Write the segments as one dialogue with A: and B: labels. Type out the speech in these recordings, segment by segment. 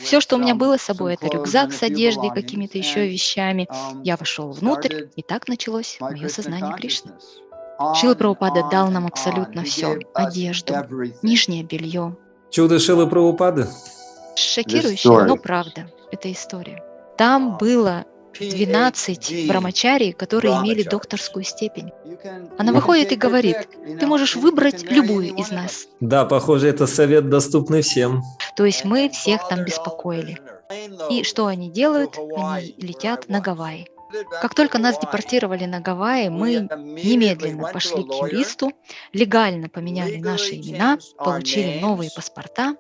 A: все, что у меня было с собой, это рюкзак с одеждой, какими-то еще вещами. Я вошел внутрь, и так началось мое сознание Кришны. Шрила Прабхупада дал нам абсолютно все. Одежду, нижнее белье.
B: Чудо Шрилы Прабхупады.
A: Шокирующее, но правда. Это история. Там было 12 брамачари, которые имели докторскую степень. Она выходит и говорит: ты можешь выбрать любую из нас.
B: Да, похоже, это совет, доступный всем.
A: То есть мы всех там беспокоили. И что они делают? Они летят на Гавайи. Как только нас депортировали на Гавайи, мы немедленно пошли к юристу, легально поменяли наши имена, получили новые паспорта,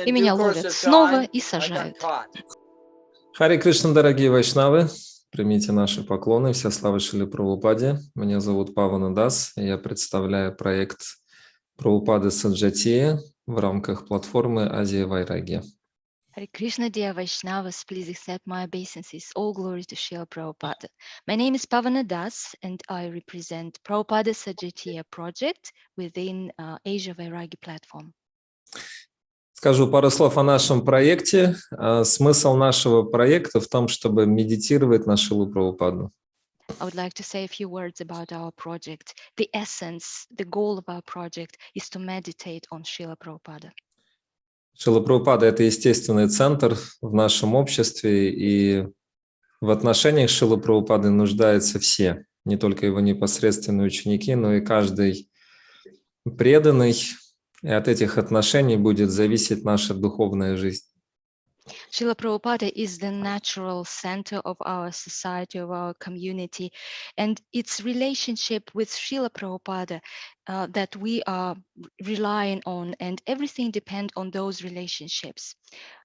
A: и меня ловят снова и сажают.
B: Харе Кришна, дорогие вайшнавы, примите наши поклоны, вся слава Шриле Прабхупаде. Меня зовут Павана, и я представляю проект Прабхупады Саджатия в рамках платформы Азия Вайраги.
A: Hare Krishna, dear Vaishnavas, please accept my obeisances. All glory to Srila Prabhupada. My name is Pavana Das, and I represent Prabhupada Sajatiya project within Asia Vairagi platform.
B: Скажу пару слов о нашем проекте. Смысл нашего проекта в том, чтобы медитировать на Шрилу Прабхупаду.
A: I would like to say a few words about our project. The essence, the goal of our project is to meditate on Srila Prabhupada.
B: Шрила Прабхупада – это естественный центр в нашем обществе, и в отношениях Шрилы Прабхупады нуждаются все, не только его непосредственные ученики, но и каждый преданный, и от этих отношений будет зависеть наша духовная жизнь.
A: Srila Prabhupada is the natural center of our society, of our community, and its relationship with Srila Prabhupada that we are relying on, and everything depends on those relationships,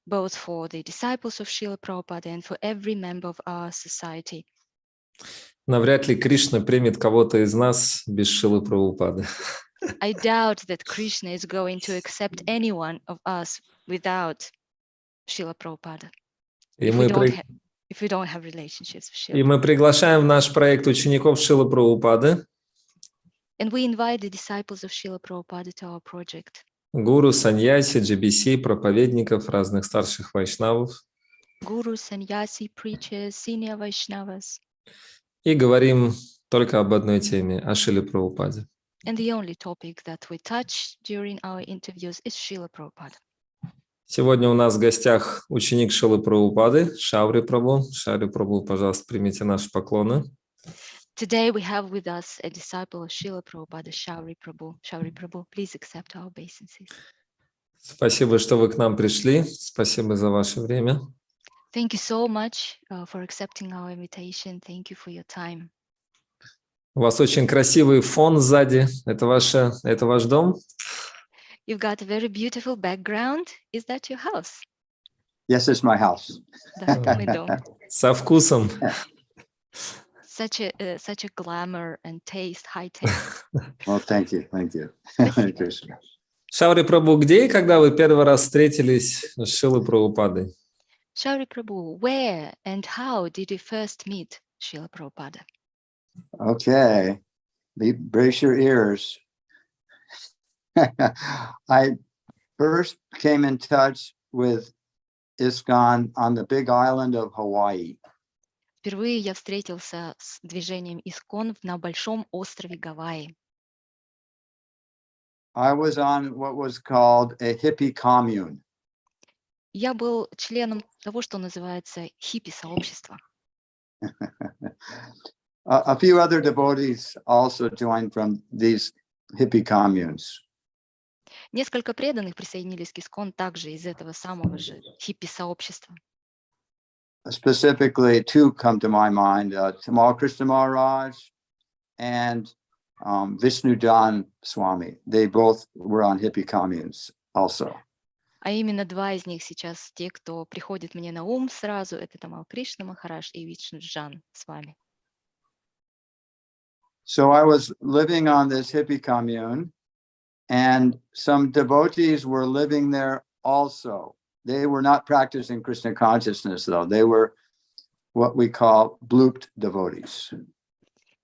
A: both for the disciples of Srila Prabhupada and for every member of our society.
B: Навряд ли Кришна примет кого-то из нас без Шрилы Прабхупады.
A: I doubt that Krishna is going to accept anyone of us without Srila Prabhupada. If we don't have relationships with Srila.
B: И мы приглашаем в наш проект учеников Шрилы Прабхупады.
A: And we invite the disciples of Srila Prabhupada to our project.
B: Гуру, саньяси, GBC, проповедников, разных старших вайшнавов.
A: Guru, sannyasi, preachers, senior Vaishnavas.
B: И говорим только об одной теме, о Шриле Прабхупаде.
A: And the only topic that we touch during our interviews is Srila Prabhupada.
B: Сегодня у нас в гостях ученик Шрилы Прабхупады, Шаури Прабху. Шаури Прабху, пожалуйста, примите наши поклоны.
A: Today we have with us a disciple of Srila Prabhupada, Шаури Прабху. Шаури Прабху, please accept our obeisances.
B: Спасибо, что вы к нам пришли. Спасибо за ваше время.
A: Thank you so much for accepting our invitation. Thank you for your time.
B: У вас очень красивый фон сзади. Это ваш дом?
A: You've got a very beautiful background. Is that your house?
C: Yes, it's my house.
A: Да, мой дом.
B: Со вкусом.
A: Such a glamour and taste, high taste.
C: Well, thank you.
B: Шаури Прабху, где и когда вы первый раз встретились с Шрилой Прабхупадой?
A: Шаури Прабху, where and how did you first meet Srila Prabhupada?
C: Okay, brace your ears. I first came in touch with ISKCON on the big island of Hawaii.
A: Впервые я встретился с движением Искон на большом острове Гавайи.
C: I was on what was called a hippie commune.
A: Я был членом того, что называется хиппи-сообщество.
C: A few other devotees also joined from these hippie communes.
A: Несколько преданных присоединились к Искон также из этого самого же хиппи-сообщества.
C: Specifically, two come to my mind: Tamal Krishna Maharaj and Vishnujan Swami. They both were on hippie communes also.
A: А именно два из них сейчас те, кто приходит мне на ум сразу, это Тамал Кришна Махарадж и Вишнуджан Свами.
C: So I was living on this hippie commune, and some devotees were living there also. They were not practicing Krishna consciousness, though. They were what we call blooped devotees.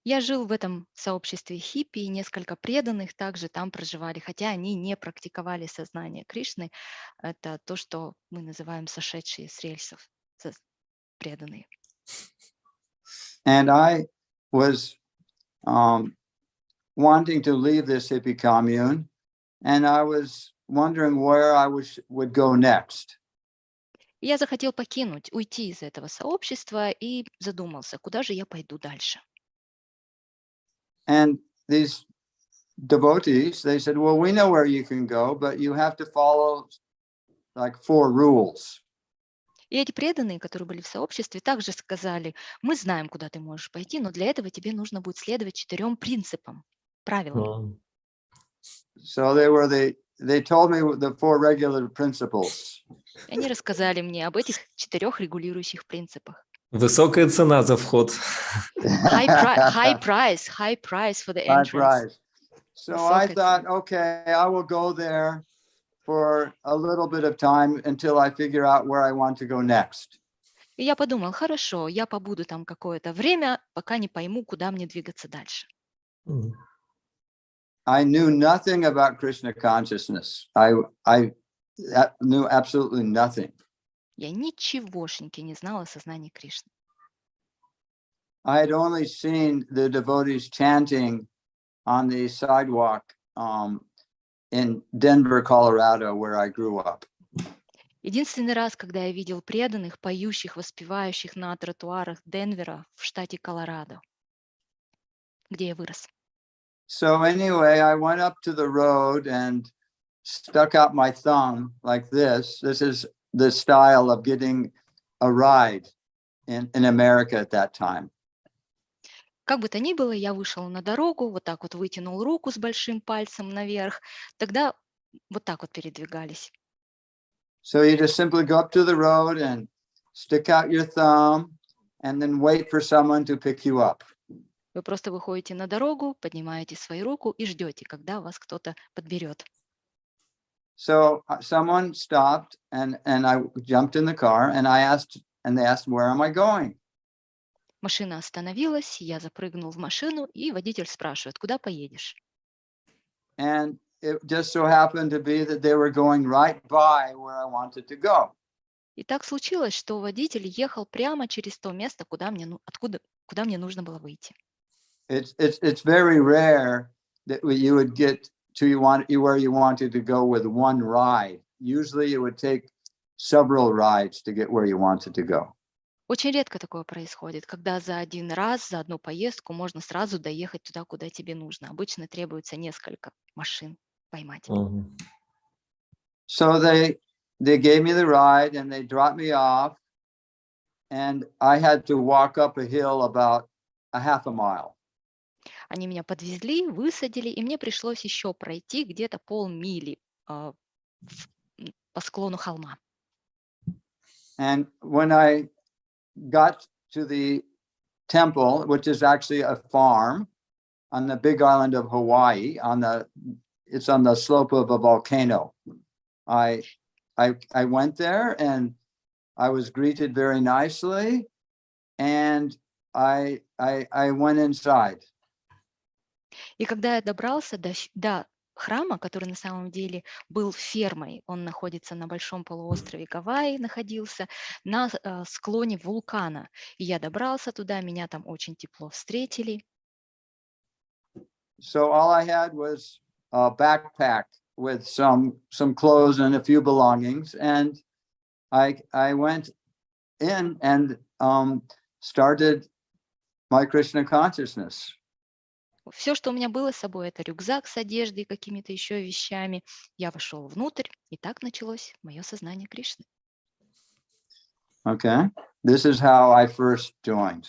A: Я жил в этом сообществе хиппи, и несколько преданных также там проживали, хотя они не практиковали сознание Кришны. Это то, что мы называем сошедшие с рельсов, преданные.
C: And I was wanting to leave this hippie commune, and I was wondering where I would go next.
A: Я захотел уйти из этого сообщества и задумался, куда же я пойду дальше.
C: And these devotees, they said, well, we know where you can go, but you have to follow like 4 rules.
A: И эти преданные, которые были в сообществе, также сказали, мы знаем, куда ты можешь пойти, но для этого тебе нужно будет следовать 4 принципам, правилам.
C: So they told me the 4 regular principles.
A: И они рассказали мне об этих 4 регулирующих принципах.
B: Высокая цена за вход.
A: High price for the entrance.
C: High price. So I
A: Высокая
C: thought,
A: цена.
C: okay, I will go there for a little bit of time until I figure out where I want to go next.
A: И я подумал, хорошо, я побуду там какое-то время, пока не пойму, куда мне двигаться дальше.
C: I knew nothing about Krishna consciousness. I knew absolutely nothing.
A: Я ничегошеньки не знала о сознании Кришны.
C: I had only seen the devotees chanting on the sidewalk in Denver, Colorado, where I grew up.
A: Единственный раз, когда я видел преданных, поющих, воспевающих на тротуарах Денвера в штате Колорадо, где я вырос.
C: So anyway, I went up to the road and stuck out my thumb like this. This is the style of getting a ride in America at that time.
A: Как бы то ни было, я вышел на дорогу, вот так вот вытянул руку с большим пальцем наверх. Тогда вот так вот передвигались.
C: So you just simply go up to the road and stick out your thumb and then wait for someone to pick you up.
A: Вы просто выходите на дорогу, поднимаете свою руку и ждете, когда вас кто-то подберет.
C: So someone stopped and I jumped in the car and they asked, where am I going?
A: Машина остановилась, я запрыгнул в машину, и водитель спрашивает, куда поедешь?
C: And it just so happened to be that they were going right by where I wanted to go.
A: И так случилось, что водитель ехал прямо через то место, куда мне нужно было выйти.
C: It's very rare that you would get to where you wanted to go with one ride. Usually it would take several rides to get where you wanted to go.
A: Очень редко такое происходит, когда за один раз, за одну поездку можно сразу доехать туда, куда тебе нужно. Обычно требуется несколько машин поймать.
C: So they gave me the ride and they dropped me off, and I had to walk up a hill about a half a mile.
A: Они меня подвезли, высадили, и мне пришлось еще пройти где-то полмили по склону холма.
C: And when I got to the temple, which is actually a farm on the big island of Hawaii, it's on the slope of a volcano. I went there and I was greeted very nicely, and I went inside.
A: И когда я добрался до храма, который на самом деле был фермой, он находится на большом полуострове Гавайи, находился на склоне вулкана. И я добрался туда, меня там очень тепло встретили.
C: So all I had was a backpack with some clothes and a few belongings, and I went in and started my Krishna consciousness.
A: Все, что у меня было с собой, это рюкзак с одеждой и какими-то еще вещами. Я вошел внутрь, и так началось мое сознание Кришны.
C: Okay, this is how I first joined.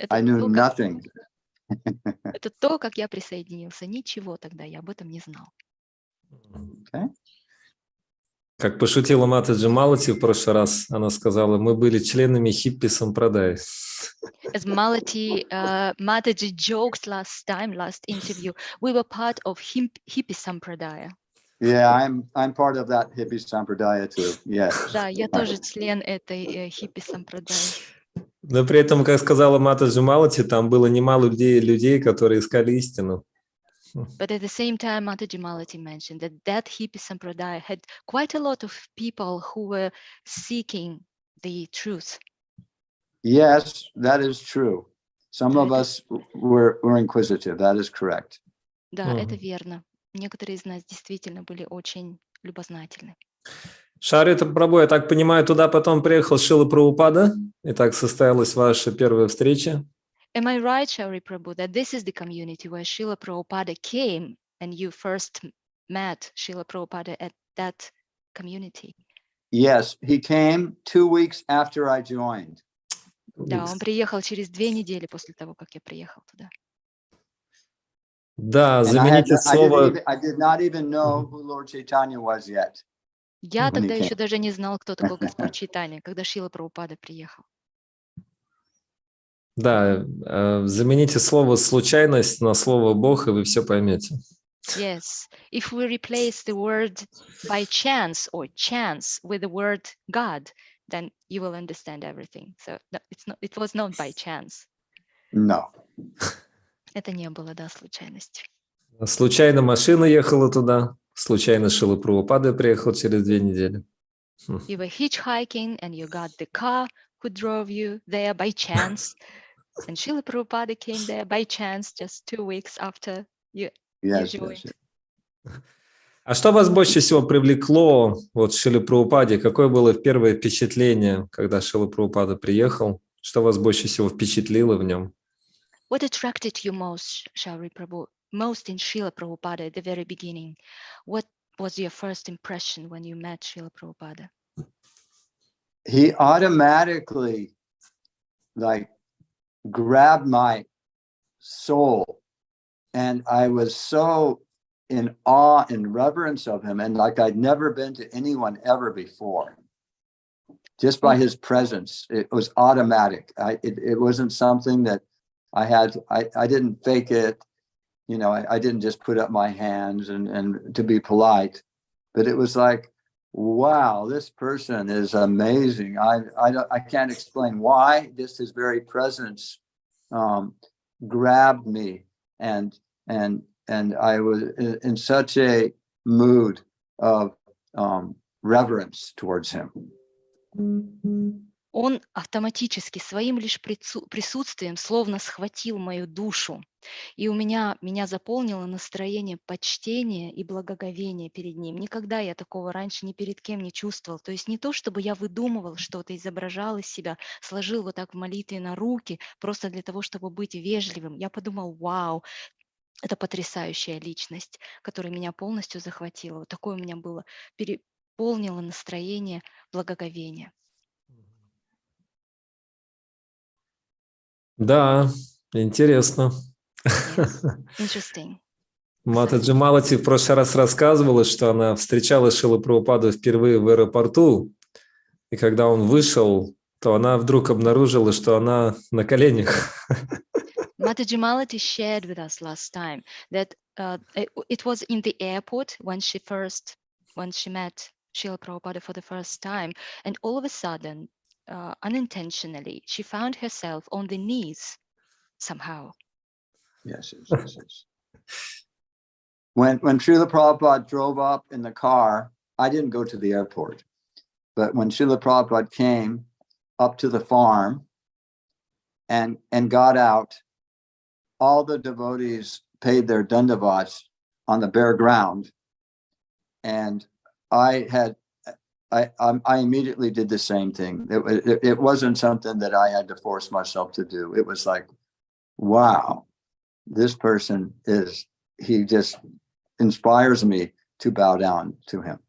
C: I knew nothing.
A: Это то, как я присоединился. Ничего тогда я об этом не знал.
C: Okay.
B: Как пошутила Матаджи Малати в прошлый раз, она сказала, мы были членами хиппи Сампрадай.
A: As Mataji joked last interview, we were part of hippie sampradaya.
C: Yeah, I'm part of that hippie sampradaya too. Yes.
A: Да, я тоже член этой хиппи сампрадаи.
B: Но при этом, как сказала Матаджи Малати, там было немало людей, которые искали истину.
A: But at the same time, Mataji Malati mentioned that hippie sampradaya had quite a lot of people who were seeking the truth.
C: Yes, that is true. Some
A: Да,
C: of us were inquisitive. That is correct.
A: Да, это верно. Некоторые из нас действительно были очень любознательны.
B: Шаури Прабху, я так понимаю, туда потом приехал Шрила Прабхупада, и так состоялась ваша первая встреча.
A: Am I right, Шаури Prabhu, that this is the community where Srila Prabhupada came and you first met Srila Prabhupada at that community?
C: Yes, he came 2 weeks after I joined.
A: Да, он приехал через 2 недели после того, как я приехал туда.
B: Да,
C: And
B: замените слово...
C: I did not even know who Lord Chaitanya was yet.
A: Я
C: when he
A: тогда еще
C: came.
A: даже не знал, кто такой Господь Чайтанья, когда Шрила Прабхупада приехал.
B: Да, замените слово «случайность» на слово «Бог», и вы все поймете.
A: Yes, if we replace the word by chance or chance with the word God, then you will understand everything. So it was not by chance.
C: No.
A: Это не было, да, случайностью.
B: Случайно машина ехала туда, случайно Шрила Прабхупада приехал через 2 недели.
A: You were hitchhiking and you got the car who drove you there by chance. And Srila Prabhupada came there by chance just 2 weeks after you joined.
C: Yes.
B: А что вас больше всего привлекло вот в Шриле Прабхупаде? Какое было первое впечатление, когда Шрила Прабхупада приехал? Что вас больше всего впечатлило в нем?
A: What attracted you most, Shauri Prabhu, most in Srila Prabhupada at the very beginning? What was your first impression when you met Srila Prabhupada?
C: He automatically grabbed my soul, and I was so in awe and reverence of him, and I'd never been to anyone ever before. Just by his presence, it was automatic. It wasn't something that I didn't fake it. I didn't just put up my hands and to be polite, but it was like, wow, this person is amazing. I can't explain why. Just his very presence grabbed me, and I was in such a mood of reverence towards him.
A: Он автоматически своим лишь присутствием словно схватил мою душу, и меня заполнило настроение почтения и благоговения перед ним. Никогда я такого раньше ни перед кем не чувствовал. То есть не то, чтобы я выдумывал что-то, изображал из себя, сложил вот так в молитве на руки, просто для того, чтобы быть вежливым. Я подумал, вау, это потрясающая личность, которая меня полностью захватила. Вот такое у меня было, переполнило настроение благоговения.
B: Да, интересно.
A: Yes. Interesting.
B: Матаджи Малати в прошлый раз рассказывала, что она встречала Шрилу Прабхупаду впервые в аэропорту, и когда он вышел, то она вдруг обнаружила, что она на коленях.
A: Mataji Malati shared with us last time that it was in the airport when she met Srila Prabhupada for the first time, and all of a sudden, unintentionally, she found herself on the knees somehow.
C: Yes. When Srila Prabhupada drove up in the car, I didn't go to the airport, but when Srila Prabhupada came up to the farm and got out, all the devotees paid their dandavats on the bare ground, and I immediately did the same thing. It wasn't something that I had to force myself to do. It was like, wow, this person he just inspires me to bow down to him.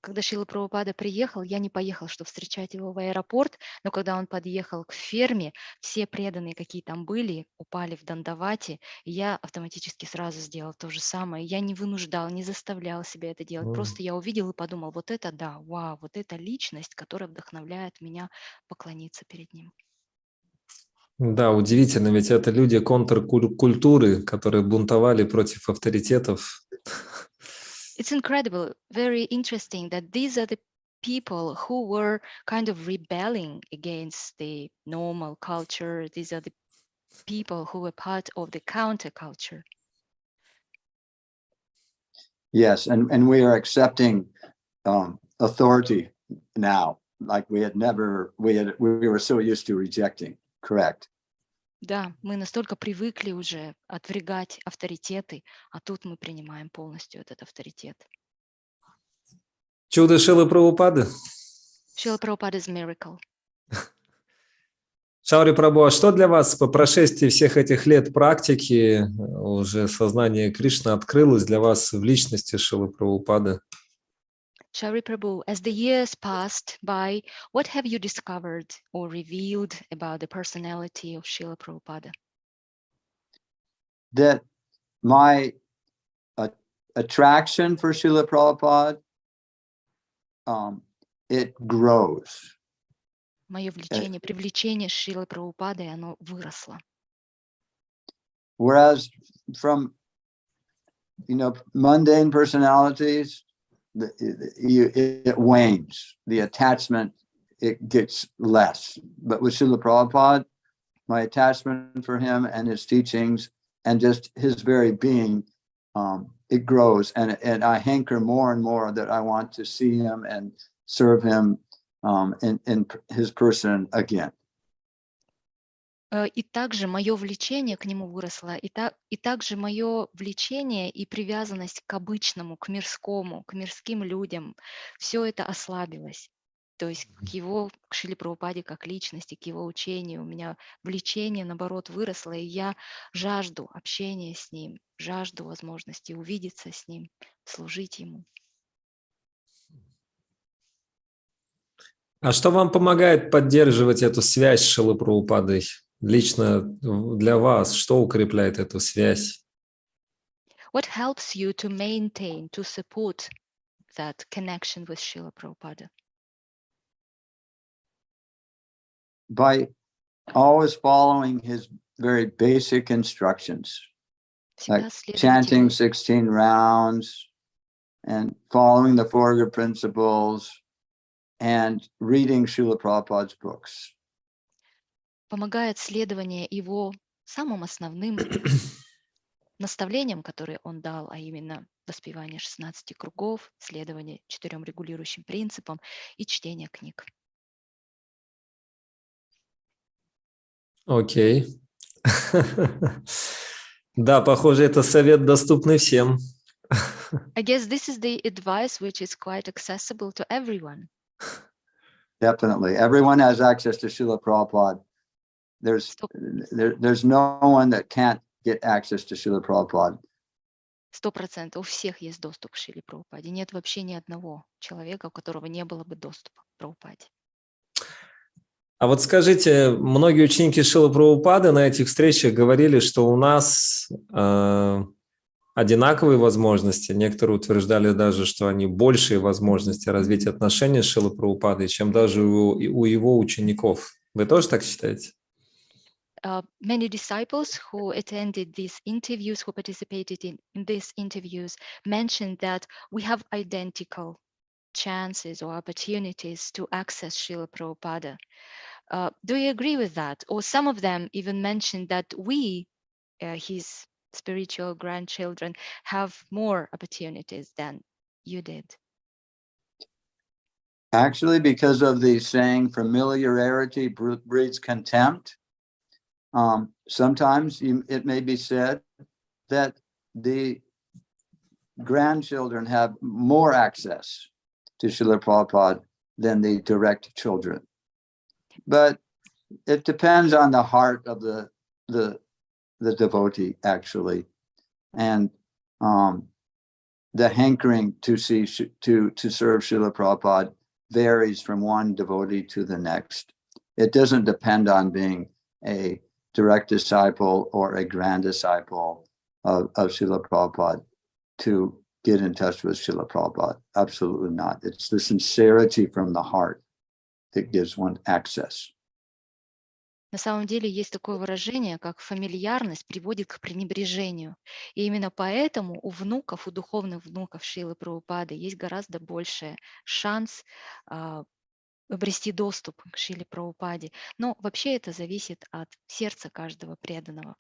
A: Когда Шрила Прабхупада приехал, я не поехал, чтобы встречать его в аэропорт, но когда он подъехал к ферме, все преданные, какие там были, упали в дандавати, и я автоматически сразу сделал то же самое. Я не вынуждал, не заставлял себя это делать. Просто я увидел и подумал, вот это да, вау, вот это личность, которая вдохновляет меня поклониться перед ним.
B: Да, удивительно, ведь это люди контркультуры, которые бунтовали против авторитетов.
A: It's incredible, very interesting that these are the people who were kind of rebelling against the normal culture. These are the people who were part of the counterculture.
C: Yes, and we are accepting authority now, like we were so used to rejecting. Correct.
A: Да, мы настолько привыкли уже отвергать авторитеты, а тут мы принимаем полностью этот авторитет.
B: Чудо Шрилы Прабхупады.
A: Шрила Прабхупада's miracle.
B: Шаури Прабhu, а что для вас по прошествии всех этих лет практики, уже сознание Кришны открылось для вас в личности Шрилы Прабхупады?
A: Shauри Prabhu, as the years passed by, what have you discovered or revealed about the personality of Srila Prabhupada?
C: That my attraction for Srila Prabhupada, it grows.
A: Мое влечение, привлечение Шрилы Прабхупады, оно выросло.
C: Whereas from, mundane personalities, it wanes. The attachment, it gets less. But with Srila Prabhupada, my attachment for him and his teachings and just his very being, it grows. And I hanker more and more that I want to see him and serve him in his person again.
A: И также мое влечение к нему выросло, и также мое влечение и привязанность к обычному, к мирскому, к мирским людям, все это ослабилось. То есть к Шриле Прабхупаде как личности, к его учению у меня влечение, наоборот, выросло, и я жажду общения с ним, жажду возможности увидеться с ним, служить ему.
B: А что вам помогает поддерживать эту связь с Шрилой Прабхупадой? Лично для вас, что укрепляет эту связь?
A: What helps you to maintain, to support that connection with Srila Prabhupada?
C: By always following his very basic instructions, like chanting 16 rounds and following the four good principles and reading Srila Prabhupada's books.
A: Помогает следование его самым основным наставлениям, которые он дал, а именно воспевание 16 кругов, следование 4 регулирующим принципам и чтение книг.
B: Окей. Да, похоже, это совет доступный всем.
A: I guess this is the advice which is quite accessible to everyone.
C: Definitely. Everyone has access to Srila Prabhupada. There's no one that can't get access to Srila Prabhupada.
A: 100%. У всех есть доступ к Шриле Прабхупаде. Нет вообще ни одного человека, у которого не было бы доступа к Прабхупаде.
B: А вот скажите, многие ученики Шрилы Прабхупады на этих встречах говорили, что у нас одинаковые возможности. Некоторые утверждали даже, что они большие возможности развить отношения с Шрилой Прабхупадой, чем даже у его учеников. Вы тоже так считаете?
A: Many disciples who attended these interviews, who participated in these interviews, mentioned that we have identical chances or opportunities to access Srila Prabhupada. Do you agree with that? Or some of them even mentioned that we, his spiritual grandchildren, have more opportunities than you did.
C: Actually, because of the saying, familiarity breeds contempt, sometimes it may be said that the grandchildren have more access to Srila Prabhupada than the direct children. But it depends on the heart of the devotee, actually, and the hankering to serve Srila Prabhupada varies from one devotee to the next. It doesn't depend on being a direct disciple or a grand disciple of Srila Prabhupada to get in touch with Srila Prabhupada. Absolutely not. It's the sincerity from the heart that gives one access.
A: На самом деле есть такое выражение, как фамильярность приводит к пренебрежению. И именно поэтому у внуков, у духовных внуков Шрилы Прабхупады есть гораздо больше шанс обрести доступ к Шриле Прабхупаде. Но вообще это зависит от сердца каждого преданного,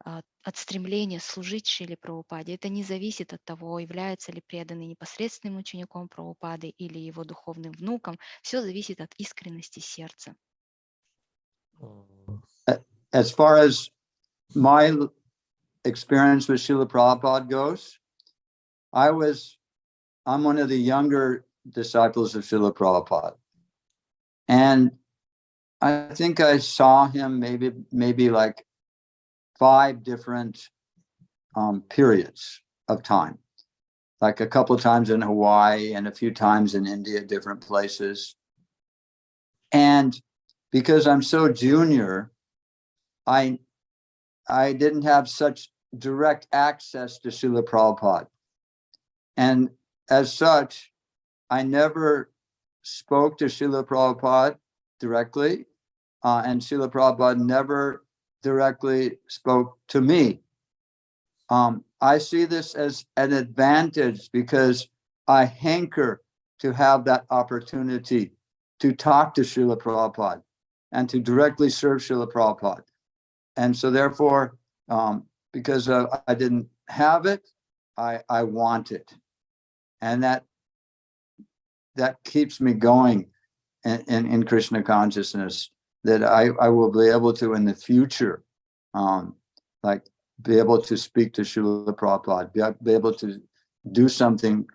A: от стремления служить Шриле Прабхупаде. Это не зависит от того, является ли преданный непосредственным учеником Прабхупады или его духовным внуком. Все зависит от искренности сердца.
C: As far as my experience with Srila Prabhupada goes, I'm one of the younger disciples of Srila Prabhupada. And I think I saw him maybe like 5 different periods of time, like a couple of times in Hawaii and a few times in India, different places. And because I'm so junior, I didn't have such direct access to Srila Prabhupada. And as such, I never spoke to Srila Prabhupada directly, and Srila Prabhupada never directly spoke to me. I see this as an advantage because I hanker to have that opportunity to talk to Srila Prabhupada and to directly serve Srila Prabhupada. And so therefore, because I didn't have it, I want it. And that keeps me going in Krishna consciousness, that I will be able to in the future, like be able to speak to Srila Prabhupada, be able to do something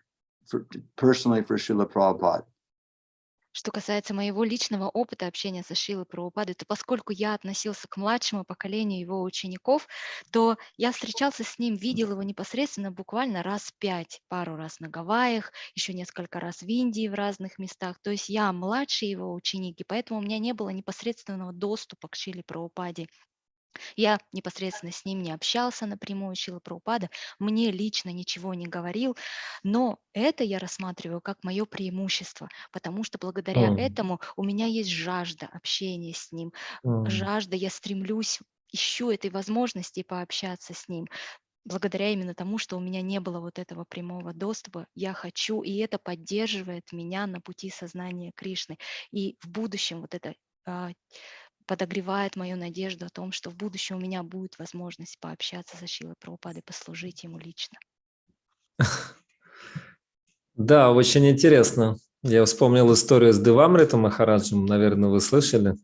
C: personally for Srila Prabhupada.
A: Что касается моего личного опыта общения со Шрилой Прабхупадой, то поскольку я относился к младшему поколению его учеников, то я встречался с ним, видел его непосредственно буквально раз 5, пару раз на Гавайях, еще несколько раз в Индии в разных местах. То есть я младший его ученик, и поэтому у меня не было непосредственного доступа к Шриле Прабхупаде. Я непосредственно с ним не общался напрямую, Шрила Прабхупада мне лично ничего не говорил, но это я рассматриваю как мое преимущество, потому что благодаря этому у меня есть жажда общения с ним, жажда, я стремлюсь, ищу этой возможности пообщаться с ним. Благодаря именно тому, что у меня не было вот этого прямого доступа, я хочу, и это поддерживает меня на пути сознания Кришны. И в будущем вот это подогревает мою надежду о том, что в будущем у меня будет возможность пообщаться со Шрилой Прабхупадой, послужить ему лично.
B: Да, очень интересно. Я вспомнил историю с Девамрита Махараджем, наверное, вы слышали.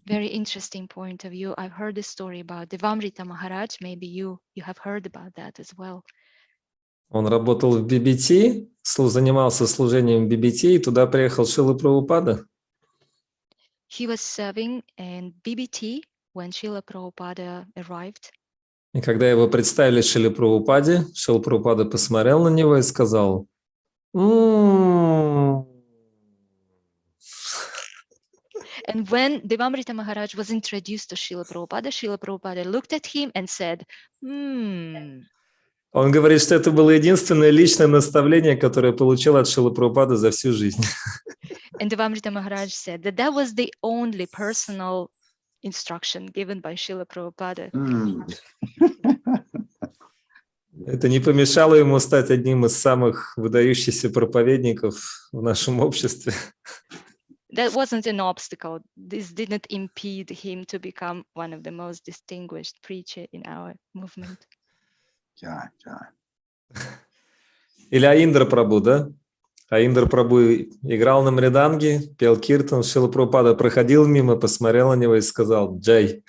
A: Very interesting point of view. I've heard the story about Devamrita Maharaj. Maybe you have heard about that as well.
B: Он работал в BBT, занимался служением BBT, и туда приехал Шрила Прабхупада.
A: He was serving in BBT when Srila Prabhupada arrived.
B: И когда его представили Шриле Прабхупаде, Шрила Прабхупада посмотрел на него и сказал:
A: And when Devamrita Maharaj was introduced to Srila Prabhupada looked at him and said,
B: Он говорит, что это было единственное личное наставление, которое получил от Шрилы Прабхупады за всю жизнь.
A: And Devamrita Maharaj said that was the only personal instruction given by Srila Prabhupada.
B: Это не помешало ему стать одним из самых выдающихся проповедников в нашем обществе.
A: That wasn't an obstacle. This didn't impede him to become one of the most distinguished preachers in our movement.
B: Или Аиндра Прабху, да? Аиндра Прабху играл на мриданге, пел киртан, Шрила Прабхупада проходил мимо, посмотрел на него и сказал: «Джай».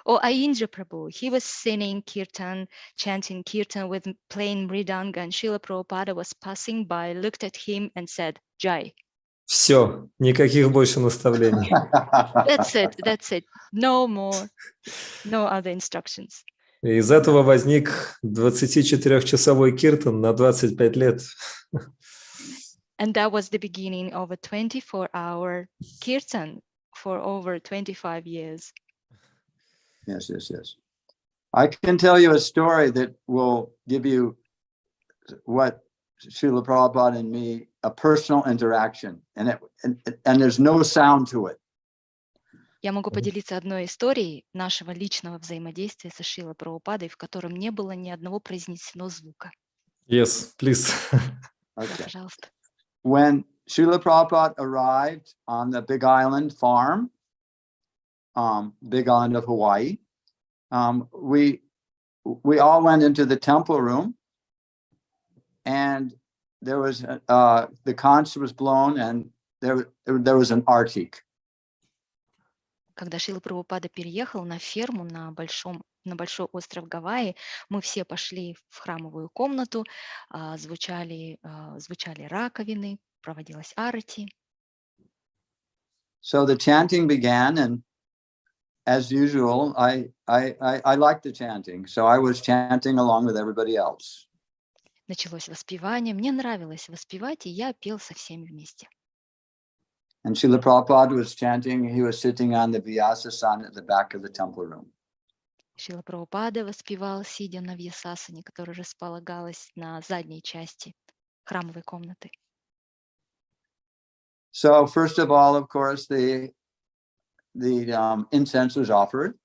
A: Or Aindra Prabhu, he was singing kirtan, chanting kirtan with playing mridanga, and Srila Prabhupada was passing by, looked at him and said, Jai.
B: Все, никаких больше наставлений.
A: That's it. No more, no other instructions.
B: И из этого возник 24-часовой киртан на 25 лет.
A: And that was the beginning of a 24-hour kirtan for over 25 years.
C: Yes. I can tell you a story that will give you what Srila Prabhupada and me, a personal interaction, and there's no sound to it.
A: Я могу поделиться одной историей нашего личного взаимодействия со Шрилой Прабхупадой, в котором не было ни одного произнесено звука.
B: Yes, please.
A: Да,
C: Okay.
A: пожалуйста.
C: When Srila Prabhupada arrived on the Big Island farm, Big Island of Hawaii, we all went into the temple room, and there was the conch was blown, and there was an artik.
A: Когда Шрила Прабхупада переехал на ферму на большой остров Гавайи, мы все пошли в храмовую комнату, звучали раковины, проводилась арати.
C: So the chanting began, and as usual, I liked the chanting, so I was chanting along with everybody else.
A: Началось воспевание, мне нравилось воспевать, и я пел со всеми вместе.
C: And Srila Prabhupada was chanting, he was sitting on the Vyasasana at the back of the temple room.
A: Шрила Прабхупада воспевал, сидя на вьясасане, которая располагалась на задней части храмовой комнаты.
C: So first of all, of course, the incense was offered.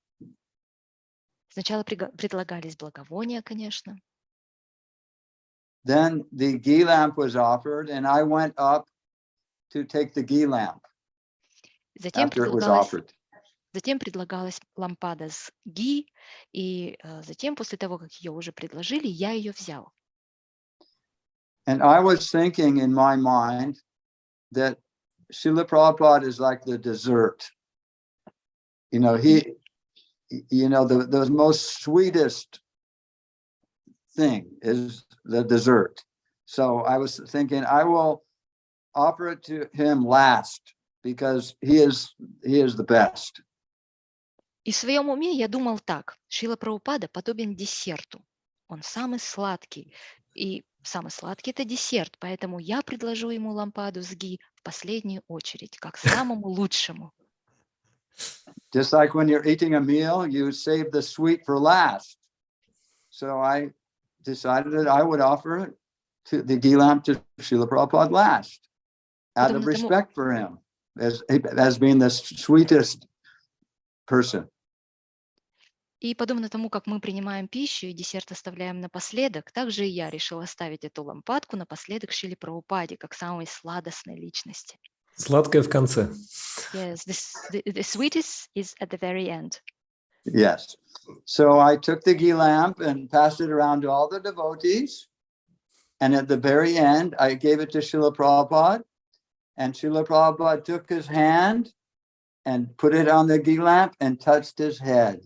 A: Сначала предлагались благовония, конечно.
C: Then the ghee lamp was offered, and I went up to take the ghee lamp after it was offered.
A: Затем предлагалась лампада с ги, и затем, после того, как ее уже предложили, я ее взял.
C: And I was thinking in my mind that Srila Prabhupada is like the dessert. You know, the most sweetest thing is the dessert. So I was thinking I will offer it to him last because he is the best.
A: И в своем уме я думал так: Шрила Прабхупада подобен десерту. Он самый сладкий, и самый сладкий – это десерт, поэтому я предложу ему лампаду с ги в последнюю очередь, как самому лучшему.
C: Just like when you're eating a meal, you save the sweet for last. So I decided that I would offer the ghee lamp to Srila Prabhupada last, out of respect for him as being the sweetest person.
A: И подобно тому, как мы принимаем пищу и десерт оставляем напоследок, также и я решила оставить эту лампадку напоследок Шриле Прабхупаде, как самой сладостной личности.
B: Сладкое в конце.
A: Yes, the sweetest is at the very end.
C: Yes. So I took the ghee lamp and passed it around to all the devotees. And at the very end, I gave it to Srila Prabhupada. And Srila Prabhupada took his hand and put it on the ghee lamp and touched his head.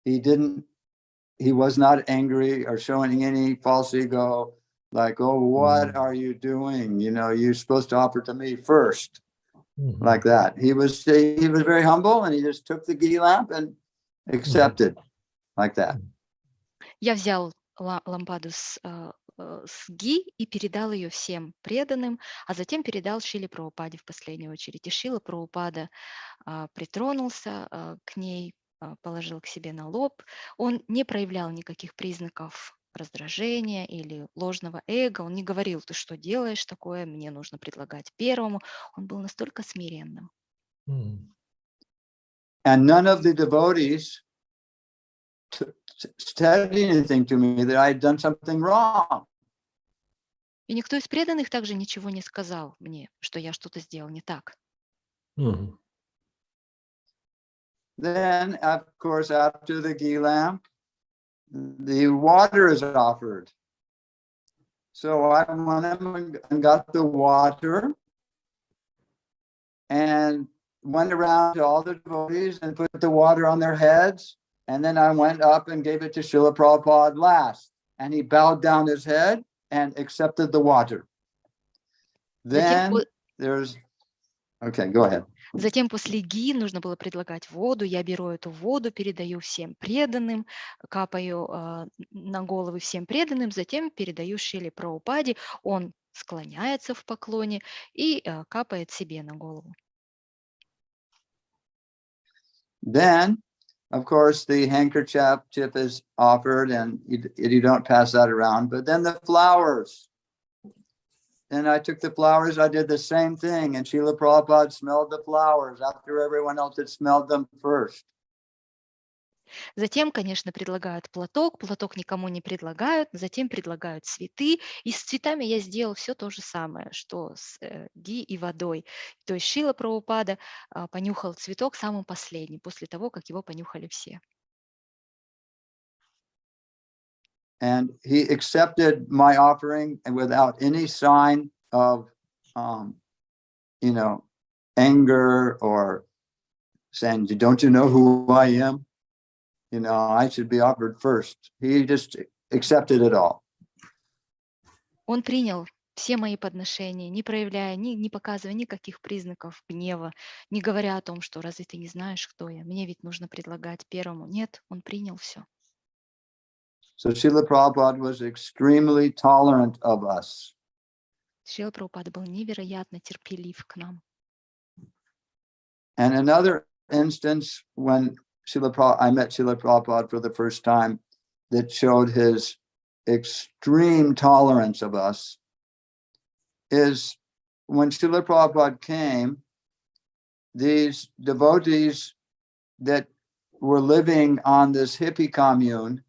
C: He was not angry or showing any false ego, like, oh, what are you doing? You know, you're supposed to offer to me first, like that. He was very humble, and he just took the ghee lamp and accepted, like that.
A: Я взял лампаду с ги и передал ее всем преданным, а затем передал Шриле Прабхупаде в последнюю очередь. И Шрила Прабхупада притронулся к ней, положил к себе на лоб. Он не проявлял никаких признаков раздражения или ложного эго. Он не говорил: ты что делаешь такое, мне нужно предлагать первому. Он был настолько смиренным.
C: And none of the devotees said anything to me that I had done something wrong.
A: И никто из преданных также ничего не сказал мне, что я что-то сделал не так.
C: Then, of course, after the ghee lamp, the water is offered. So I went and got the water and went around to all the devotees and put the water on their heads. And then I went up and gave it to Srila Prabhupada last. And he bowed down his head and accepted the water. Then there's... Okay, go ahead.
A: Затем после ги нужно было предлагать воду. Я беру эту воду, передаю всем преданным, капаю на головы всем преданным, затем передаю Шриле Прабхупаде. Он склоняется в поклоне и капает себе на голову.
C: Then, of course, the handkerchief is offered, and you don't pass that around. But then the flowers. and I took the flowers, I did the same thing. And Srila Prabhupada smelled the flowers after everyone else had smelled them first.
A: Затем, конечно, предлагают платок, платок никому не предлагают, затем предлагают цветы, и с цветами я сделал все то же самое, что с ги и водой. То есть Шрила Прабхупада понюхал цветок самым последним, после того, как его понюхали все.
C: And he accepted my offering and without any sign of, anger or saying, don't you know who I am? I should be offered first. He just accepted it all.
A: Он принял все мои подношения, не проявляя, не показывая никаких признаков гнева, не говоря о том, что разве ты не знаешь, кто я? Мне ведь нужно предлагать первому. Нет, он принял все.
C: So Srila Prabhupada was extremely tolerant of us.
A: Шрила Прабхупада был невероятно терпелив к нам.
C: And another instance when I met Srila Prabhupada for the first time that showed his extreme tolerance of us is when Srila Prabhupada came, these devotees that were living on this hippie commune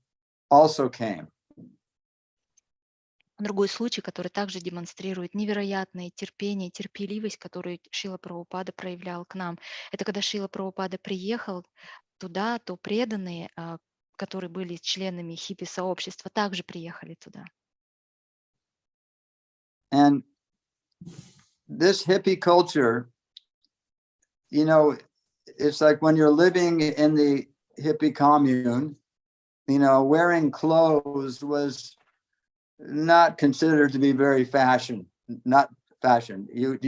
C: also came.
A: Другой случай, который также демонстрирует невероятное терпение, терпеливость, которую Шрила Прабхупада проявлял к нам. Это когда Шрила Прабхупада приехал туда, то преданные, которые были членами хиппи-сообщества, также приехали туда.
C: And this hippie culture, it's like when you're living in the hippie commune, wearing clothes was not considered to be very not fashion. You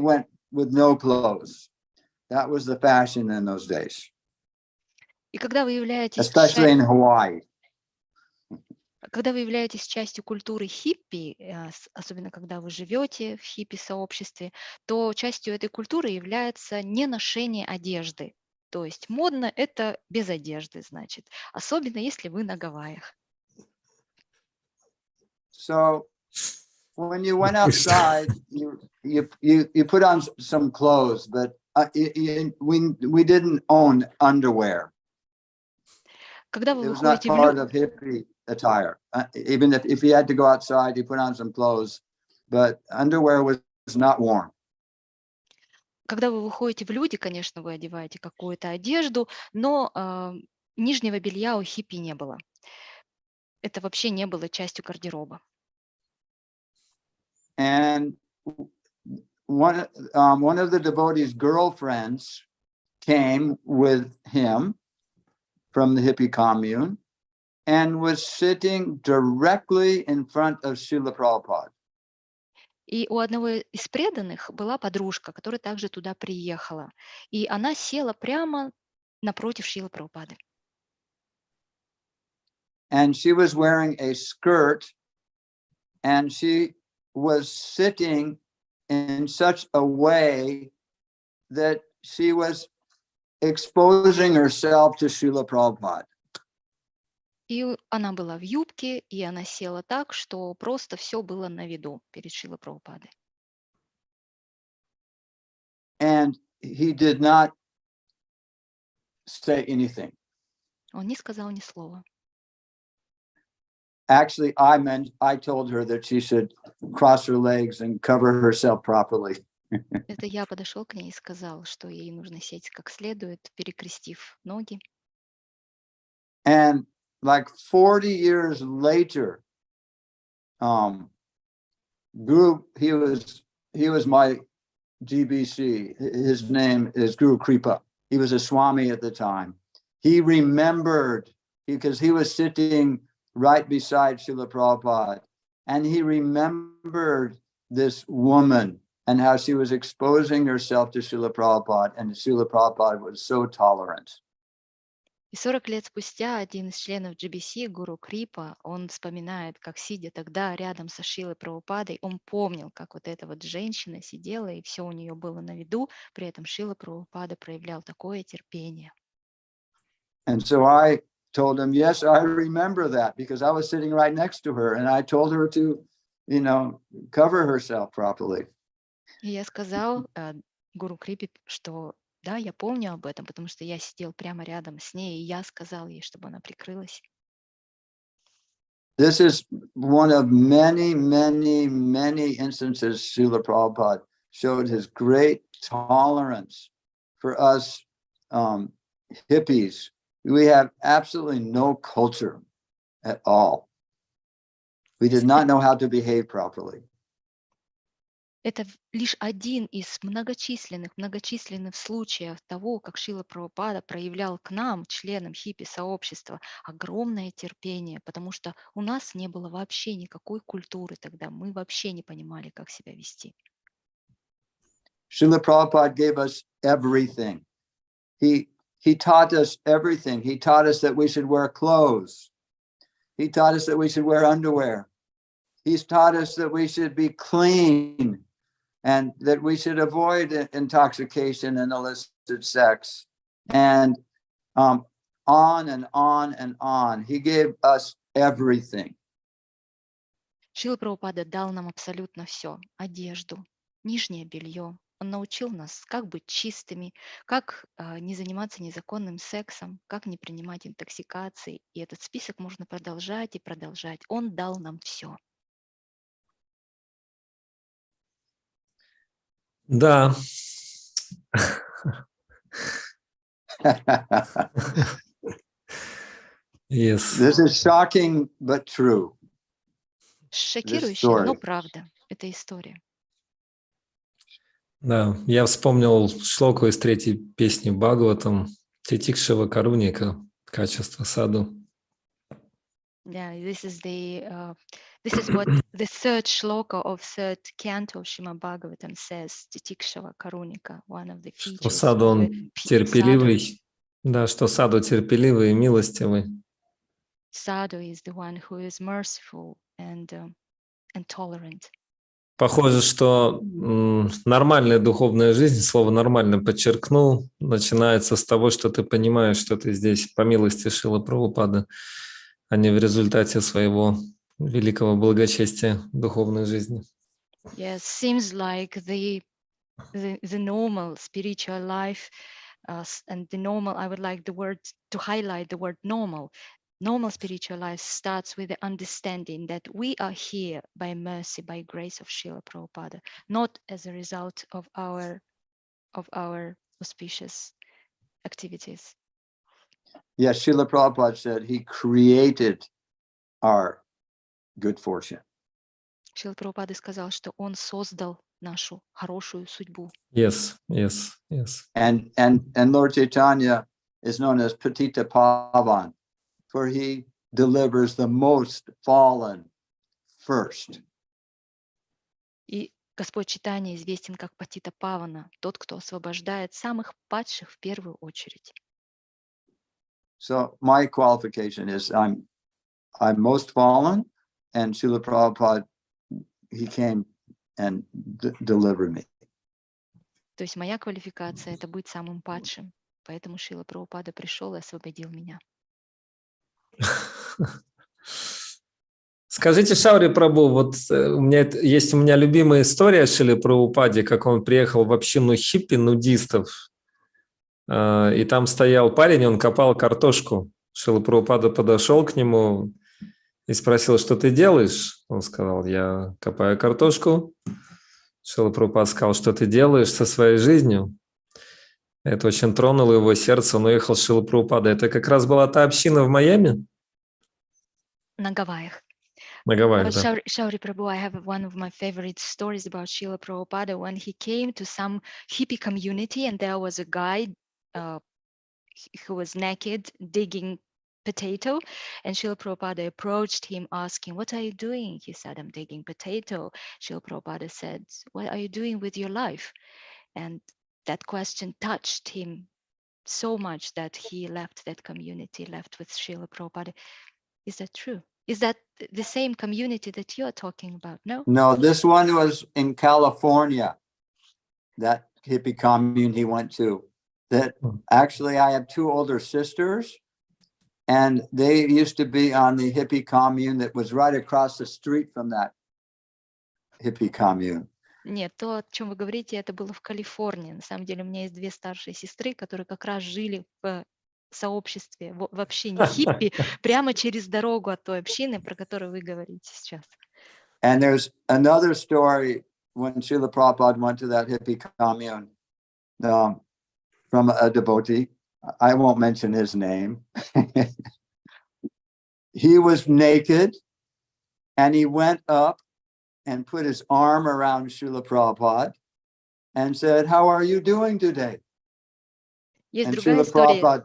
C: went with no clothes. That was the fashion in those days.
A: И когда вы являетесь
C: Especially in Hawaii.
A: Когда вы являетесь частью культуры хиппи, особенно когда вы живете в хиппи-сообществе, то частью этой культуры является не ношение одежды. То есть модно – это без одежды, значит. Особенно если вы на Гавайях.
C: So when you went outside, you put on some clothes, but we didn't own underwear.
A: Когда вы
C: It was not
A: выходите в
C: part of hippie attire. Even if you had to go outside, you put on some clothes, but underwear was not worn.
A: Когда вы выходите в люди, конечно, вы одеваете какую-то одежду, но нижнего белья у хиппи не было. Это вообще не было частью гардероба.
C: And one of the devotees' girlfriends came with him from the hippie commune and was sitting directly in front of Srila Prabhupada.
A: И у одного из преданных была подружка, которая также туда приехала. И она села прямо напротив Шрилы Прабхупады.
C: And she was wearing a skirt, and she was sitting in such a way that she was exposing herself to Srila Prabhupada.
A: И она была в юбке, и она села так, что просто все было на виду перед Шрилой Прабхупадой.
C: And he did not say anything.
A: Он не сказал ни слова.
C: Actually, I told her that she should cross her legs and cover herself properly.
A: Это я подошел к ней и сказал, что ей нужно сесть как следует, перекрестив ноги.
C: And like 40 years later, Guru, he was my GBC. His name is Guru Kripa. He was a Swami at the time. He remembered, because he was sitting right beside Srila Prabhupada, and he remembered this woman and how she was exposing herself to Srila Prabhupada, and Srila Prabhupada was so tolerant.
A: И 40 лет спустя один из членов GBC, Гуру Крипа, он вспоминает, как сидя тогда рядом со Шрилой Прабхупадой, он помнил, как вот эта вот женщина сидела, и все у нее было на виду, при этом Шрила Прабхупада проявлял такое терпение.
C: And so I told him, yes, I remember that, because I was sitting right next to her, and I told her to cover herself properly.
A: И я сказал Гуру Крипе, что да, я помню об этом, потому что я сидел прямо рядом с ней, и я сказал ей, чтобы она прикрылась.
C: This is one of many, many, many instances Srila Prabhupada showed his great tolerance for us hippies. We have absolutely no culture at all. We did not know how to behave properly.
A: Это лишь один из многочисленных случаев того, как Шрила Прабхупада проявлял к нам, членам хиппи-сообщества, огромное терпение, потому что у нас не было вообще никакой культуры тогда, мы вообще не понимали, как себя вести.
C: Srila Prabhupada gave us everything. He taught us everything. He taught us that we should wear clothes. He taught us that we should wear underwear. He's taught us that we should be clean and that we should avoid intoxication and illicit sex. And on and on and on. He gave us everything.
A: Шрила Прабхупада дал нам абсолютно все. Одежду, нижнее белье. Он научил нас, как быть чистыми, как не заниматься незаконным сексом, как не принимать интоксикации. И этот список можно продолжать и продолжать. Он дал нам все.
B: Да. Yes.
C: This is shocking, but true.
A: Шокирующе, но правда. Это история.
B: Да, я вспомнил шлоку из 3-й песни Бхагаватам Титикшава Каруника, качество саду.
A: Yeah, this is what the third shloka of third canto of Srimad Bhagavatam says. Titikshava Karunika, one of the features.
B: Что саду он терпеливый, да, что саду терпеливый и милостивый.
A: Sadhu is the one who is merciful and tolerant.
B: Похоже, что нормальная духовная жизнь, слово «нормально» подчеркнул, начинается с того, что ты понимаешь, что ты здесь по милости Шрилы Прабхупады, а не в результате своего великого благочестия духовной жизни.
A: Yes, seems like the normal spiritual life and the normal, I would like to highlight the word normal. Normal spiritual life starts with the understanding that we are here by mercy, by grace of Srila Prabhupada, not as a result of our auspicious activities.
C: Yes, Srila Prabhupada said he created our good fortune.
A: Шрила Прабхупада сказал, что он создал нашу хорошую судьбу.
B: Yes.
C: And Lord Chaitanya is known as Patita Pavan, for he delivers the most fallen first.
A: И Господь Чайтанья известен как Патита Павана, тот, кто освобождает самых падших в первую очередь.
C: So my qualification is I'm most fallen, and Srila Prabhupada, he came and delivered me.
A: То есть моя квалификация — это быть самым падшим, поэтому Шрила Прабхупада пришел и освободил меня.
B: Скажите, Шаури Прабху, вот у меня любимая история о Шриле Прабхупаде, как он приехал в общину хиппи, нудистов, и там стоял парень, он копал картошку. Шрила Прабхупада подошел к нему и спросил, что ты делаешь? Он сказал, я копаю картошку. Шрила Прабхупада сказал, что ты делаешь со своей жизнью? Это очень тронуло его сердце, он уехал с Шрилой Прабхупадой. Это как раз была та община в Майами?
A: На Гавайях.
B: На Гавайях, да.
A: Шаури Прабhu, I have one of my favorite stories about Srila Prabhupada when he came to some hippie community and there was a guy who was naked digging potato, and Srila Prabhupada approached him asking, what are you doing? He said, I'm digging potato. Srila Prabhupada said, what are you doing with your life? And that question touched him so much that he left that community, left with Srila Prabhupada. Is that true? Is that the same community that you're talking about? No?
C: No, this one was in California, that hippie commune he went to. That actually, I have two older sisters, and they used to be on the hippie commune that was right across the street from that hippie commune.
A: Нет, то, о чем вы говорите, это было в Калифорнии. На самом деле у меня есть две старшие сестры, которые как раз жили в сообществе, вообще не хиппи, прямо через дорогу от той общины, про которую вы говорите сейчас.
C: And there's another story when Srila Prabhupada went to that hippie commune from a devotee. I won't mention his name. He was naked and he went up and put his arm around Srila Prabhupada and said, "How are you doing today?"
A: Есть
C: And
A: другая
C: Srila
A: история.
C: Prabhupada,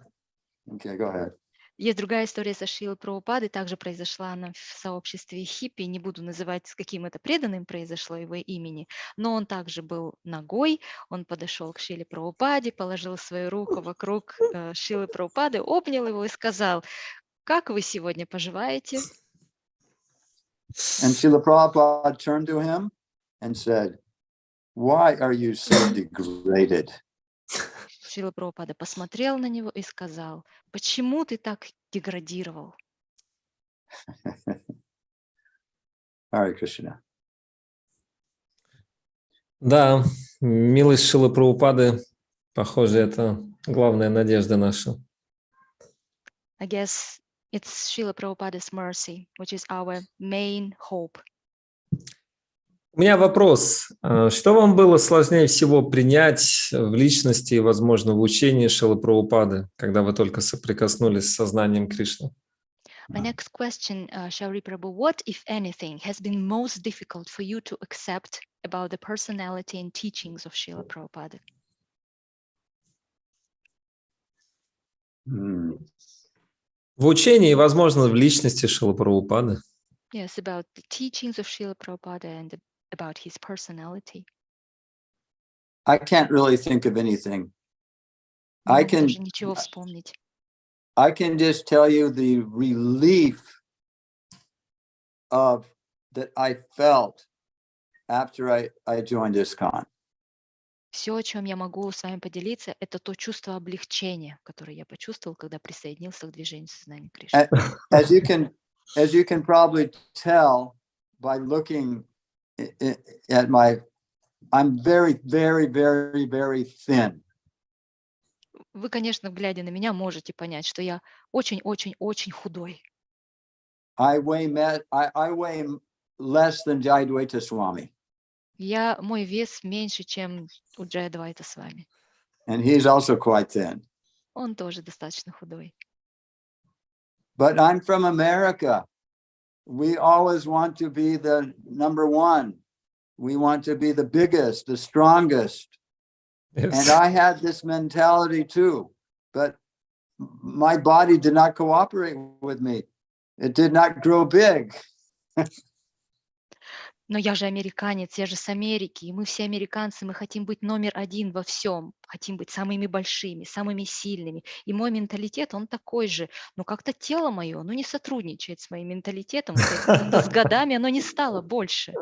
C: okay, go ahead.
A: Есть другая история со Шрилой Прабхупадой, также произошла она в сообществе хиппи, не буду называть, с каким это преданным произошло его имени, но он также был нагой, он подошел к Шриле Прабхупаде, положил свою руку вокруг Шрилы Прабхупады, обнял его и сказал: «Как вы сегодня поживаете?»
C: And Srila Prabhupada turned to him and said, "Why are you so degraded?"
A: Шрила Прабхупада посмотрел на него и сказал: «Почему ты так деградировал?»
C: Hare Krishna.
B: Да, милость Шрилы Прабхупады, похоже, это главная надежда наша.
A: I guess it's Srila Prabhupada's mercy, which is our main hope.
B: У меня вопрос. Что вам было сложнее всего принять в личности и, возможно, в учении Шрилы Прабхупады, когда вы только соприкоснулись с сознанием Кришны?
A: My next question, Shauri Prabhu, what, if anything, has been most difficult for you to accept about the personality and teachings of Srila Prabhupada?
B: В учении и, возможно, в личности Шрилы Прабхупады.
A: Yes, about the teachings of Srila Prabhupada and about his personality.
C: I can't really think of anything.
A: Не
C: I
A: могу
C: can
A: даже ничего вспомнить.
C: I can just tell you the relief that I felt after I joined ISKCON.
A: Все, о чем я могу с вами поделиться, это то чувство облегчения, которое я почувствовал, когда присоединился к движению сознания Кришны.
C: As you can probably tell by looking at I'm very, very, very, very thin.
A: Вы, конечно, глядя на меня, можете понять, что я очень-очень-очень худой.
C: I weigh less than Jayadvaita Swami.
A: Мой вес меньше, чем у Джайадвайта с вами.
C: And he's also quite thin.
A: Он тоже достаточно худой.
C: But I'm from America. We always want to be the number one. We want to be the biggest, the strongest.
B: Yes.
C: And I had this mentality too, but my body did not cooperate with me. It did not grow big.
A: Но я же американец, я же с Америки, и мы все американцы, мы хотим быть номер один во всем, хотим быть самыми большими, самыми сильными. И мой менталитет, он такой же. Но как-то тело мое, оно не сотрудничает с моим менталитетом. Как-то с годами оно не стало больше.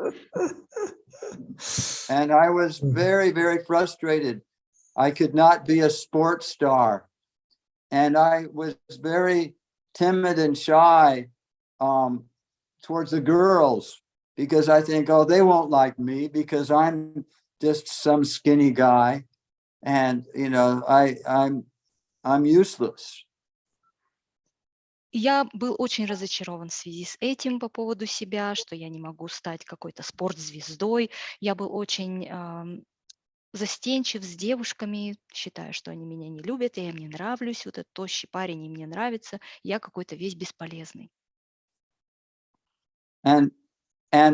C: And I was very, very frustrated. I could not be a sports star. And I was very timid and shy towards the girls because I think, oh, they won't like me because I'm just some skinny guy. And, you know, I'm useless.
A: Я был очень разочарован в связи с этим по поводу себя, что я не могу стать какой-то спортзвездой. Я был очень застенчив с девушками, считаю, что они меня не любят, я им не нравлюсь, вот этот тощий парень им не нравится, я какой-то весь бесполезный.
C: And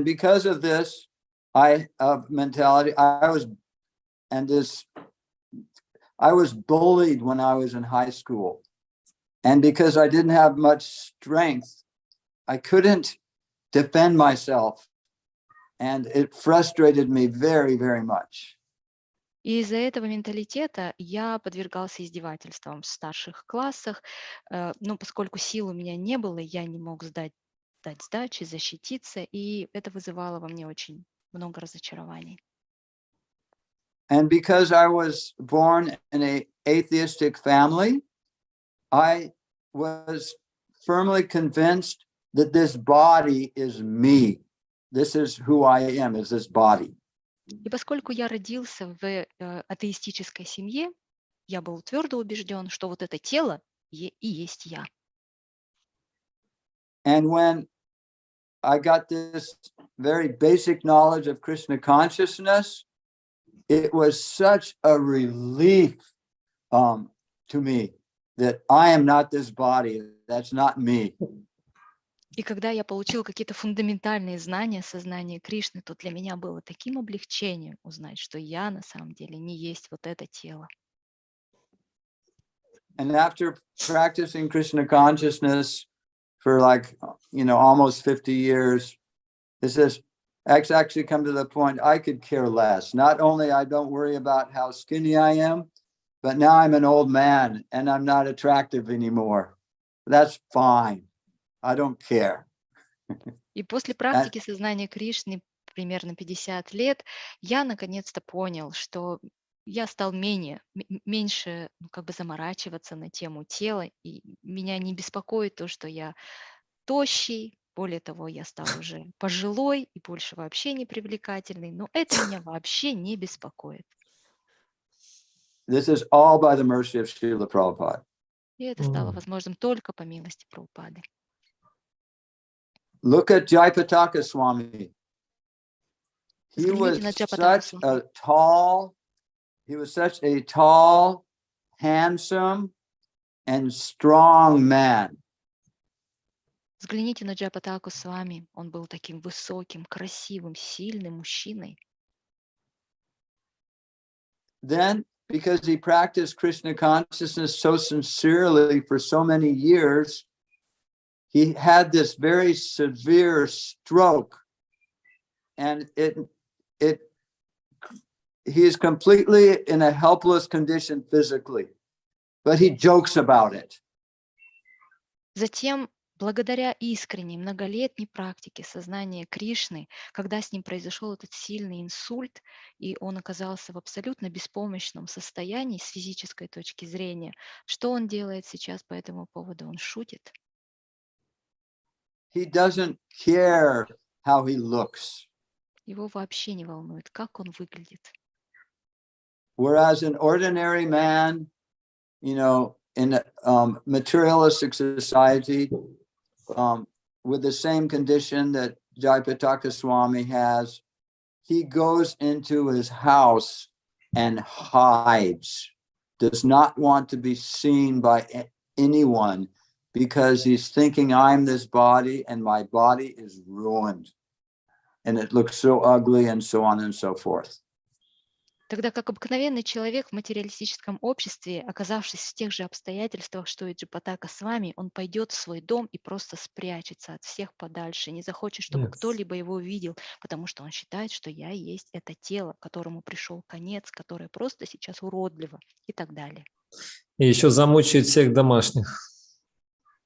C: because of this, mentality, I was bullied when I was in high school. And because I didn't have much strength, I couldn't defend myself. And it frustrated me very, very much.
A: И из-за этого менталитета я подвергался издевательствам в старших классах, но поскольку сил у меня не было, я не мог дать сдачи, защититься, и это вызывало во мне очень много разочарований.
C: And because I was born in an atheistic family, I was firmly convinced that this body is me. this is who I am, is this body.
A: И поскольку я родился в атеистической семье, я был твердо убежден, что вот это тело и есть я.
C: And when I got this very basic knowledge of Krishna consciousness, it was such a relief to me that I am not this body, that's not me.
A: И когда я получил какие-то фундаментальные знания сознания Кришны, то для меня было таким облегчением узнать, что я на самом деле не есть вот это тело.
C: And after practicing Krishna consciousness for almost 50 years, it says, actually come to the point I could care less. Not only I don't worry about how skinny I am, but now I'm an old man and I'm not attractive anymore. That's fine. I don't care.
A: И после практики сознания Кришны примерно 50 лет я наконец-то понял, что я стал меньше заморачиваться на тему тела, и меня не беспокоит то, что я тощий, более того, я стал уже пожилой и больше вообще не привлекательный, но это меня вообще не беспокоит.
C: This is all by the mercy of Шрила Прабхупада.
A: И это стало возможным только по милости Прабхупады.
C: Look at Jayapataka Swami. He was
A: Взгляните на Джайапатака Свами.
C: such a tall, handsome, and strong man.
A: Взгляните на Джайапатаку Свами. Он был таким высоким, красивым, сильным мужчиной.
C: Then, because he practiced Krishna consciousness so sincerely for so many years, he had this very severe stroke, and he is completely in a helpless condition physically, but he jokes about it.
A: Затем, благодаря искренней многолетней практике сознания Кришны, когда с ним произошел этот сильный инсульт, и он оказался в абсолютно беспомощном состоянии с физической точки зрения, что он делает сейчас по этому поводу? Он шутит.
C: He doesn't care how he looks.
A: Его вообще не волнует, как он выглядит.
C: Whereas an ordinary man, in a materialistic society, with the same condition that Jayapataka Swami has, he goes into his house and hides, does not want to be seen by anyone, because he's thinking I'm this body and my body is ruined and it looks so ugly and so on and so forth.
A: Тогда как обыкновенный человек в материалистическом обществе, оказавшись в тех же обстоятельствах, что и Джайапатака Свами, он пойдет в свой дом и просто спрячется от всех подальше, не захочет, чтобы кто-либо его видел, потому что он считает, что я есть это тело, которому пришел конец, которое просто сейчас уродливо и так далее.
B: И еще замучает всех домашних.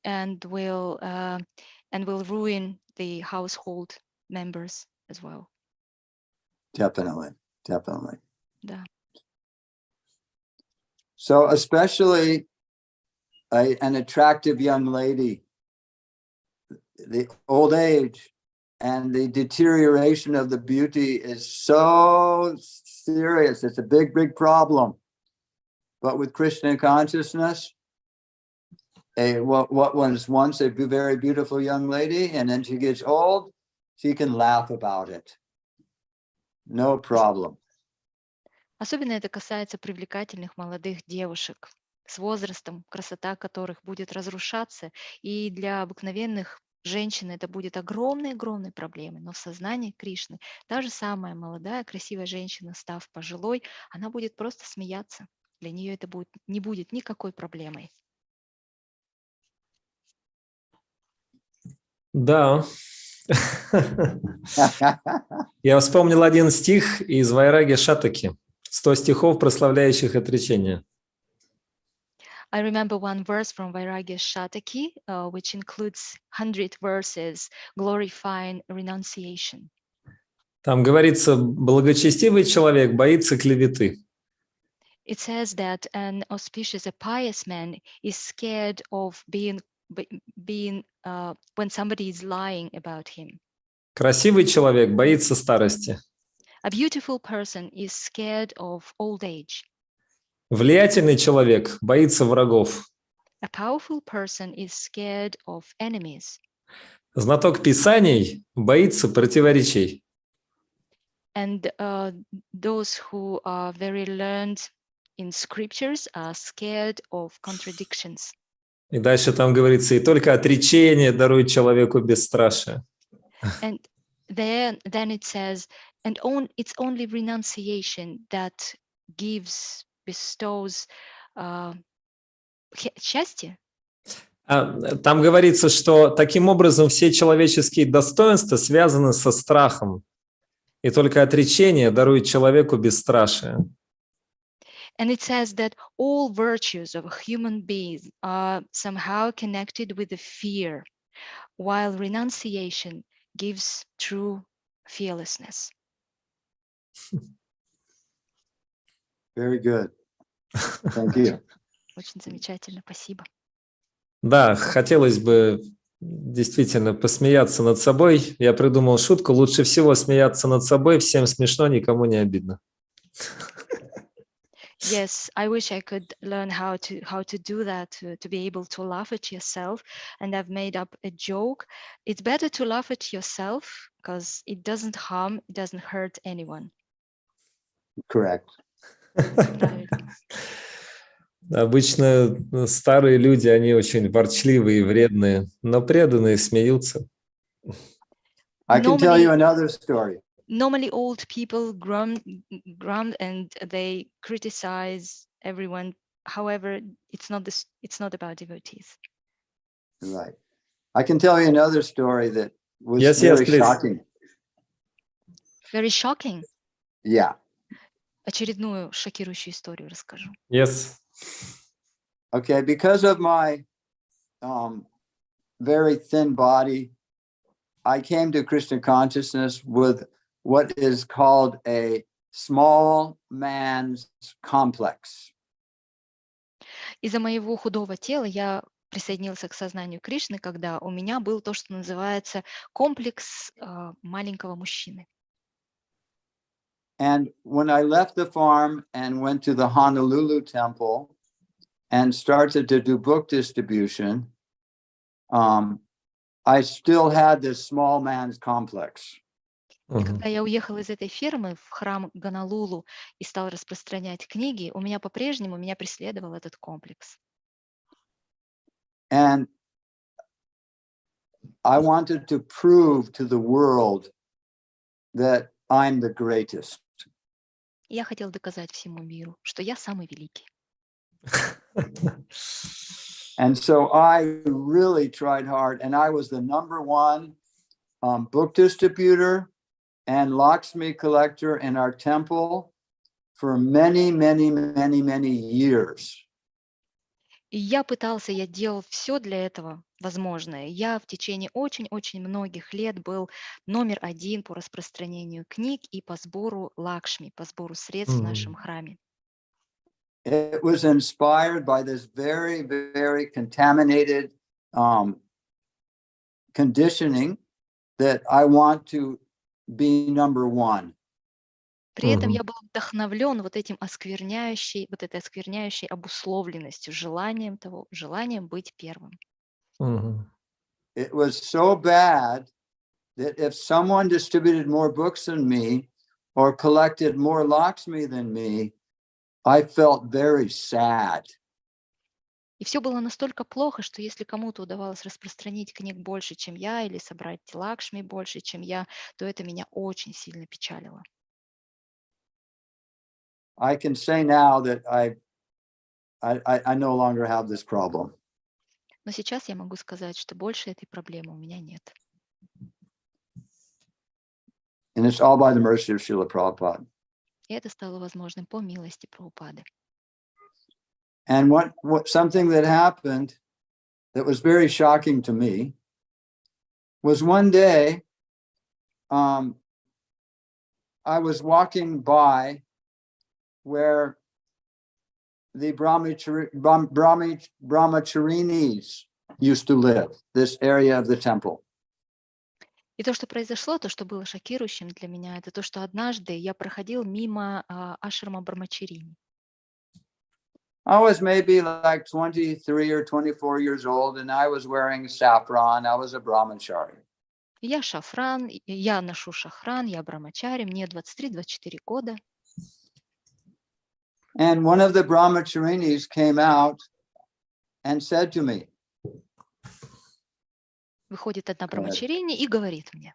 A: And will ruin the household members as well.
C: Definitely.
A: Да.
C: So especially an attractive young lady, the old age and the deterioration of the beauty is so serious. It's a big, big problem. But with Krishna consciousness, what was once a very beautiful young lady, and then she gets old, she can laugh about it. No problem.
A: Особенно это касается привлекательных молодых девушек с возрастом, красота которых будет разрушаться, и для обыкновенных женщин это будет огромной проблемой. Но в сознании Кришны та же самая молодая, красивая женщина, став пожилой, она будет просто смеяться. Для нее это не будет никакой проблемой.
B: Да. Я вспомнил один стих из Вайраги Шатаки. 100 стихов, прославляющих отречение.
A: I remember one verse from Vairagya Shataki, which includes 100 verses glorifying renunciation.
B: Там говорится, благочестивый человек боится клеветы.
A: It says that an auspicious, a pious man is scared of being when somebody is lying about him.
B: Красивый человек боится старости.
A: A beautiful person is scared of old age.
B: Влиятельный человек боится врагов.
A: A powerful person is scared of enemies.
B: Знаток писаний боится противоречий.
A: And those who are very learned in scriptures are scared of contradictions.
B: И дальше там говорится, и только отречение дарует человеку бесстрашие.
A: And then it says, it's only renunciation that bestows счастье.
B: Там говорится, что таким образом все человеческие достоинства связаны со страхом. И только отречение дарует человеку бесстрашие.
A: And it says that all virtues of a human being are somehow connected with the fear, while renunciation gives true fearlessness.
C: Very good. Thank you.
A: Очень замечательно, спасибо.
B: Да, хотелось бы действительно посмеяться над собой. Я придумал шутку. Лучше всего смеяться над собой. Всем смешно, никому не обидно.
A: Yes, I wish I could learn how to do that, to be able to laugh at yourself. And I've made up a joke. It's better to laugh at yourself because it doesn't harm, it doesn't hurt anyone.
C: Correct.
B: Обычно старые люди, они очень ворчливые и вредные, но преданные смеются.
C: I can tell you another story.
A: Normally old people grunt and they criticize everyone. However, it's not about devotees.
C: Right. I can tell you another story that was
B: Yes, please.
C: shocking.
A: Very shocking.
C: Yeah.
A: Очередную шокирующую историю расскажу.
B: Yes.
C: Okay, because of my very thin body, I came to Krishna consciousness with what is called a small man's complex.
A: Из-за моего худого тела я присоединился к сознанию Кришны, когда у меня был то, что называется комплекс маленького мужчины.
C: And when I left the farm and went to the Honolulu temple and started to do book distribution, I still had this small man's complex.
A: И когда я уехал из этой фермы в храм Гонолулу и стал распространять книги, меня преследовал этот комплекс.
C: And I wanted to prove to the world that I'm the greatest.
A: Я хотел доказать всему миру, что я самый великий.
C: And so I really tried hard, and I was the #1 book distributor and Lakshmi collector in our temple for many, many, many, many years.
A: И я делал все для этого возможное. Я в течение очень-очень многих лет был №1 по распространению книг и по сбору Лакшми, по сбору средств в нашем храме.
C: It was inspired by this very, very contaminated conditioning that I want to be #1.
A: При этом я был вдохновлен этой оскверняющей обусловленностью, желанием быть первым.
C: It was so bad that if someone distributed more books than me or collected more Lakshmi than me, I felt very sad.
A: И все было настолько плохо, что если кому-то удавалось распространить книг больше, чем я, или собрать Лакшми больше, чем я, то это меня очень сильно печалило.
C: I can say now that I no longer have this problem.
A: Но сейчас я могу сказать, что больше этой проблемы у меня нет.
C: And it's all by the mercy of Шрила Прабхупада.
A: И это стало возможным по милости Прабхупады.
C: And something that happened that was very shocking to me was one day I was walking by where the Brahmacharinis used to live, this area of the temple.
A: И то, что произошло, то, что было шокирующим для меня, это то, что однажды я проходил мимо ашрама Брамачарини.
C: I was maybe like 23 or 24 years old, and I was wearing saffron. I was a brahmachari.
A: Я шафран, я ношу шахран, я брамачари, мне 23-24 года.
C: And one of the brahmacharinis came out and said to me,
A: Выходит одна
C: Go ahead.
A: брамачарини и говорит мне.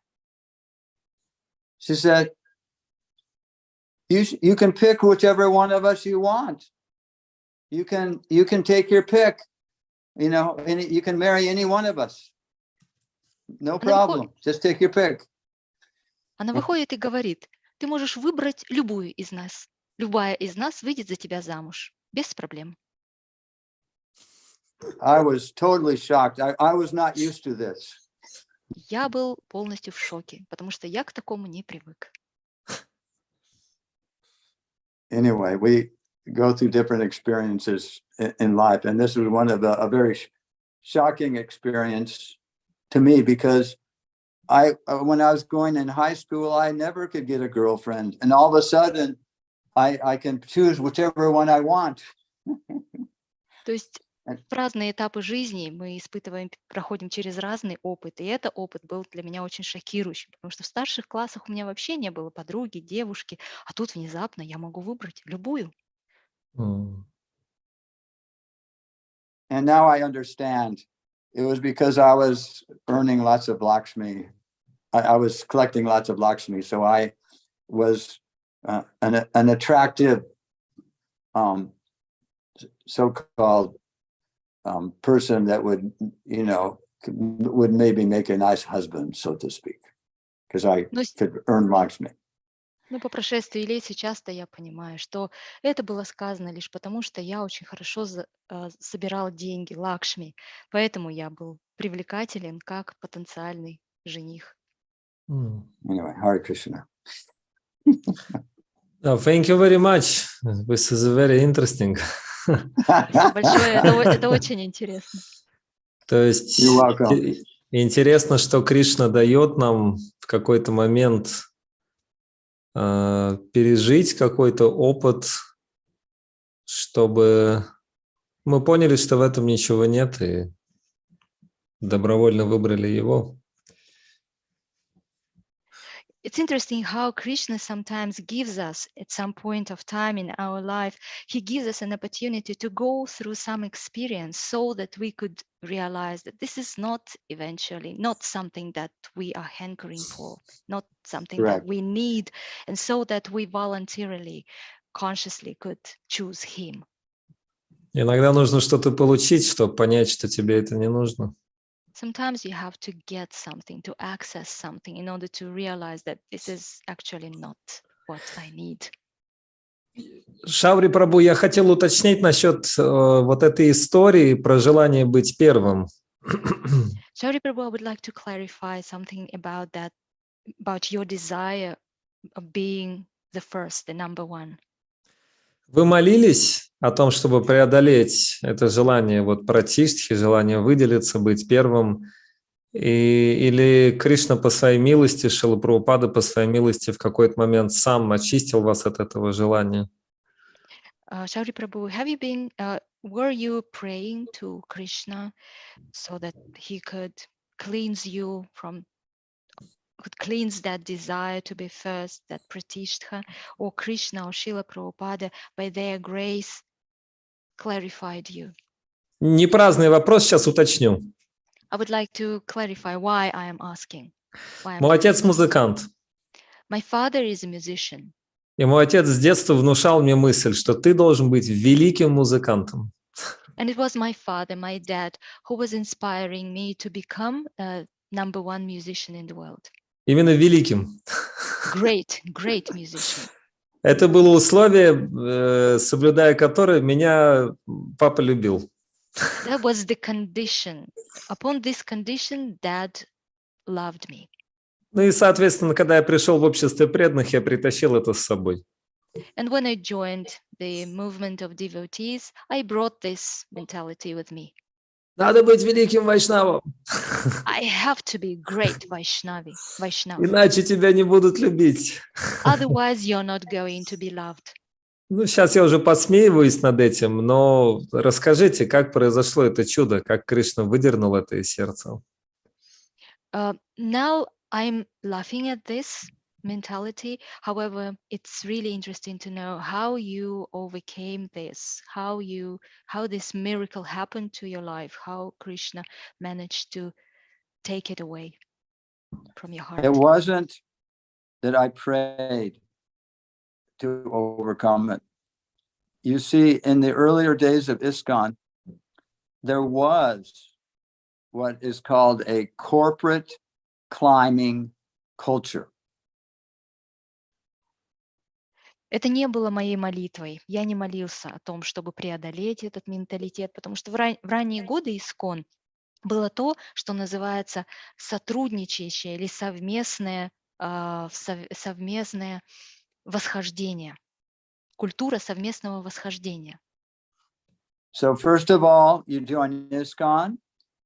C: She said, you can pick whichever one of us you want. You can take your pick, you know, you can marry any one of us. No problem. Just take your pick.
A: Она выходит и говорит, ты можешь выбрать любую из нас. Любая из нас выйдет за тебя замуж. Без проблем.
C: I was totally shocked. I was not used to this.
A: Я был полностью в шоке, потому что я к такому не привык.
C: Anyway, we go through different experiences in life, and this was one of a very shocking experience to me, because when I was going in high school, I never could get a girlfriend, and all of a sudden I can choose whichever one I want.
A: То есть в разные этапы жизни мы проходим через разный опыт, и этот опыт был для меня очень шокирующим, потому что в старших классах у меня вообще не было подруги, девушки, а тут внезапно я могу выбрать любую.
C: And now I understand. It was because I was earning lots of Lakshmi. I was collecting lots of Lakshmi, so I was an attractive so-called person that would, you know, would maybe make a nice husband, so to speak, because I could earn Lakshmi.
A: Но по прошествии лет сейчас-то я понимаю, что это было сказано лишь потому, что я очень хорошо собирал деньги, лакшми, поэтому я был привлекателен как потенциальный жених.
C: Anyway, Hare Krishna.
B: Thank you very much. This is very interesting.
A: Спасибо большое, это очень интересно.
B: То есть интересно, что Кришна дает нам в какой-то момент пережить какой-то опыт, чтобы мы поняли, что в этом ничего нет, и добровольно выбрали его.
A: It's interesting how Krishna sometimes gives us, at some point of time in our life, he gives us an opportunity to go through some experience so that we could realize that this is not eventually, not something that we are hankering for, not something that we need, and so that we voluntarily, consciously could choose him.
B: Иногда нужно что-то получить, чтобы понять, что тебе это не нужно.
A: Sometimes you have to get something, to access something in order to realize that this is actually not what I need.
B: Шаури Прабху, я хотел уточнить насчет вот этой истории про желание быть первым.
A: Шаури Прабху, I would like to clarify something about that, about your desire of being the first, the number one.
B: Вы молились о том, чтобы преодолеть это желание вот пратиштхи, желание выделиться, быть первым, или Кришна по своей милости, Шрила Прабхупада по своей милости в какой-то момент сам очистил вас от этого желания?
A: Шаури Прабху, were you praying to Krishna so that he could cleanse you from, could cleanse that desire to be first, that pratishtha, or Krishna or Srila Prabhupada by their grace clarified you?
B: Не праздный вопрос, сейчас уточню.
A: I would like to clarify why I am asking.
B: Мой отец музыкант.
A: My father is a musician.
B: И мой отец с детства внушал мне мысль, что ты должен быть великим музыкантом.
A: And it was my father, my dad, who was inspiring me to become a number one musician in the world.
B: Именно великим.
A: Great musician.
B: Это было условие, соблюдая которое меня папа любил.
A: That was the condition. Upon this condition, Dad loved me.
B: Ну и, соответственно, когда я пришел в общество преданных, я притащил это с собой.
A: And when I joined the movement of devotees, I brought this mentality with me.
B: Надо быть великим вайшнавом,
A: I have to be great Vaishnav.
B: иначе тебя не будут любить.
A: Otherwise, you're not going to be loved.
B: Ну, сейчас я уже подсмеиваюсь над этим, но расскажите, как произошло это чудо, как Кришна выдернул это из сердца.
A: Now I'm laughing at this mentality. However, it's really interesting to know how you overcame this, how this miracle happened to your life, how Krishna managed to take it away from your heart.
C: It wasn't that I prayed to overcome it. You see, in the earlier days of ISKCON, there was what is called a corporate climbing culture.
A: Это не было моей молитвой. Я не молился о том, чтобы преодолеть этот менталитет, потому что в ранние годы ИСККОН было то, что называется сотрудничающее или совместное восхождение, культура совместного восхождения.
C: So first of all, you join ISKCON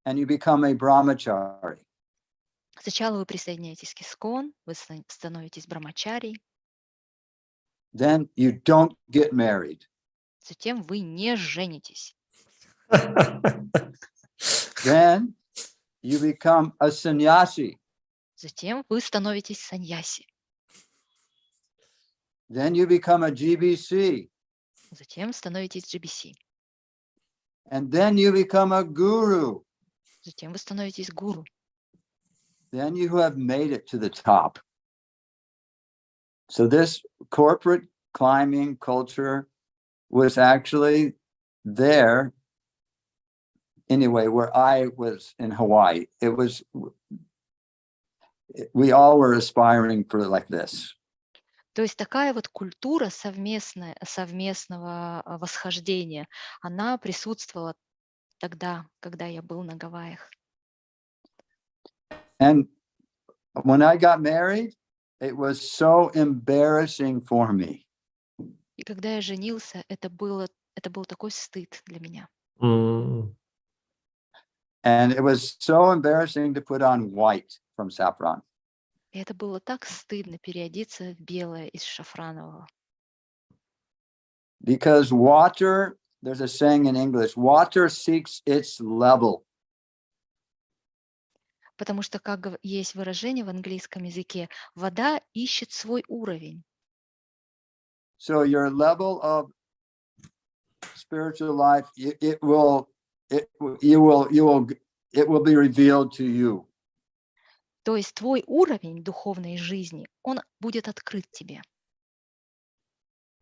C: and you become a brahmachari.
A: Сначала вы присоединяетесь к ИСККОН, вы становитесь брамачарией.
C: Then you don't get married.
A: Затем вы не женитесь.
C: Then you become a sannyasi.
A: Затем вы становитесь саньяси.
C: Then you become a GBC.
A: Затем становитесь GBC.
C: And then you become a guru.
A: Затем вы становитесь гуру.
C: Then you have made it to the top. So this corporate climbing culture was actually there anyway, where I was in Hawaii. We all were aspiring for like this.
A: То есть такая вот культура совместного восхождения, она присутствовала тогда, когда я был на Гавайях.
C: And when I got married, it was so embarrassing for me.
A: И когда я женился, это был такой стыд для меня.
C: And it was so embarrassing to put on white from saffron.
A: И это было так стыдно переодеться в белое из шафранового.
C: Because water, there's a saying in English, water seeks its level.
A: Потому что, как есть выражение в английском языке, вода ищет свой уровень.
C: So your level of spiritual life, it will be revealed to you.
A: То есть твой уровень духовной жизни, он будет открыт тебе.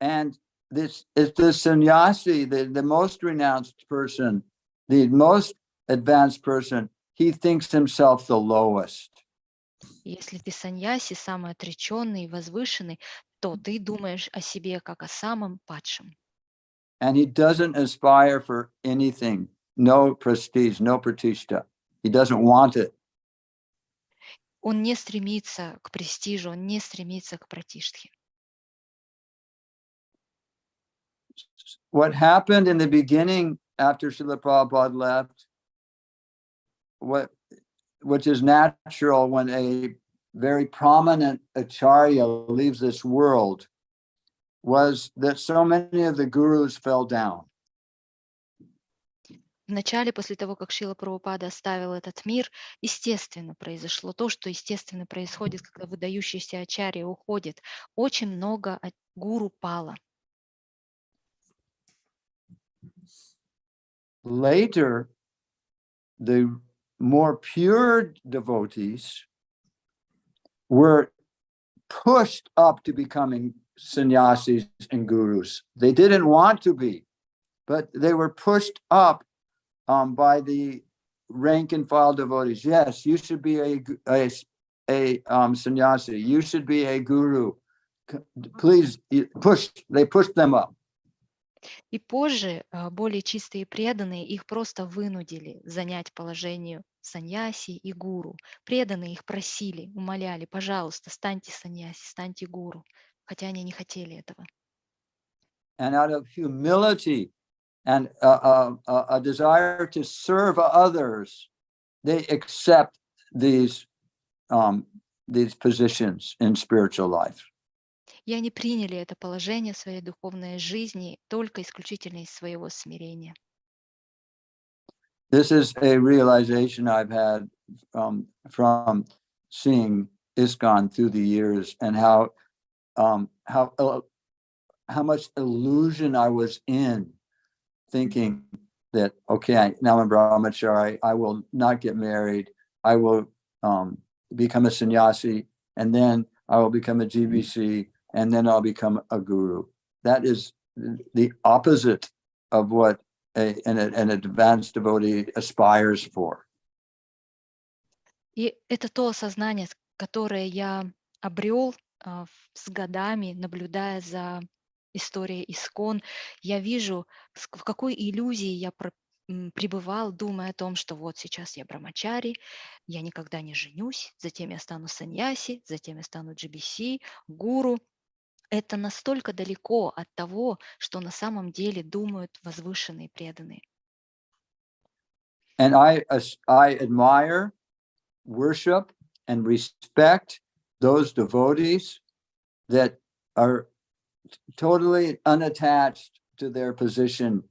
C: And this is the sannyasi, the most renounced person, the most advanced person, he thinks himself the lowest.
A: Если ты саньяси, самый отреченный и возвышенный, то ты думаешь о себе как о самом падшем.
C: And he doesn't aspire for anything, no prestige, no pratishta. He doesn't want it.
A: Он не стремится к престижу, он не стремится к пратиштхе.
C: What happened in the beginning after Srila Prabhupada left, which is natural when a very prominent acharya leaves this world, was that so many of the gurus fell down.
A: Вначале, после того, как Шрила Прабхупада оставил этот мир, естественно произошло то, что естественно происходит, когда выдающийся ачарья уходит. Очень много гуру пало.
C: Later, the more pure devotees were pushed up to becoming sannyasis and gurus. They didn't want to be, but they were pushed up by the rank and file devotees. Yes, you should be a sannyasi. You should be a guru. Please push. They pushed them up.
A: И позже более чистые преданные их просто вынудили занять положение саньяси и гуру. Преданные их просили, умоляли, пожалуйста, станьте саньяси, станьте гуру, хотя они не хотели этого.
C: And out of humility, and a desire to serve others, they accept these positions in spiritual life.
A: И они приняли это положение в своей духовной жизни только исключительно из своего смирения.
C: This is a realization I've had from seeing ISKCON through the years, and how much illusion I was in, thinking that, okay, now I'm brahmachari, I will not get married, I will become a sannyasi, and then I will become a GBC, and then I'll become a guru. That is the opposite of what an advanced devotee aspires for.
A: И это то осознание, которое я обрел с годами, наблюдая за историей ИСККОН. Я вижу, в какой иллюзии я пребывал, думая о том, что вот сейчас я брамачари, я никогда не женюсь, затем я стану саньяси, затем я стану GBC, гуру. Это настолько далеко от того, что на самом деле думают возвышенные преданные.
C: And I admire, worship, and respect those devotees that are totally unattached to their position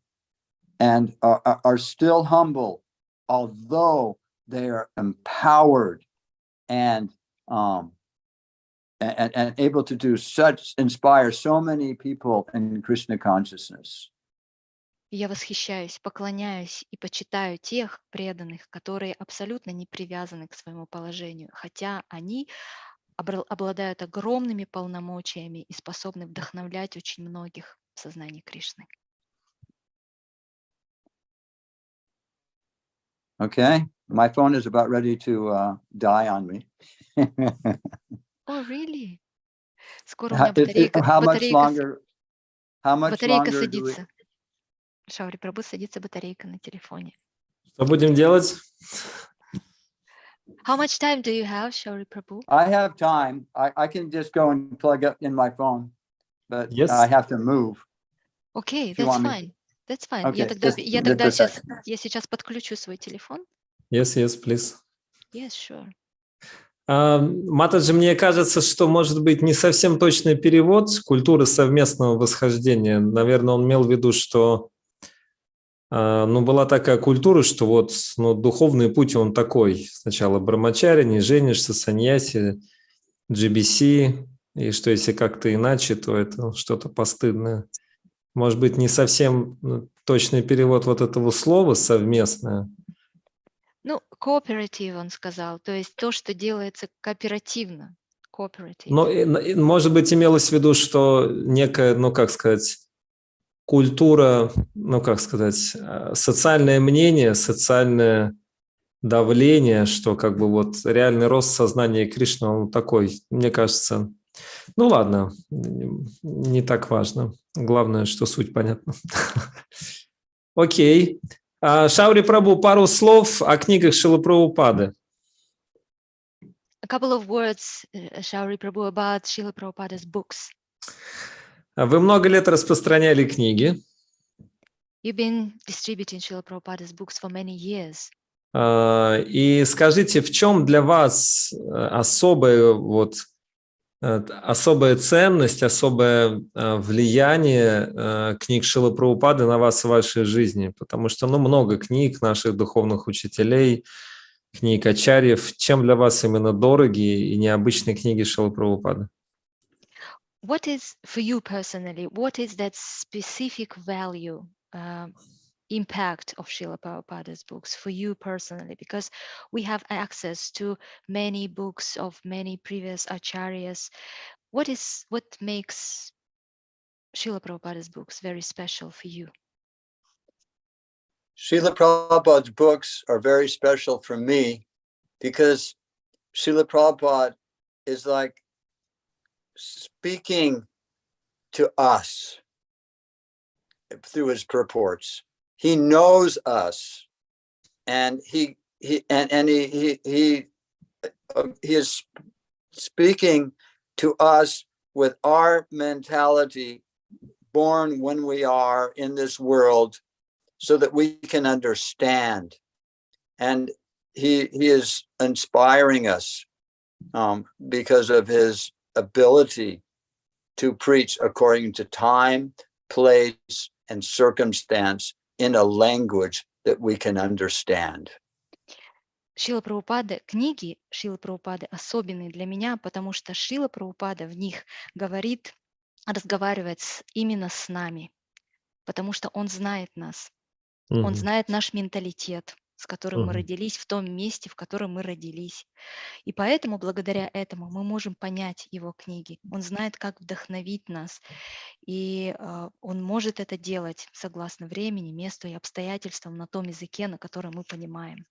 C: and are still humble, although they are empowered and able to inspire so many people in Krishna consciousness.
A: Я восхищаюсь, поклоняюсь и почитаю тех преданных, которые абсолютно не привязаны к своему положению, хотя они обладают огромными полномочиями и способны вдохновлять очень многих в сознании Кришны.
C: Okay, my phone is about ready to die on me.
A: Oh, really? Скоро у меня батарейка садится. Шаури Прабху, садится батарейка на телефоне.
B: Что будем делать?
A: How much time do you have, Шаури Прабху?
C: I have time. I can just go and plug up in my phone, but
B: Yes.
C: I have to move.
A: Okay, that's fine. That's fine.
C: Okay,
A: Я сейчас подключу свой телефон.
B: Yes, please.
A: Yes, sure.
B: Матаджи, мне кажется, что может быть не совсем точный перевод культуры совместного восхождения. Наверное, он имел в виду, что была такая культура, что вот духовный путь, он такой. Сначала брамачари, не женишься, саньяси, GBC, и что если как-то иначе, то это что-то постыдное. Может быть, не совсем точный перевод вот этого слова «совместное».
A: Cooperative, он сказал, то есть то, что делается кооперативно. Cooperative.
B: Но, может быть, имелось в виду, что некая, культура, социальное мнение, социальное давление, что реальный рост сознания Кришны, он такой, мне кажется, ладно, не так важно. Главное, что суть понятна. Окей. Шаури Прабху, пару слов о книгах Шрилы Прабхупады.
A: A couple of words, Шаури Прабху, about Шрила Прабхупада's books.
B: Вы много лет распространяли книги.
A: You've been distributing Шрила Прабхупада's books for many years.
B: И скажите, в чем для вас особая ценность, особое влияние книг Шрилы Прабхупады на вас в вашей жизни? Потому что много книг наших духовных учителей, книг ачарьев. Чем для вас именно дороги и необычные книги Шрилы Прабхупады?
A: What is, for you personally, what is that specific value, impact of Шрила Прабхупada's books for you personally? Because we have access to many books of many previous acharyas. What makes Шрила Прабхупada's books very special for you?
C: Srila Prabhupada's books are very special for me because Srila Prabhupada is like speaking to us through his purports. He knows us, and he is speaking to us with our mentality, born when we are in this world, so that we can understand. And he is inspiring us because of his ability to preach according to time, place, and circumstance in a language that we can understand.
A: Шрила Прабхупады, книги Шрилы Прабхупады особенные для меня, потому что Шрила Прабхупада в них говорит, разговаривает именно с нами, потому что он знает нас, он знает наш менталитет, с которым мы родились, в том месте, в котором мы родились. И поэтому, благодаря этому, мы можем понять его книги. Он знает, как вдохновить нас, и он может это делать согласно времени, месту и обстоятельствам на том языке, на котором мы понимаем.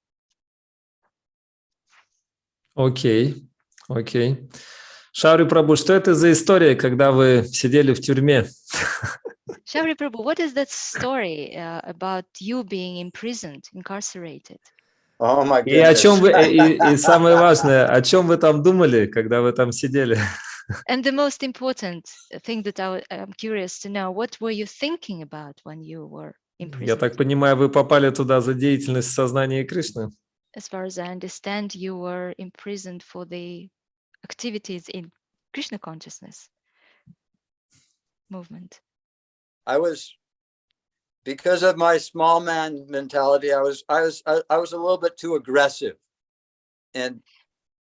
B: Окей. Шаури Прабhu, что это за история, когда вы сидели в тюрьме?
A: Шаури Prabhu, what is that story about you being imprisoned, incarcerated?
C: Oh my
B: И о чем
C: goodness.
B: вы, и самое важное, о чем вы там думали, когда вы там сидели?
A: And the most important thing that I'm curious to know, what were you thinking about when you were
B: Я так
A: imprisoned?
B: понимаю, вы попали туда за деятельность в сознании Кришны?
A: As far as I understand, you were imprisoned for the activities in Krishna consciousness movement.
C: Because of my small man mentality, I was a little bit too aggressive in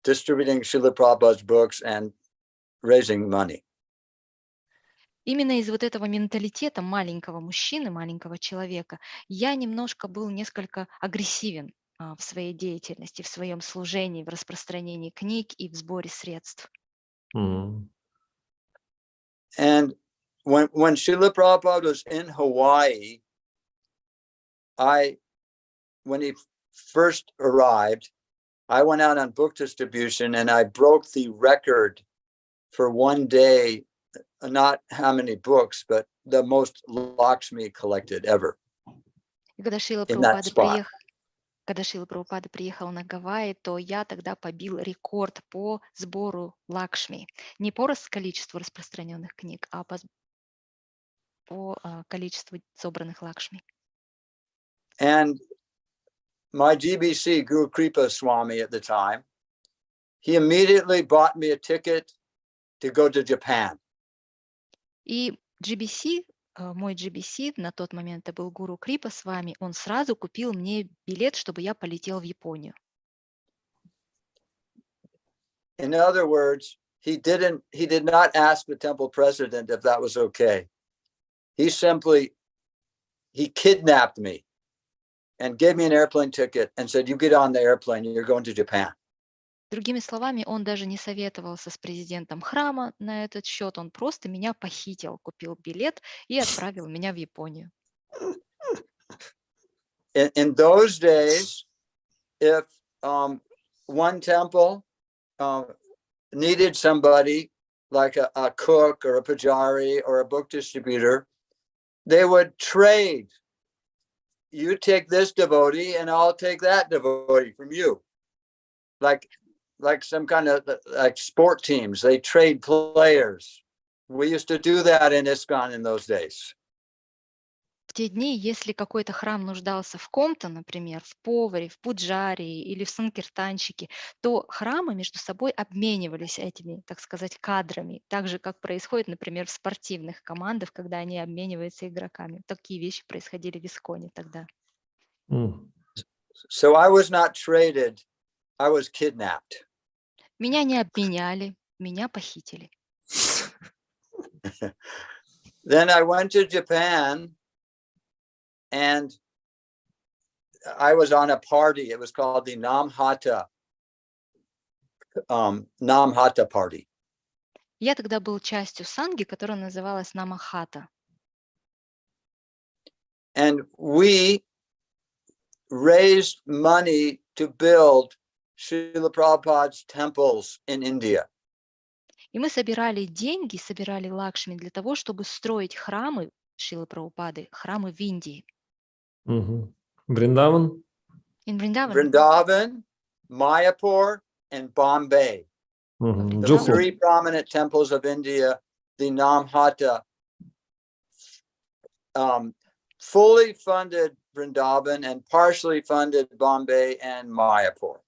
C: distributing Šrila Prabhupada's books and raising money.
A: Именно из вот этого менталитета маленького мужчины, маленького человека, я немножко был несколько агрессивен в своей деятельности, в своем служении, в распространении книг и в сборе средств.
C: And when Šrila Prabhupada was in Hawaii, when he first arrived, I went out on book distribution and I broke the record for one day, not how many books, but the most Lakshmi collected ever.
A: И когда Шрила
C: In that spot.
A: Прабхупада приехал на Гавайи, то я тогда побил рекорд по сбору Лакшми. Не по количеству распространенных книг, а по количеству собранных Лакшми.
C: And my GBC, Guru Kripa Swami at the time, he immediately bought me a ticket to go to Japan.
A: И GBC, мой GBC, на тот момент это был Гуру Крипа с вами, он сразу купил мне билет, чтобы я полетел в Японию.
C: In other words, he did not ask the temple president if that was okay. He kidnapped me and gave me an airplane ticket and said, you get on the airplane, you're going to Japan.
A: Другими словами, он даже не советовался с президентом храма на этот счет, он просто меня похитил, купил билет и отправил меня в Японию.
C: In those days, if one temple needed somebody like a cook or a pujari or a book distributor, they would trade. You take this devotee and I'll take that devotee from you. Like some kind of like sport teams, they trade players. We used to do that in ISKCON in those days.
A: В те дни, если какой-то храм нуждался в ком-то, например, в поваре, в пуджарии или в санкиртанщике, то храмы между собой обменивались этими, так сказать, кадрами, так же, как происходит, например, в спортивных командах, когда они обмениваются игроками. Такие вещи происходили в ISKCON тогда.
C: So I was not traded, I was kidnapped.
A: Меня не обменяли, меня похитили.
C: Then I went to Japan and I was on a party. It was called the Namhata party.
A: Я тогда был частью санги, которая называлась Намахата.
C: And we raised money to build Šrila Prabhupada's temples in India.
A: И мы собирали деньги, собирали Лакшми для того, чтобы строить храмы Шрилы Прабхупады, храмы в Индии.
B: Вриндаван?
A: In Vrindavan.
C: Vrindavan, Mayapur, and Bombay. The three prominent temples of India, the Namhata, fully funded Vrindavan and partially funded Bombay and Mayapur.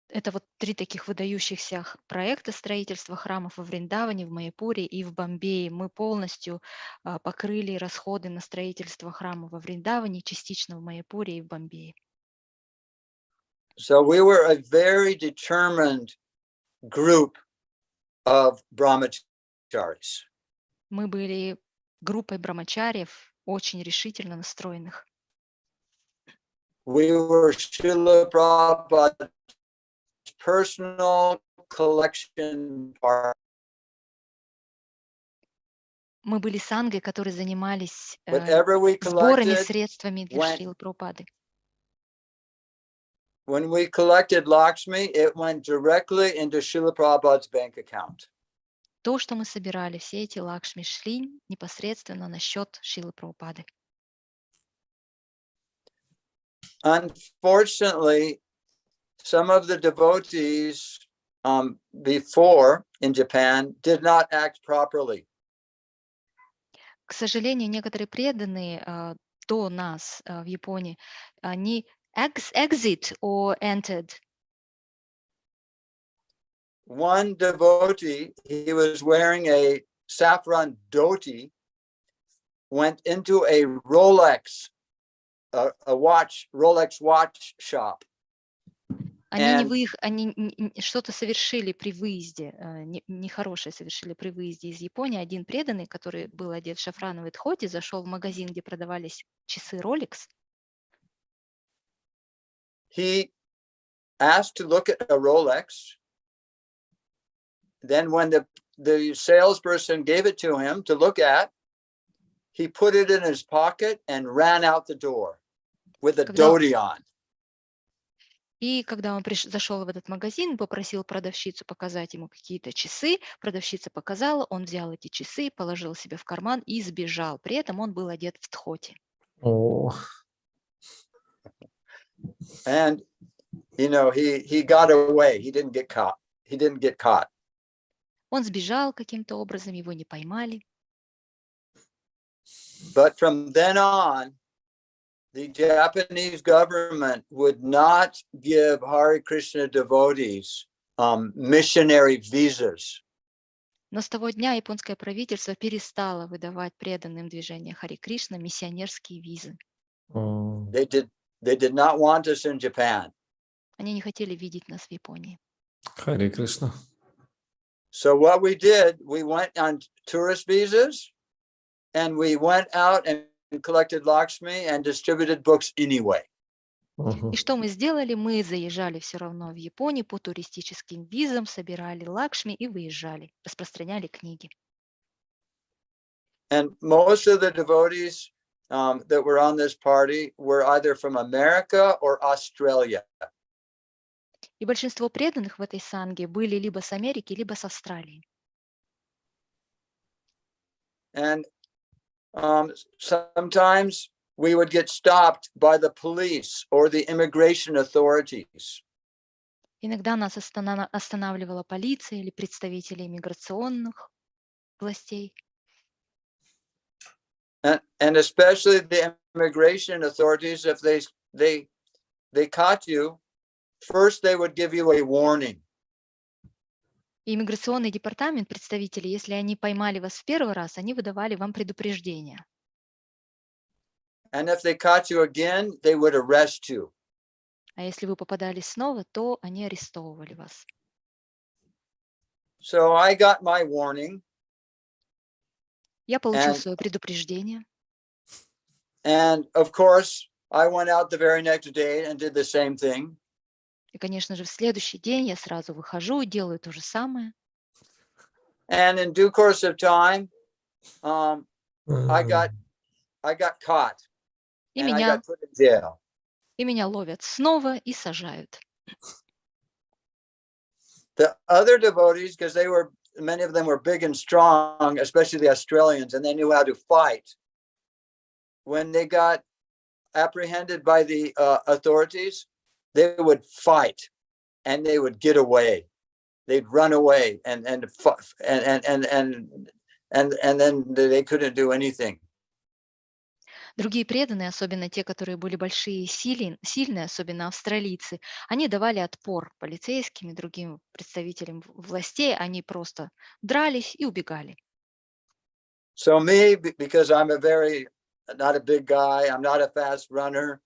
A: Это вот три таких выдающихся проекта строительства храмов во Вриндаване, в Майяпуре и в Бомбее. Мы полностью покрыли расходы на строительство храма во Вриндаване, частично в Майяпуре и в Бомбее.
C: So we were a very determined group of brahmacharis.
A: Мы были группой брамачарьев, очень решительно настроенных.
C: We were Srila Prabhupada's personal collection partner.
A: Мы были сангой, которые занимались
C: Whatever we
A: сборами
C: collected,
A: средствами для
C: went-
A: Шрилы Прабхупады.
C: when we collected Lakshmi, it went directly into Srila Prabhupada's bank account.
A: То, что мы собирали, все эти лакшми шли непосредственно на счет Шрилы Прабхупады.
C: Unfortunately, some of the devotees before in Japan did not act properly.
A: К сожалению, некоторые преданные до нас в Японии, они exit or entered.
C: One devotee, he was wearing a saffron dhoti, went into a Rolex, Rolex watch shop.
A: Они что-то совершили при выезде, нехорошее совершили при выезде из Японии. Один преданный, который был одет в шафрановый дхоти, зашел в магазин, где продавались часы Rolex.
C: He asked to look at a Rolex. Then when the salesperson gave it to him to look at, he put it in his pocket and ran out the door with a dhoti on.
A: И когда он зашел в этот магазин, попросил продавщицу показать ему какие-то часы, продавщица показала, он взял эти часы, положил себе в карман и сбежал. При этом он был одет в дхоти.
C: And he got away. He didn't get caught. He didn't get caught.
A: Он сбежал каким-то образом, его не поймали.
C: But from then on, the Japanese government would not give Hare Krishna devotees missionary visas.
A: Но с того дня японское правительство перестало выдавать преданным движения Харе Кришна миссионерские визы.
C: They did not want us in Japan.
A: Они не хотели видеть нас в Японии.
B: Харе Кришна.
C: So what we did, we went on tourist visas, and we went out and collected Lakshmi and distributed books anyway.
A: И что мы сделали? Мы заезжали все равно в Японию по туристическим визам, собирали лакшми и выезжали, распространяли книги.
C: And most of the devotees that were on this party were either from America or Australia.
A: И большинство преданных в этой санге были либо с Америки, либо с Австралии.
C: And sometimes we would get stopped by the police or the immigration authorities.
A: Иногда нас останавливала полиция или представители иммиграционных властей.
C: And especially the immigration authorities, if they caught you, first they would give you a warning.
A: И иммиграционный департамент, представители, если они поймали вас в первый раз, они выдавали вам предупреждение.
C: And if they caught you again, they would arrest you.
A: А если вы попадались снова, то они арестовывали вас.
C: So I got my warning.
A: Я получил свое предупреждение.
C: And of course, I went out the very next day and did the same thing.
A: И, конечно же, в следующий день я сразу выхожу и делаю то же самое.
C: And in due course of time, I got caught.
A: И
C: And I got put in jail.
A: меня ловят снова и сажают.
C: The other devotees, because many of them were big and strong, especially the Australians, and they knew how to fight. When they got apprehended by the authorities, they would fight, and they would get away. They'd run away, and then they couldn't do anything.
A: Другие преданные, особенно те, которые были большие и сильные, особенно австралийцы, они давали отпор полицейским и другим представителям властей, они просто дрались и убегали.
C: So me, because I'm not a big guy, I'm not a fast runner.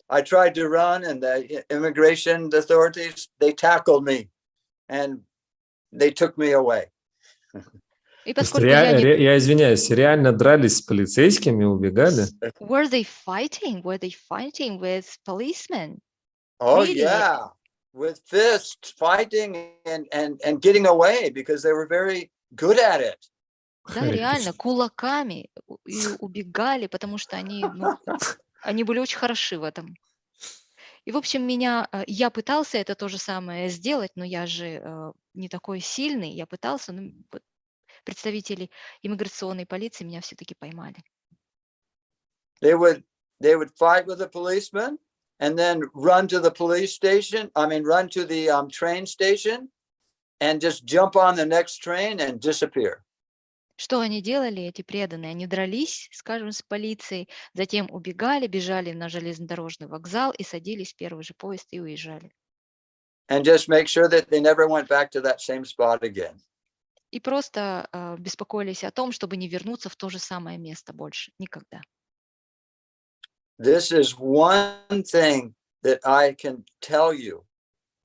C: I tried to run, and the immigration authorities, they tackled me, and they took me away.
A: И
B: То есть
A: поскольку я не...
B: я извиняюсь, реально дрались с полицейскими, убегали?
A: Were they fighting? Were they fighting with policemen?
C: Oh,
A: Really?
C: yeah, with fists, fighting and getting away because they were very good at it.
A: Да, реально, кулаками и убегали, потому что они, они были очень хороши в этом. И, в общем, я пытался это то же самое сделать, но я же не такой сильный, я пытался, но представители иммиграционной полиции меня все-таки поймали.
C: They would fight with a policeman and then run to the police station. Run to the train station and just jump on the next train and disappear.
A: Что они делали, эти преданные? Они дрались, скажем, с полицией, затем убегали, бежали на железнодорожный вокзал и садились в первый же поезд и уезжали.
C: And just make sure that they never went back to that same spot again.
A: И просто беспокоились о том, чтобы не вернуться в то же самое место больше. Никогда.
C: This is one thing that I can tell you,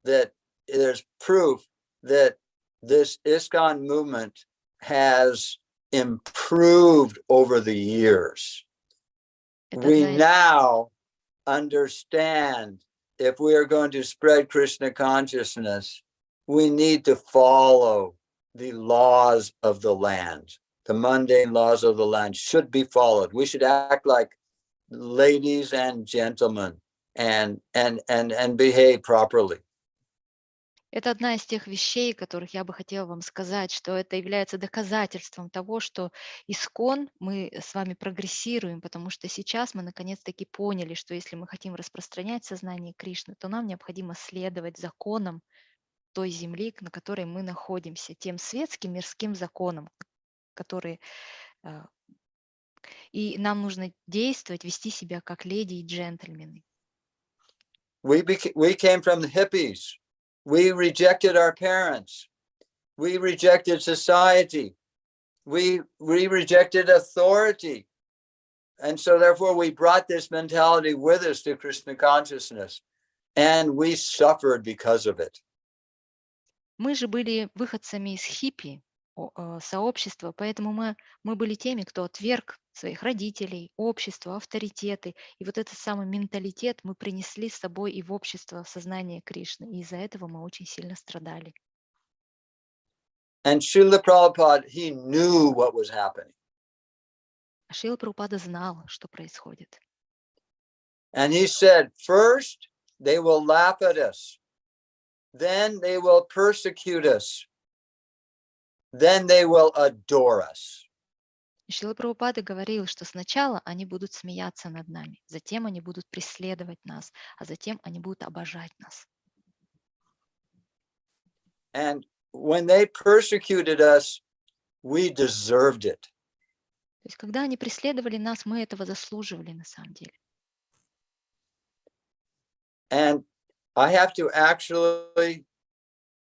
C: that there's proof that this ISKCON movement has improved over the years. We now understand, if we are going to spread Krishna consciousness, we need to follow the laws of the land. The mundane laws of the land should be followed. We should act like ladies and gentlemen and behave properly.
A: Это одна из тех вещей, которых я бы хотела вам сказать, что это является доказательством того, что искон мы с вами прогрессируем, потому что сейчас мы наконец-таки поняли, что если мы хотим распространять сознание Кришны, то нам необходимо следовать законам той земли, на которой мы находимся, тем светским мирским законам, которые... И нам нужно действовать, вести себя как леди и джентльмены.
C: We came from the hippies. We rejected our parents. We rejected society. We rejected authority. And so therefore we brought this mentality with us to Krishna consciousness. And we suffered because of it.
A: Мы же были выходцами из хиппи сообщества, поэтому мы были теми, кто отверг своих родителей, общество, авторитеты. И вот этот самый менталитет мы принесли с собой и в общество сознания Кришны. И из-за этого мы очень сильно страдали.
C: And Шрила Прабхупада, he knew what was happening.
A: А Шрила Прабхупада знал, что происходит.
C: And he said, first, they will laugh at us. Then they will persecute us. Then they will adore us.
A: И Шрила Прабхупада говорил, что сначала они будут смеяться над нами, затем они будут преследовать нас, а затем они будут обожать нас.
C: And when they persecuted us, we deserved it.
A: То есть, когда они преследовали нас, мы этого заслуживали на самом деле.
C: And I have to actually,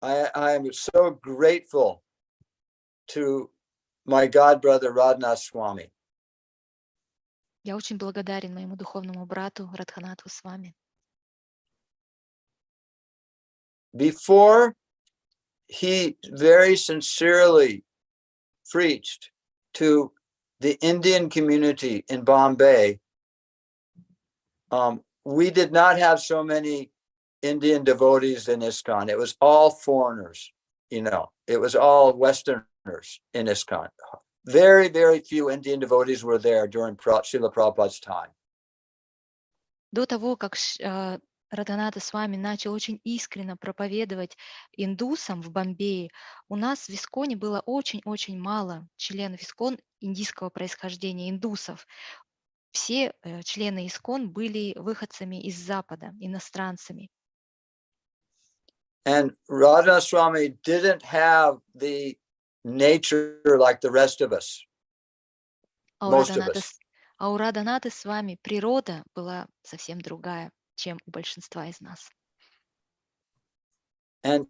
C: I am so grateful to my god brother Radhanath Swami.
A: Я очень благодарен моему духовному брату Радханатху Свами.
C: Before he very sincerely preached to the Indian community in Bombay, we did not have so many Indian devotees in ISKCON. It was all foreigners, it was all Westerners in ISKCON. Very, very few Indian devotees were there during Srila Prabhupada's time.
A: До того, как Радханата Свами начал очень искренне проповедовать индусам в Бомбее, у нас в ИСККОНе было очень-очень мало членов ИСККОН индийского происхождения, индусов. Все члены ИСККОН были выходцами из Запада, иностранцами.
C: And Radhanath Swami didn't have the nature like the rest of us.
A: А
C: Most of us.
A: А у Радханаты с вами природа была совсем другая, чем у большинства из нас.
C: And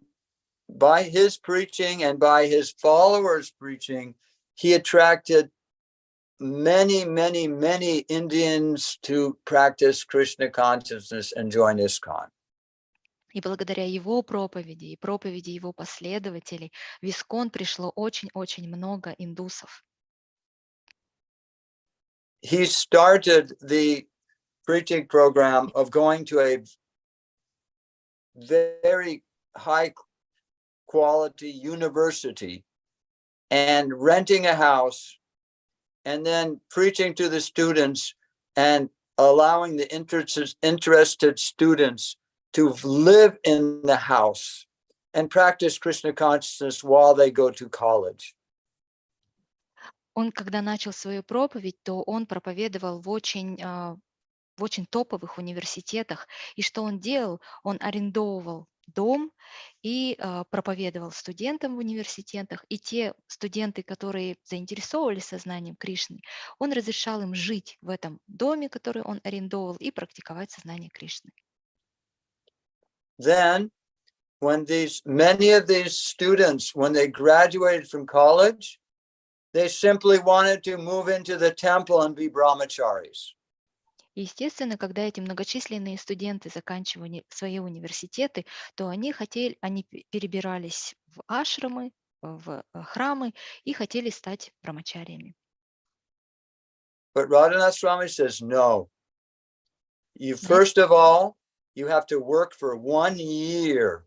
C: by his preaching and by his followers' preaching, he attracted many, many, many Indians to practice Krishna consciousness and join ISKCON.
A: И благодаря его проповеди и проповеди его последователей в Искон пришло очень-очень много индусов.
C: He started the preaching program of going to a very high quality university and renting a house and then preaching to the students and allowing the interested students to live in the house and practice Krishna consciousness while they go to college.
A: Он, когда начал свою проповедь, то он проповедовал в очень топовых университетах. И что он делал? Он арендовывал дом и проповедовал студентам в университетах. И те студенты, которые заинтересовывались сознанием Кришны, он разрешал им жить в этом доме, который он арендовал, и практиковать сознание Кришны.
C: Then, when many of these students, when they graduated from college, they simply wanted to move into the temple and be brahmacharis.
A: Естественно, когда эти многочисленные студенты заканчивали свои университеты, то они перебирались в ашрамы, в храмы и хотели стать брамачариями.
C: But Radhanath Swami says, no. First of all, you have to work for 1 year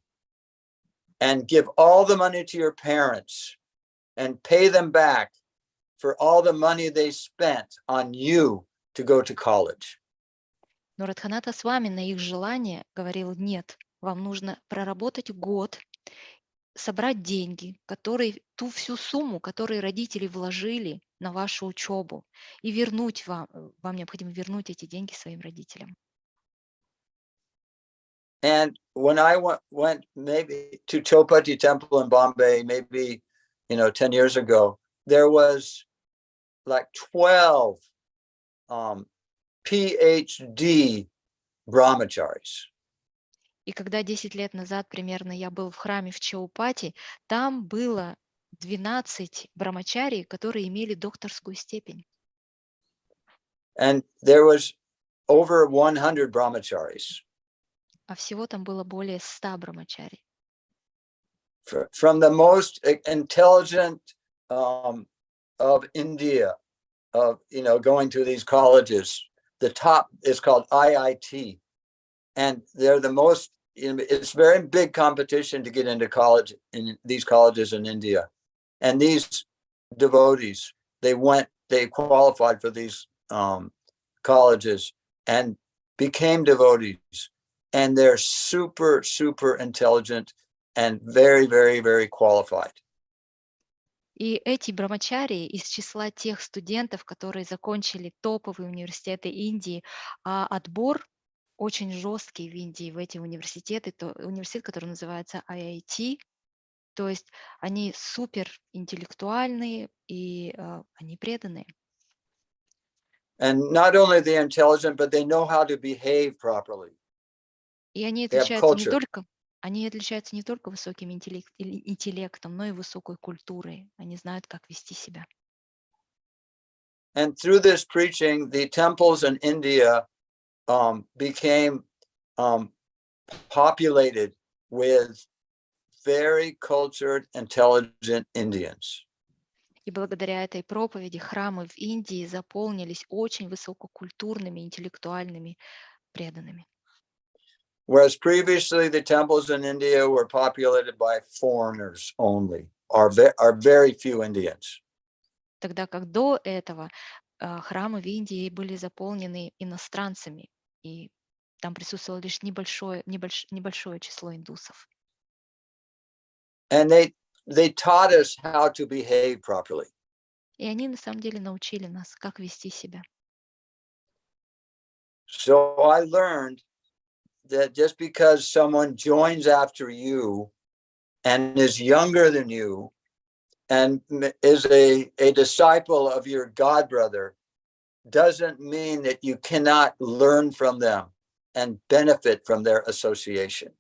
C: and give all the money to your parents and pay them back for all the money they spent on you to go to college.
A: Но Радханата Свами на их желание говорил: нет, вам нужно проработать год, собрать деньги, ту всю сумму, которую родители вложили на вашу учебу, и вам необходимо вернуть эти деньги своим родителям.
C: And when I went maybe to Chowpatty Temple in Bombay, maybe 10 years ago, there was like 12 PhD brahmacharis.
A: И когда 10 лет назад примерно я был в храме в Чаупати, там было 12 брамачарий, которые имели докторскую степень.
C: And there was over 100 brahmacharis.
A: А всего там было более 100 брамачарий.
C: From the most intelligent of India, going to these colleges. The top is called IIT, and they're the most. It's very big competition to get into college in these colleges in India, and these devotees they qualified for these colleges and became devotees, and they're super intelligent and very qualified.
A: И эти брамачарии из числа тех студентов, которые закончили топовые университеты Индии, а отбор очень жесткий в Индии в эти университеты, университет, который называется IIT, то есть они супер интеллектуальные и они преданные.
C: And not only they're intelligent, but they know how to behave properly.
A: И они отличаются не только высоким интеллектом, но и высокой культурой. Они знают, как вести себя.
C: And through this preaching, the temples in India became populated with very cultured, intelligent Indians.
A: И благодаря этой проповеди храмы в Индии заполнились очень высококультурными, интеллектуальными преданными.
C: Whereas previously the temples in India were populated by foreigners only, are very few Indians.
A: Тогда как до этого храмы в Индии были заполнены иностранцами, и там присутствовало лишь небольшое число индусов.
C: And they taught us how to behave properly.
A: И они на самом деле научили нас, как вести себя.
C: So I learned that just because someone joins after you and is younger than you and is a disciple of your god brother doesn't mean that you cannot learn from them and benefit from their association.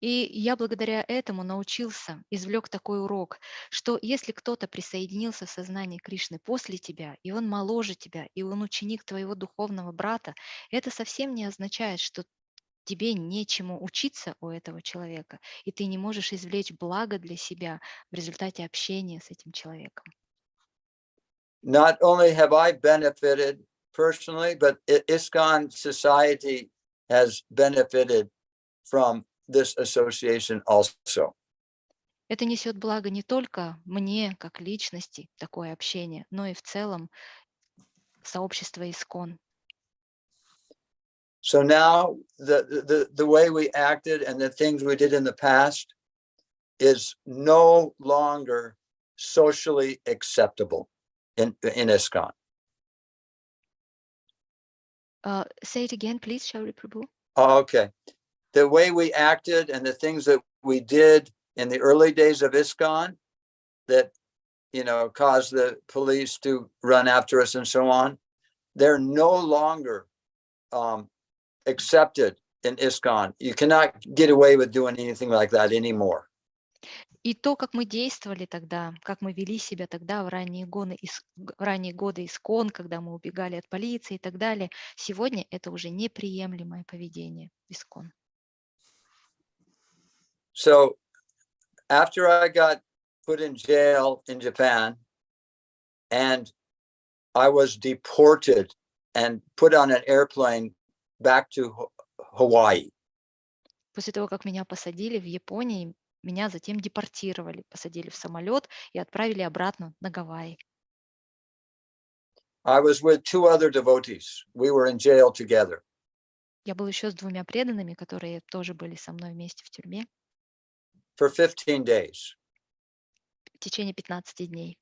A: И я благодаря этому научился, извлек такой урок, что если кто-то присоединился в сознании Кришны после тебя, и он моложе тебя, и он ученик твоего духовного брата, это совсем не означает, что тебе нечему учиться у этого человека, и ты не можешь извлечь благо для себя в результате общения с этим человеком.
C: Not only have I benefited personally, but ISKCON society has benefited from this association also.
A: Это несет благо не только мне, как личности, такое общение, но и в целом сообщество ИСКОН.
C: So now the way we acted and the things we did in the past is no longer socially acceptable in ISKCON.
A: Say it again, please, Шаури Прабhu.
C: Oh, okay. The way we acted and the things that we did in the early days of ISKCON that, caused the police to run after us and so on, they're no longer accepted in ISKCON. You cannot get away with doing anything like that anymore.
A: И то, как мы действовали тогда, как мы вели себя тогда в ранние годы ИСКОН, когда мы убегали от полиции и так далее, сегодня это уже неприемлемое поведение ИСКОН.
C: So after I got put in jail in Japan and I was deported and put on an airplane back to Hawaii.
A: После того, как меня посадили в Японии, меня затем депортировали, посадили в самолет и отправили обратно на Гавайи.
C: I was with two other devotees. We were in jail together.
A: Я был еще с двумя преданными, которые тоже были со мной вместе в тюрьме
C: For 15 days.
A: в течение 15 дней.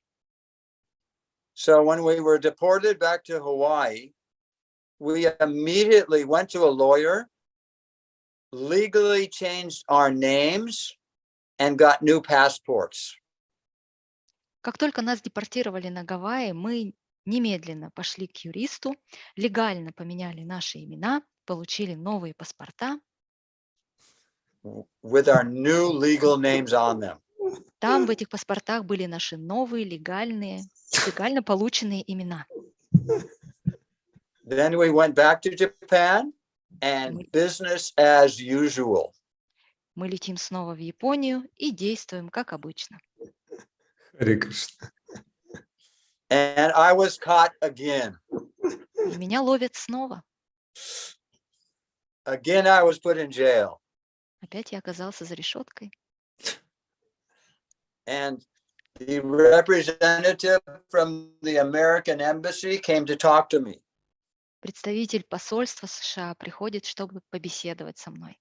C: So when we were deported back to Hawaii, we immediately went to a lawyer, legally changed our names, and got new passports.
A: Как только нас депортировали на Гавайи, мы немедленно пошли к юристу, легально поменяли наши имена, получили новые паспорта.
C: With our new legal names on them.
A: Там в этих паспортах были наши новые легально полученные имена.
C: Then we went back to Japan and business as usual.
A: Мы летим снова в Японию и действуем как обычно.
B: Харе Кришна.
C: And I was caught again.
A: И меня ловят снова.
C: Again, I was put in jail.
A: Опять я оказался за решеткой.
C: And the representative from the American embassy came to talk to me.
A: Представитель посольства США приходит, чтобы побеседовать со мной.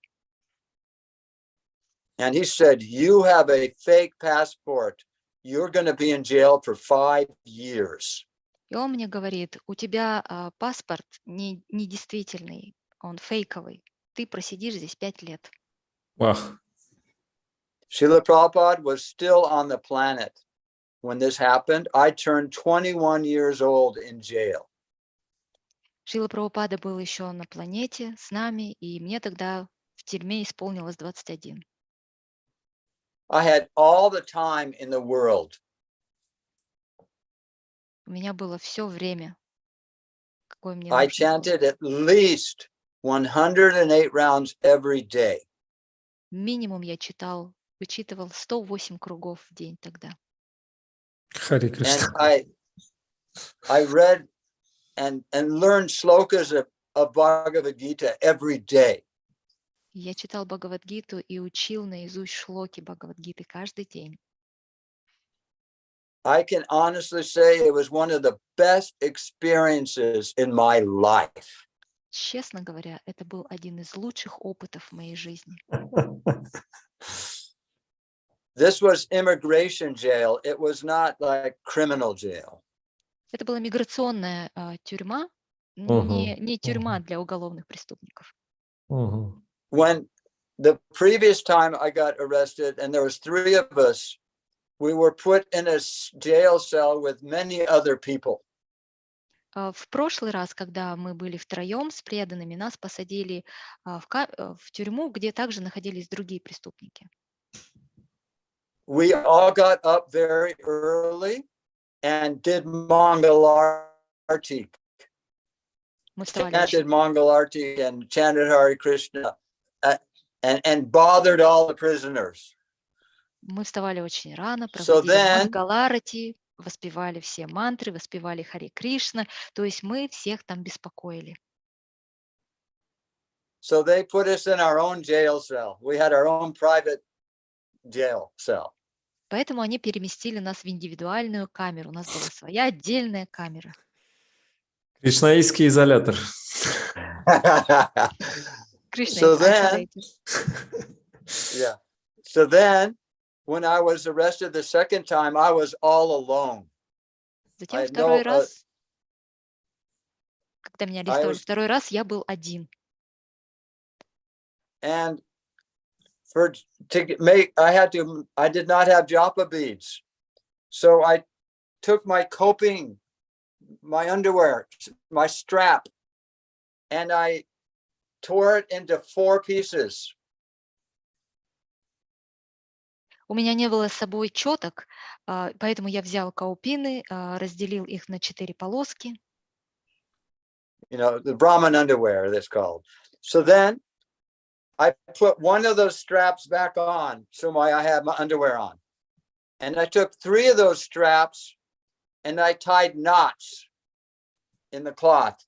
C: And he said, you have a fake passport. You're going to be in jail for 5 years.
A: И он мне говорит, у тебя паспорт недействительный, он фейковый. Ты просидишь здесь 5 лет.
B: Вах.
C: Шрила Prabhupada was still on the planet when this happened. I turned 21 years old in jail.
A: Шрила Прабхупада был еще на планете с нами, и мне тогда в тюрьме исполнилось 21.
C: I had all the time in the world.
A: У меня было все время, какое мне
C: I
A: нужно было.
C: chanted at least 108 rounds every day.
A: Минимум я вычитывал 108 кругов в день тогда.
B: Харе
C: And
B: Кришна.
C: I read and learned slokas of Bhagavad Gita every day.
A: Я читал Бхагавад-гиту и учил наизусть шлоки Бхагавад-гиты каждый день.
C: I can honestly say it was one of the best experiences in my life.
A: Честно говоря, это был один из лучших опытов в моей жизни.
C: This was immigration jail. It was not like criminal jail.
A: Это была миграционная тюрьма, не тюрьма для уголовных преступников.
C: When the previous time I got arrested and there was 3 of us, we were put in a jail cell with many other people.
A: В прошлый раз, когда мы были втроем с преданными, нас посадили в тюрьму, где также находились другие преступники.
C: We all got up very early and did Mongol arti.
A: Мы вставали
C: Chanted
A: очень,
C: Mongol arti and chanted Hare Krishna and bothered all the prisoners.
A: мы вставали очень рано,
C: So
A: проводили
C: then,
A: Мангаларати, воспевали все мантры, воспевали Харе Кришна, то есть мы всех там беспокоили.
C: so they put us in our own jail cell. We had our own private jail cell.
A: Поэтому они переместили нас в индивидуальную камеру. У нас была своя отдельная камера.
B: Кришнаистский изолятор.
A: Кришна
C: So
A: is
C: then,
A: isolated.
C: yeah. So then, when I was arrested the second time, I was all alone. I
A: Затем
C: had
A: второй
C: no,
A: раз, когда меня
C: I
A: арестовали
C: was,
A: второй раз, я был один.
C: and I did not have japa beads. So I took my coping, my underwear, my strap, and I tore it into 4 pieces.
A: У меня не было с собой четок, поэтому я взял каупины, разделил их на 4 полоски.
C: You know, the Brahmin underwear, that's called. So then I put one of those straps back on, so I had my underwear on. And I took 3 of those straps and I tied knots in the cloth.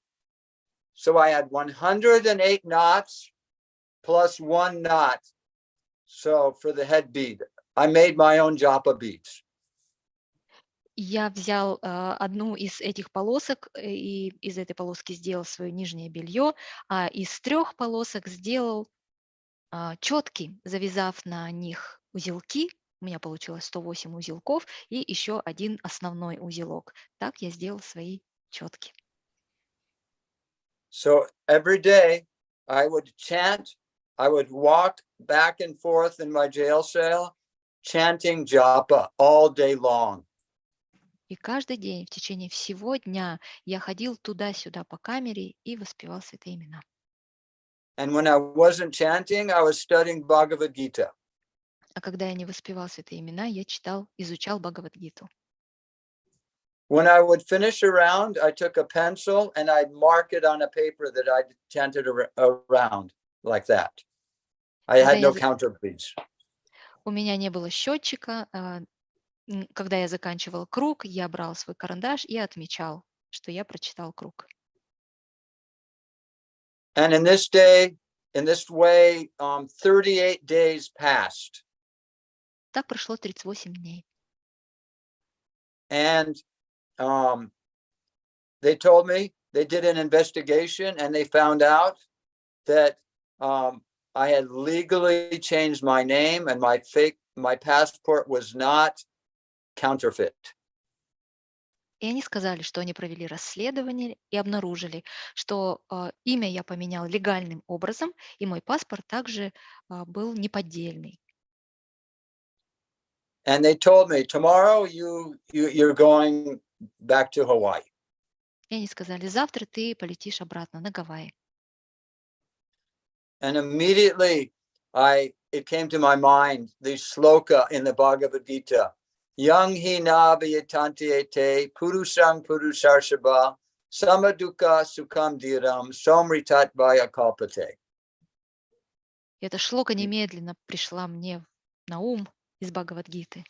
C: So I had 108 knots plus 1 knot. So for the head bead, I made my own japa beads.
A: Я взял одну из этих полосок и из этой полоски сделал свое нижнее белье, а из 3 полосок сделал четки, завязав на них узелки. У меня получилось 108 узелков и еще один основной узелок. Так я сделал свои четки.
C: So every day I would chant, I would walk back and forth in my jail cell, chanting japa all day long.
A: И каждый день в течение всего дня я ходил туда-сюда по камере и воспевал святые имена.
C: And when I wasn't chanting, I was studying Bhagavad Gita.
A: А когда я не воспевал святые имена, я изучал Бхагавад-гиту.
C: When I would finish a round, I took a pencil and I'd mark it on a paper that I chanted around like that. I had no counter beads.
A: У меня не было счетчика. Когда я заканчивал круг, я брал свой карандаш и отмечал, что я прочитал круг.
C: And in this way, 38 days passed.
A: Так прошло 38 дней.
C: And they told me they did an investigation and they found out that I had legally changed my name and my passport was not counterfeit.
A: И они сказали, что они провели расследование и обнаружили, что имя я поменял легальным образом, и мой паспорт также был неподдельный.
C: And they told me, tomorrow you're going back to Hawaii.
A: И они сказали, завтра ты полетишь обратно на Гавайи.
C: And immediately it came to my mind the shloka in the Bhagavad Gita. Yang hi nabhayatantiete purusang purusarshaba samaduka sukam dhiram somritat vaya kalpate.
A: Эта шлока немедленно пришла мне на ум из Бхагавад-гиты.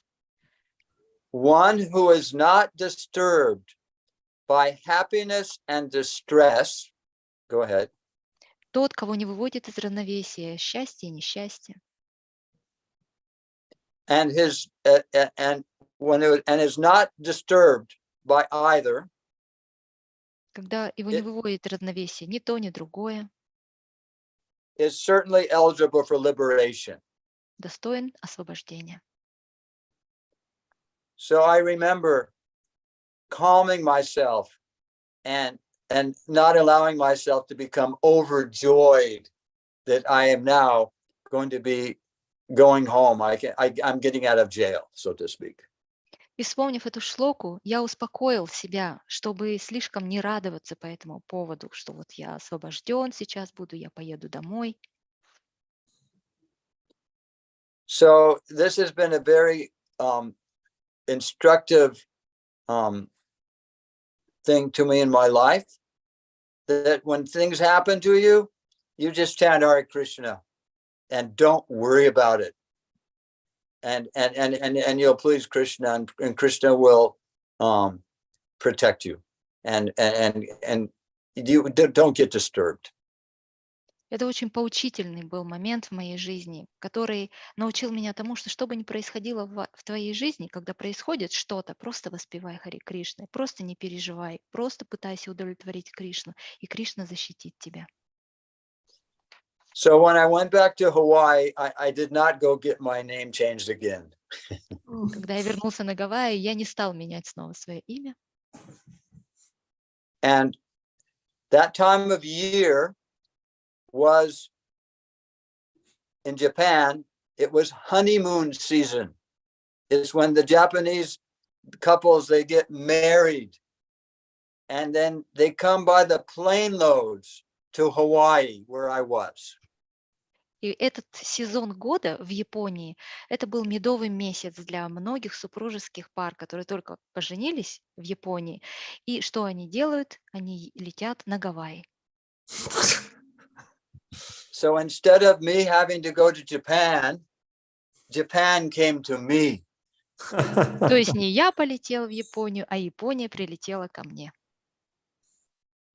C: One who is not disturbed by happiness and distress, go ahead.
A: Тот, кого не выводит из равновесия счастье и несчастье.
C: And is not disturbed by either.
A: Когда его не выводит равновесие ни то, ни другое.
C: Is certainly eligible for liberation.
A: Достоин освобождения.
C: So I remember calming myself and not allowing myself to become overjoyed that I am now going to be going home. I'm getting out of jail, so to speak.
A: И вспомнив эту шлоку, я успокоил себя, чтобы слишком не радоваться по этому поводу, что вот я освобожден, сейчас буду, я поеду домой.
C: So this has been a very instructive thing to me in my life, that when things happen to you, you just chant Hare Krishna and don't worry about it. And you'll please Krishna, and Krishna will protect you. And you don't get disturbed.
A: Это очень поучительный был момент в моей жизни, который научил меня тому, что бы ни происходило в твоей жизни, когда происходит что-то, просто воспевай Харе Кришна, просто не переживай, просто пытайся удовлетворить Кришну, и Кришна защитит тебя.
C: So when I went back to Hawaii, I did not go get my name changed again.
A: Когда я вернулся на Гавайи, я не стал менять снова свое имя.
C: And that time of year was, in Japan, it was honeymoon season. It's when the Japanese couples, they get married, and then they come by the plane loads to Hawaii, where I was.
A: И этот сезон года в Японии, это был медовый месяц для многих супружеских пар, которые только поженились в Японии. И что они делают? Они летят на Гавайи.
C: So instead of me having to go to Japan, Japan came to me.
A: То есть не я полетел в Японию, а Япония прилетела ко мне.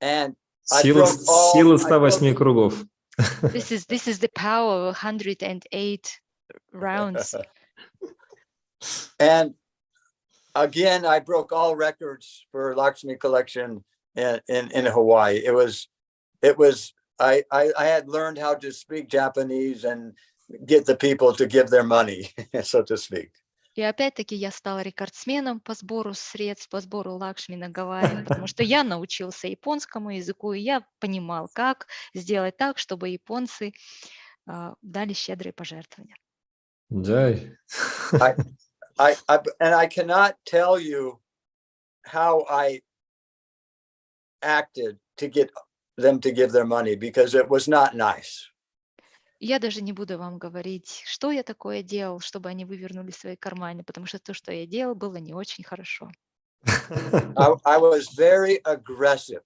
C: And
B: Сила 108 кругов.
A: This is the power of 108 rounds.
C: And again, I broke all records for Lakshmi collection in Hawaii. I had learned how to speak Japanese and get the people to give their money, so to speak.
A: И опять-таки я стала рекордсменом по сбору средств, по сбору Лакшми на Гавайях, потому что я научился японскому языку, и я понимал, как сделать так, чтобы японцы дали щедрые пожертвования.
B: Джай.
C: And I cannot tell you how I acted to get them to give their money, because it was not nice.
A: Я даже не буду вам говорить, что я такое делал, чтобы они вывернули свои карманы, потому что то, что я делал, было не очень хорошо.
C: I was very aggressive.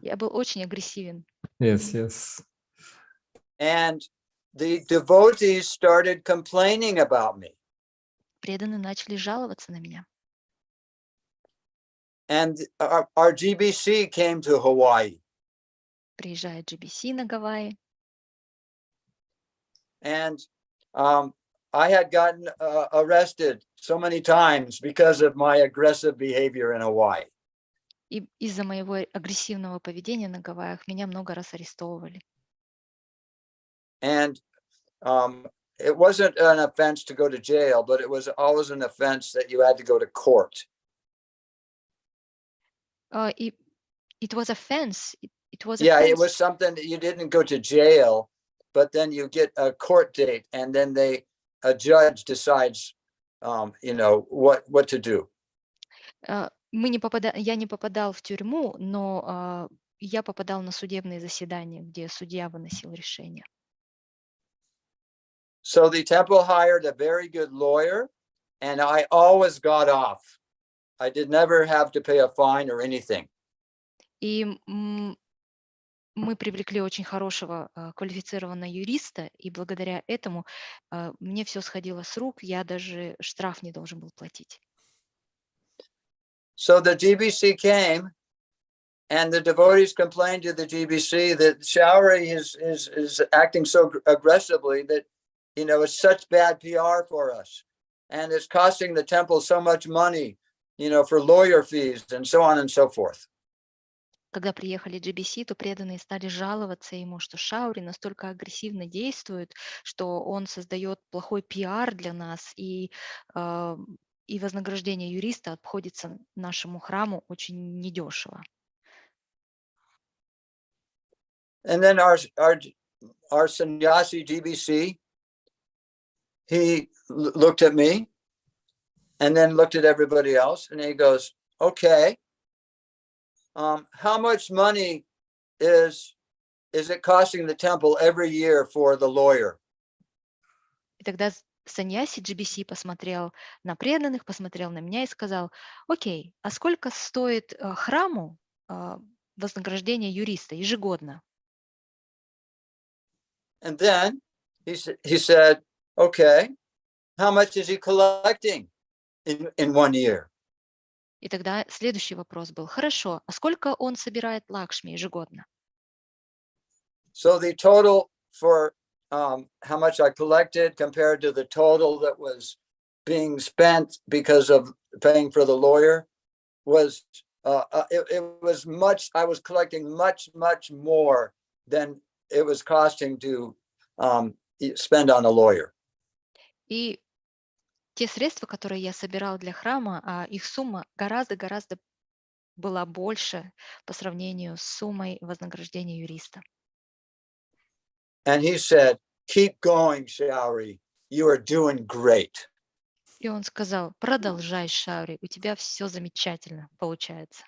A: Я был очень агрессивен.
B: Yes.
C: And the devotees started complaining about me.
A: Преданные начали жаловаться на меня.
C: And our GBC came to Hawaii.
A: Приезжает GBC на Гавайи.
C: And I had gotten arrested so many times because of my aggressive behavior in Hawaii.
A: И из-за моего агрессивного поведения на Гавайях меня много раз арестовывали.
C: And it wasn't an offense to go to jail, but it was always an offense that you had to go to court.
A: It was offense. It was
C: Yeah,
A: offense.
C: it was something that you didn't go to jail, but then you get a court date, and then a judge decides, what to do.
A: Я не попадал в тюрьму, но я попадал на судебные заседания, где судья выносил решение.
C: So the temple hired a very good lawyer, and I always got off. I did never have to pay a fine or anything.
A: И мы привлекли очень хорошего квалифицированного юриста, и благодаря этому мне все сходило с рук, я даже штраф не должен был платить.
C: So the GBC came, and the devotees complained to the GBC that Shauri is acting so aggressively that, it's such bad PR for us, and it's costing the temple so much money, for lawyer fees and so on and so forth.
A: Когда приехали GBC, то преданные стали жаловаться ему, что Шаури настолько агрессивно действует, что он создает плохой пиар для нас, и вознаграждение юриста обходится нашему храму очень недешево.
C: And then our sannyasi GBC, he looked at me and then looked at everybody else, and he goes, okay, how much money is it costing the temple every year for the lawyer?
A: И тогда саньяси GBC посмотрел на преданных, посмотрел на меня и сказал: окей, а сколько стоит храму вознаграждение юриста ежегодно?
C: And then he said, okay, how much is he collecting in 1 year?
A: И тогда следующий вопрос был: хорошо, а сколько он собирает Лакшми ежегодно?
C: So the total for how much I collected compared to the total that was being spent because of paying for the lawyer was it was much. I was collecting much more than it was costing to spend on a lawyer.
A: И те средства, которые я собирал для храма, их сумма гораздо была больше по сравнению с суммой вознаграждения юриста.
C: And he said, keep going, Shauri. You are doing great.
A: И он сказал: продолжай, Шаури, у тебя все замечательно получается.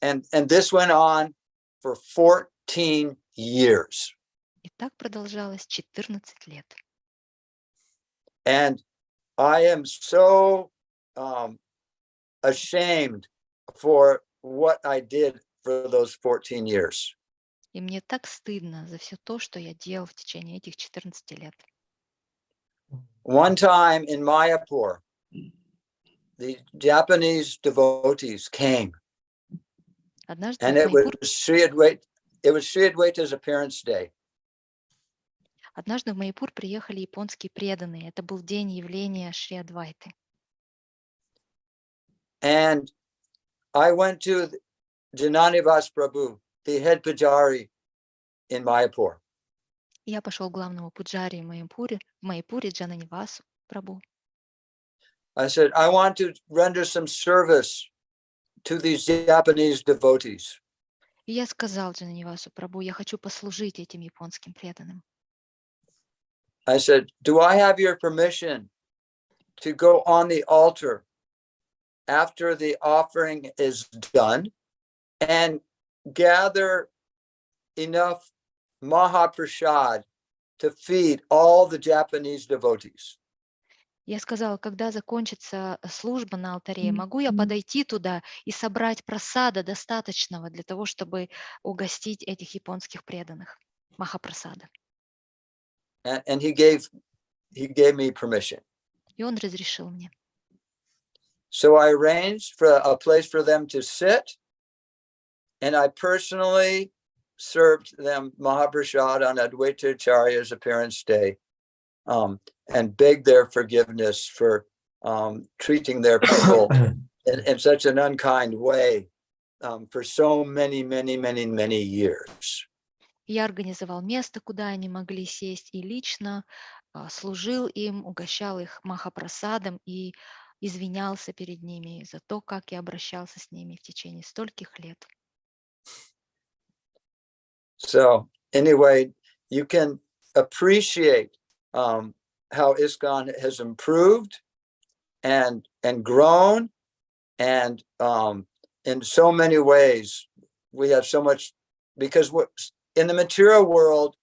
C: And this went on for 14 years.
A: И так продолжалось 14 лет.
C: And I am so ashamed for what I did for those 14 years.
A: И мне так стыдно за все то, что я делал в течение этих 14 лет.
C: One time in Mayapur, the Japanese devotees came,
A: Однажды
C: and
A: в
C: it was
A: Майпур,
C: Sri Adwaita's appearance day.
A: однажды в Майпур приехали японские преданные. Это был день явления Шри Адвайты.
C: And I went to Jananivas Prabhu, the head pujari in Mayapur.
A: Я пошел к главному пуджари в Майпуре Джананивасу Прабhu.
C: I said, I want to render some service to these Japanese devotees.
A: И я сказал Джананивасу Прабhu: я хочу послужить этим японским преданным.
C: I said, do I have your permission to go on the altar after the offering is done and gather enough Mahaprasad to feed all the Japanese devotees?
A: Я сказала: когда закончится служба на алтаре, могу я подойти туда и собрать прасада достаточного для того, чтобы угостить этих японских преданных? Махапрасада.
C: And he gave me permission.
A: И он разрешил мне.
C: So I arranged for a place for them to sit, and I personally served them Mahaprasad on Advaita Acharya's appearance day, and begged their forgiveness for treating their people in such an unkind way for so many years.
A: Я организовал место, куда они могли сесть, и лично служил им, угощал их махапрасадом и извинялся перед ними за то, как я обращался с ними в течение стольких лет.
C: So anyway, you can appreciate how ISKCON has improved and grown, and in so many ways we have so much, because in the material world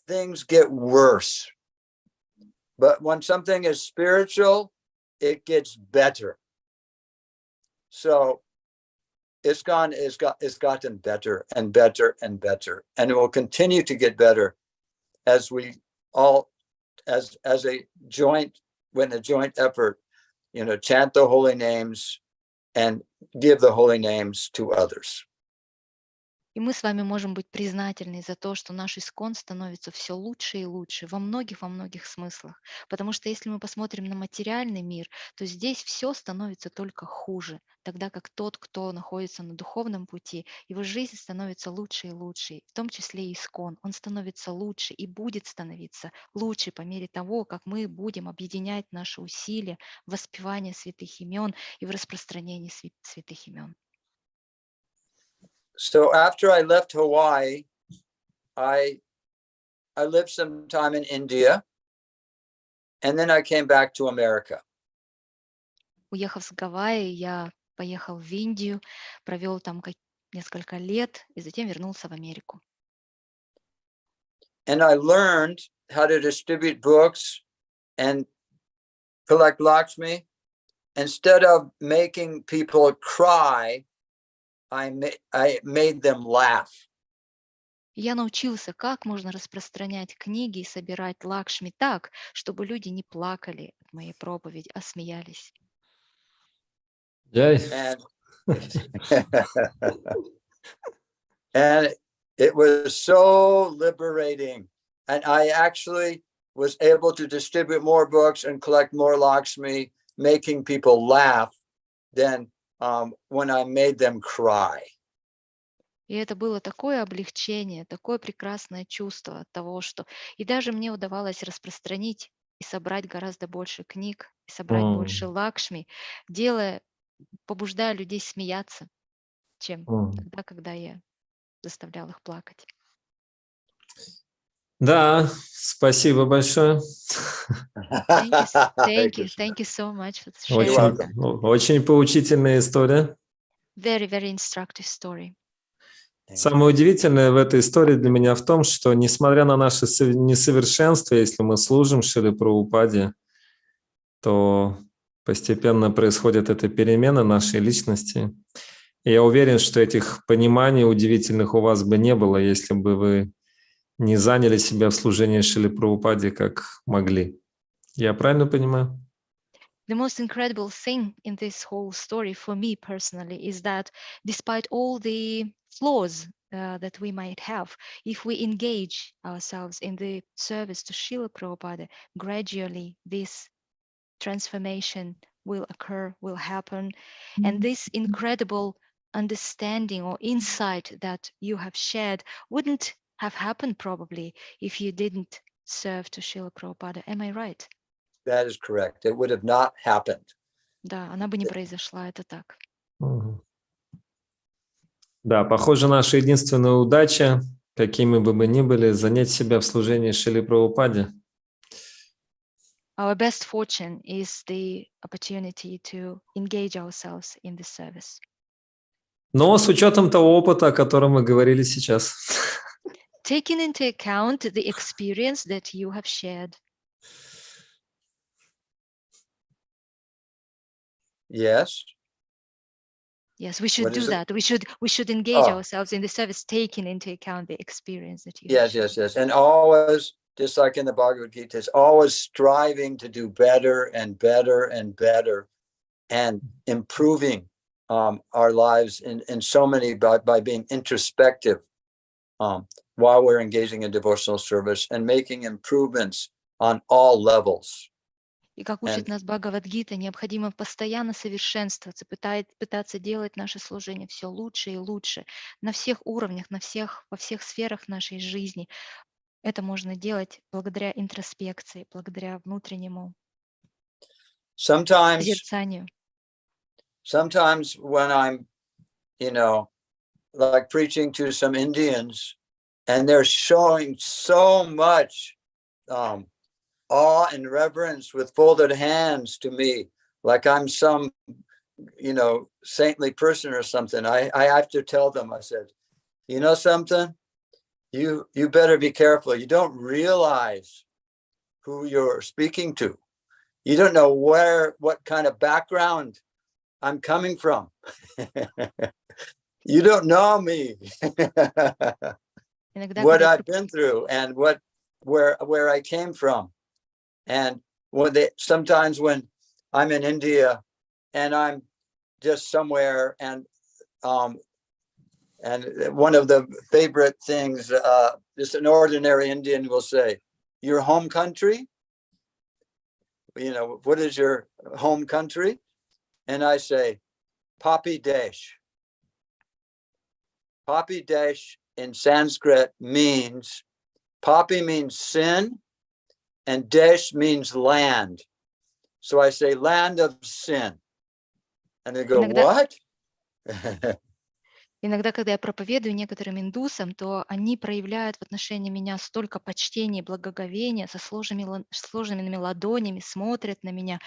C: things get worse, but when something is spiritual, it gets better. So ISKCON has gotten better and better and better, and it will continue to get better as we all, as a joint effort, chant the holy names and give the holy names to others.
A: И мы с вами можем быть признательны за то, что наш ИСККОН становится все лучше и лучше во многих смыслах. Потому что если мы посмотрим на материальный мир, то здесь все становится только хуже, тогда как тот, кто находится на духовном пути, его жизнь становится лучше и лучше, в том числе и ИСККОН. Он становится лучше и будет становиться лучше по мере того, как мы будем объединять наши усилия в воспевании святых имен и в распространении святых имен.
C: So after I left Hawaii, I lived some time in India, and then I came back to America.
A: Уехав с Гавайи, я поехал в Индию, провел там несколько лет и затем вернулся в Америку.
C: And I learned how to distribute books and collect Lakshmi. Instead of making people cry, I made them laugh.
A: Я научился, как можно распространять книги и собирать Лакшми так, чтобы люди не плакали от моей проповеди, а смеялись.
B: Яй.
C: And it was so liberating. And I actually was able to distribute more books and collect more Lakshmi, making people laugh than when I made them cry.
A: И это было такое облегчение, такое прекрасное чувство от того, что и даже мне удавалось распространить и собрать гораздо больше книг, и собрать больше Лакшми, побуждая людей смеяться, чем тогда, когда я заставлял их плакать.
B: Да, спасибо большое.
A: Thank you so much for sharing that.
B: Очень поучительная история.
A: Very, very instructive story.
B: Самое удивительное в этой истории для меня в том, что несмотря на наше несовершенство, если мы служим Шриле Прабхупаде, то постепенно происходит эта перемена нашей личности. И я уверен, что этих пониманий удивительных у вас бы не было, если бы вы не заняли себя в служении Шриле Прабхупаде как могли. Я правильно понимаю?
A: The most incredible thing in this whole story for me personally is that despite all the flaws that we might have, if we engage ourselves in the service to Srila Prabhupada, gradually this transformation will occur, will happen. And this incredible understanding or insight that you have shared wouldn't have happened probably if you didn't serve to Srila Prabhupada. Am I right?
C: That is correct. It would have not happened.
A: Да, она бы не произошла, это так.
B: Да, похоже, наша единственная удача, какими бы мы ни были, занять себя в служении Шриле Прабхупаде.
A: Our best fortune is the opportunity to engage ourselves in the service.
B: Но с учетом того опыта, о котором мы говорили сейчас.
A: Taking into account the experience that you have shared.
C: Yes.
A: Yes, we should do that. We should engage ourselves in the service, taking into account the experience that you have shared.
C: Yes. And always, just like in the Bhagavad Gita, is always striving to do better and better and better and improving our lives in so many by being introspective while we're engaging in devotional service and making improvements on all levels.
A: И как учит нас Бхагавад-гита, необходимо постоянно совершенствоваться, пытаться делать наше служение все лучше и лучше на всех уровнях, во всех сферах нашей жизни. Это можно делать благодаря интроспекции, благодаря внутреннему созерцанию.
C: Sometimes when I'm, like preaching to some Indians, and they're showing so much awe and reverence with folded hands to me, like I'm some, saintly person or something. I have to tell them, I said, you know something? You better be careful. You don't realize who you're speaking to. You don't know what kind of background I'm coming from. You don't know me. What I've been through and where I came from. And sometimes when I'm in India and I'm just somewhere and one of the favorite things, just an ordinary Indian will say, your home country? What is your home country? And I say, Papi Desh. Papi Desh in Sanskrit means, Papi means sin, and Desh means land. So I say, land of sin. And they go, what?
A: Иногда, когда я проповедую некоторым индусам, то они проявляют в отношении меня столько почтения и благоговения, сложными ладонями, смотрят на меня,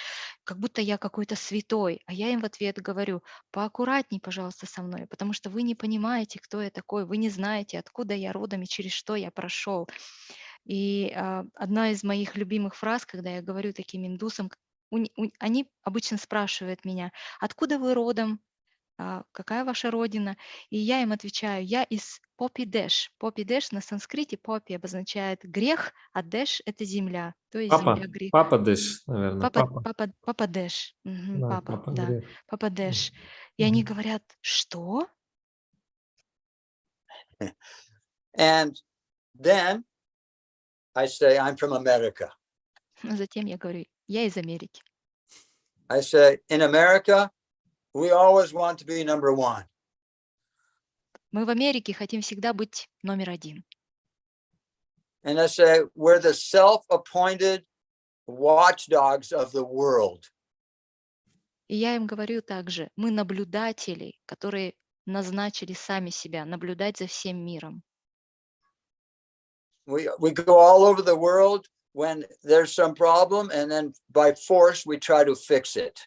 A: как будто я какой-то святой. А я им в ответ говорю: поаккуратней, пожалуйста, со мной, потому что вы не понимаете, кто я такой, вы не знаете, откуда я родом и через что я прошел. И одна из моих любимых фраз, когда я говорю таким индусам, они обычно спрашивают меня: откуда вы родом? Какая ваша родина? И я им отвечаю: я из Попи-Дэш. Попи-Дэш на санскрите попи обозначает грех, а Дэш — это земля, то есть земля
B: Папа.
A: грех.
B: Папа Дэш, наверное. Папа.
A: Папа Дэш.
B: Да,
A: Папа,
B: папа
A: да,
B: грех.
A: Папа Дэш. И они
B: Мгм.
A: говорят: что?
C: And then I say, I'm from America.
A: Затем я говорю: я из Америки.
C: I say, in America, we always want to be number one.
A: Мы в Америке хотим всегда быть номер один.
C: And I say, we're the self-appointed watchdogs of the world.
A: И я им говорю также: мы наблюдатели, которые назначили сами себя наблюдать за всем миром.
C: We go all over the world when there's some problem, and then by force we try to fix it.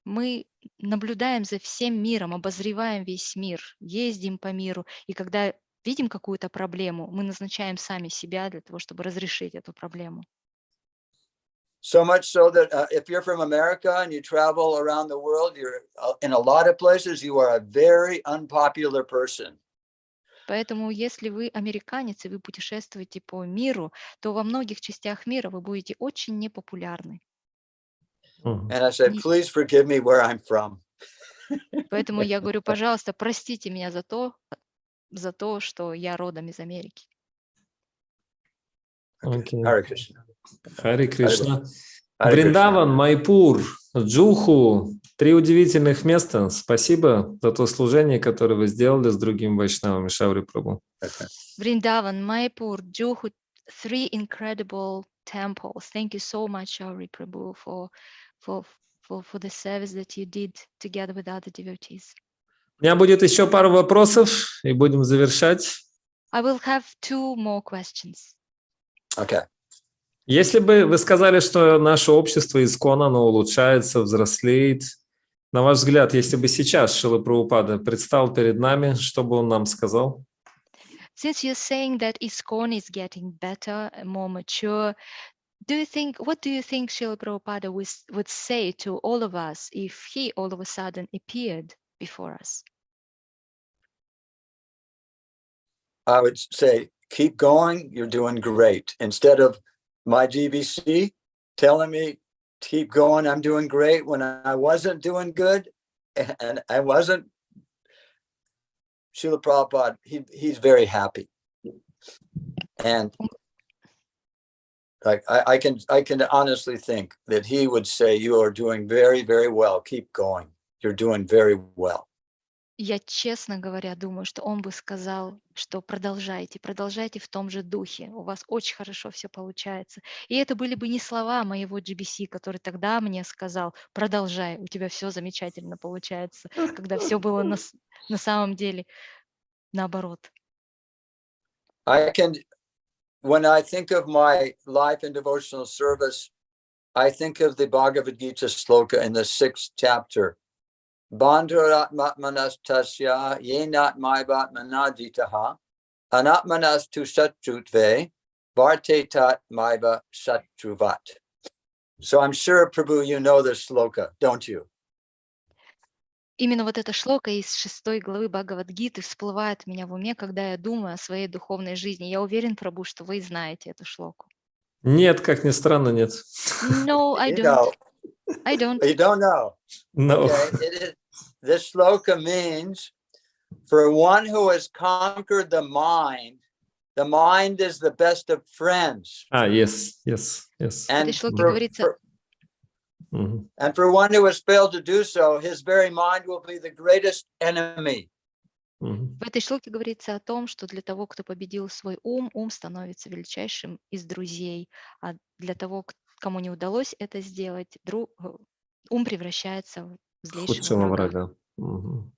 A: Мы наблюдаем за всем миром, обозреваем весь мир, ездим по миру, и когда видим какую-то проблему, мы назначаем сами себя для того, чтобы разрешить эту проблему.
C: So much so that if you're from America and you travel around the world, you're in a lot of places, you are a very unpopular person.
A: Поэтому, если вы американец и вы путешествуете по миру, то во многих частях мира вы будете очень непопулярны.
B: Мгм.
C: And I say, please forgive me where I'm from.
A: Поэтому я говорю: пожалуйста, простите меня за то, что я родом из Америки.
B: Окей.
C: Hare Krishna.
B: Хари Кришна.
C: Hare Krishna.
B: Вриндаван, Майпур, Джуху. 3 удивительных места. Спасибо за то служение, которое вы сделали с другими вайшнавами, Шаури Прабху.
A: Vrindavan, Mayapur, Juhu, 3 incredible temples. Thank you so much, Shauri Prabhu, for the service that you did together with other devotees.
B: У меня будет еще пару вопросов, и будем завершать.
A: I will have 2 more questions.
C: Okay.
B: Если бы вы сказали, что наше общество исконно, оно улучшается, взрослеет, на ваш взгляд, если бы сейчас Шрила Прабхупада предстал перед нами, что бы он нам сказал?
A: Since you're saying that ISKCON is getting better and more mature, what do you think Srila Prabhupada would say to all of us if he all of a sudden appeared before us?
C: I would say, keep going, you're doing great. Instead of my GBC telling me, keep going, I'm doing great, when I wasn't doing good and I wasn't, Srila Prabhupada, he's very happy. And like I can honestly think that he would say, you are doing very, very well. Keep going. You're doing very well.
A: Я, честно говоря, думаю, что он бы сказал, что продолжайте в том же духе, у вас очень хорошо все получается. И это были бы не слова моего GBC, который тогда мне сказал: продолжай, у тебя все замечательно получается, когда все было на самом деле наоборот.
C: When I think of my life in devotional service, I think of the Bhagavad Gita sloka in the 6th chapter. Bandharatmatmanastasya yenatmaivatmanaditaha anatmanastu satrutve vartetat maiva satruvat. So I'm sure, Prabhu, you know this sloka, don't you?
A: Именно вот эта шлока из 6 главы Бхагавад-гиты всплывает у меня в уме, когда я думаю о своей духовной жизни. Я уверен, Прабhu, что вы знаете эту шлоку.
B: Нет, как ни странно, нет.
A: No, I
C: You
A: don't.
C: know.
A: I don't.
C: You don't know.
B: No.
C: Okay. This sloka means, for one who has conquered the mind is the best of friends.
B: Yes.
A: В этой шлоке говорится,
C: And for one who has failed to do so, his very mind will be the greatest enemy.
A: в этой шлоке говорится о том, что для того, кто победил свой ум становится величайшим из друзей, а для того, кому не удалось это сделать, ум превращается в злейшего
B: Худшего
A: врага.
B: врага.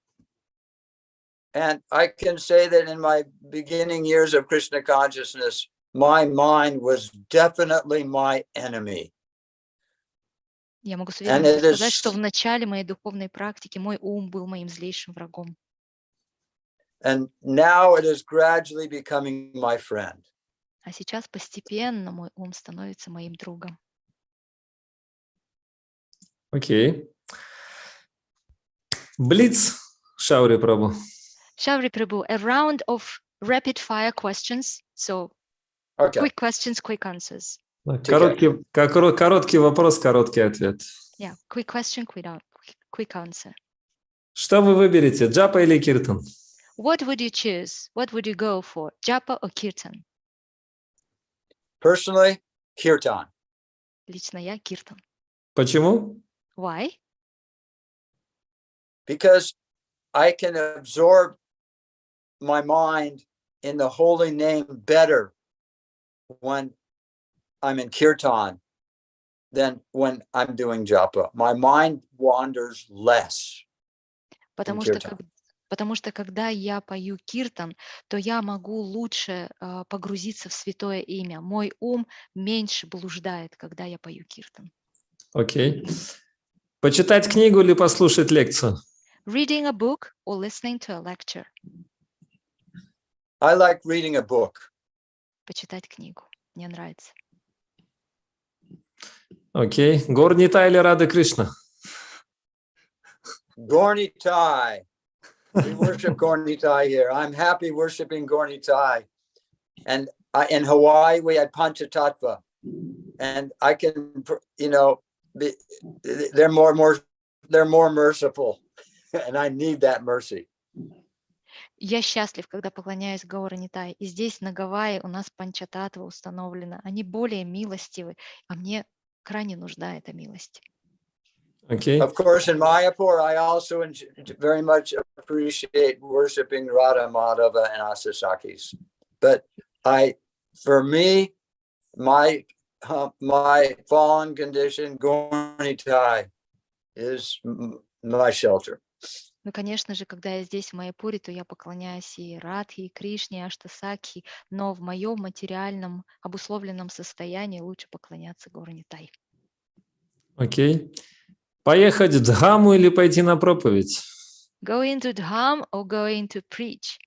C: And I can say that in my beginning years of Krishna consciousness, my mind was definitely my enemy.
A: Я могу с
C: And
A: уверенностью
C: it
A: сказать, что в
C: is,
A: начале моей духовной практики мой ум был моим злейшим врагом.
C: and now it is gradually becoming my friend.
A: А сейчас постепенно мой ум становится моим другом.
B: Окей. Блиц, Шаури Прабху.
A: Шаури Прабhu, a round of rapid fire questions. So
C: Okay.
A: quick questions, quick answers.
B: Короткий вопрос, короткий ответ.
A: Yeah, quick question, quick answer.
B: Что вы выберете, джапа или киртан?
A: What would you choose? What would you go for? Japa or kirtan?
C: Personally, kirtan.
A: Лично я киртан.
B: Почему?
A: Why?
C: Because I can absorb my mind in the holy name better when I'm in kirtan than when I'm doing japa. My mind wanders less.
A: Потому что когда я пою киртан, то я могу лучше погрузиться в святое имя. Мой ум меньше блуждает, когда я пою киртан.
B: Окей. Почитать книгу или послушать лекцию?
A: Reading a book or listening to a lecture?
C: I like reading a book.
A: Почитать книгу. Мне нравится.
B: Окей. Горнитай или Рада Кришна?
C: Gornitai. We worship Gornitai here. I'm happy worshiping Gornitai. And in Hawaii, we had Panchatattva. And I can, they're more merciful. And I need that mercy.
A: Я счастлив, когда поклоняюсь Гаурanitai. И здесь на Гавайи у нас панчататтва установлена. Они более милостивы, а мне крайне нужна эта милость.
B: Okay.
C: Of course, in Mayapur, I also very much appreciate worshiping Radha Madhava and Asasakis. But for me, my fallen condition, Gornitai, is my shelter.
A: Ну, конечно же, когда я здесь, в Майяпуре, то я поклоняюсь и Радхе, и Кришне, и Аштасакхи, но в моем материальном, обусловленном состоянии лучше поклоняться Гаурanitai.
B: Окей. Поехать в Дхаму или пойти на проповедь?
A: Going to Dham or going to preach?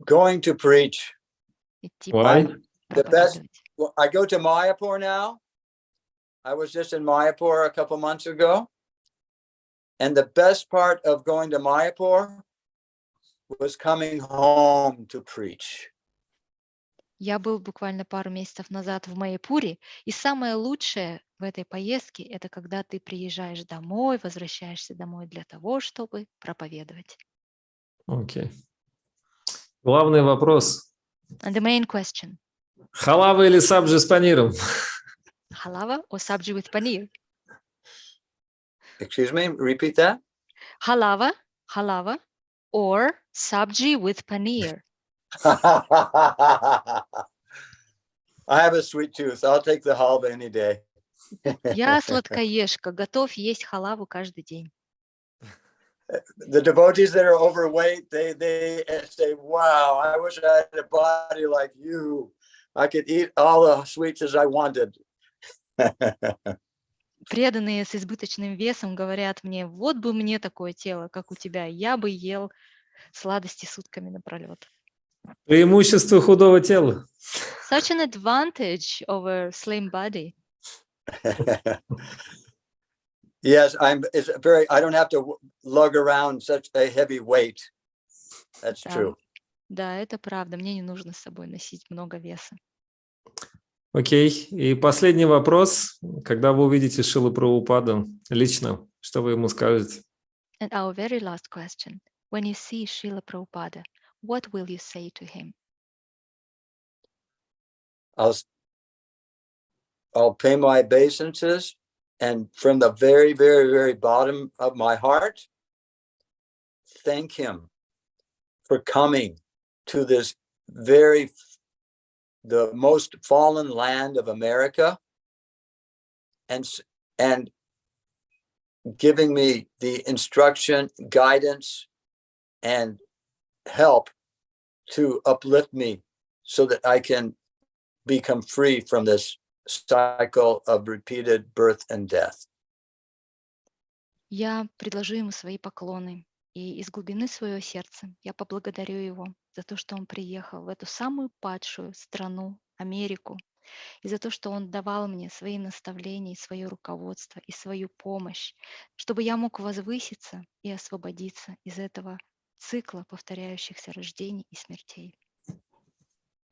C: Going to preach.
A: Идти
B: Why?
C: The best.
A: проповедовать.
C: Well, I go to Mayapur now. I was just in Mayapur a couple months ago. And the best part of going to Mayapur was coming home to preach.
A: Я был буквально пару месяцев назад в Майяпуре, и самое лучшее в этой поездке – это когда ты приезжаешь домой, возвращаешься домой для того, чтобы проповедовать.
B: Окей. Главный вопрос.
A: And the main question.
B: Халава или сабджи с паниром?
A: Halava or sabji with paneer?
C: Excuse me, repeat that.
A: Halava or sabji with paneer.
C: I have a sweet tooth. I'll take the halva any day.
A: Я сладкоежка, готов есть халаву каждый день.
C: The devotees that are overweight, they say, wow, I wish I had a body like you. I could eat all the sweets as I wanted.
A: Преданные с избыточным весом говорят мне, вот бы мне такое тело, как у тебя, я бы ел сладости сутками напролет.
B: Преимущество худого тела.
A: Such an advantage over slim body.
C: Yes, I don't have to lug around such a heavy weight. That's true.
A: Да, это правда. Мне не нужно с собой носить много веса.
B: Окей. И последний вопрос. Когда вы увидите Шрилу Прабхупаду лично, что вы ему скажете?
A: And our very last question. When you see Шрила Прабхупада, what will you say to him?
C: I'll pay my obeisances, and from the very, very, very bottom of my heart, thank him for coming to this the most fallen land of America, and giving me the instruction, guidance, and help to uplift me so that I can become free from this cycle of repeated birth and death.
A: Я предложу ему свои поклоны. И из глубины своего сердца я поблагодарю его за то, что он приехал в эту самую падшую страну, Америку, и за то, что он давал мне свои наставления, свое руководство и свою помощь, чтобы я мог возвыситься и освободиться из этого цикла повторяющихся рождений и смертей.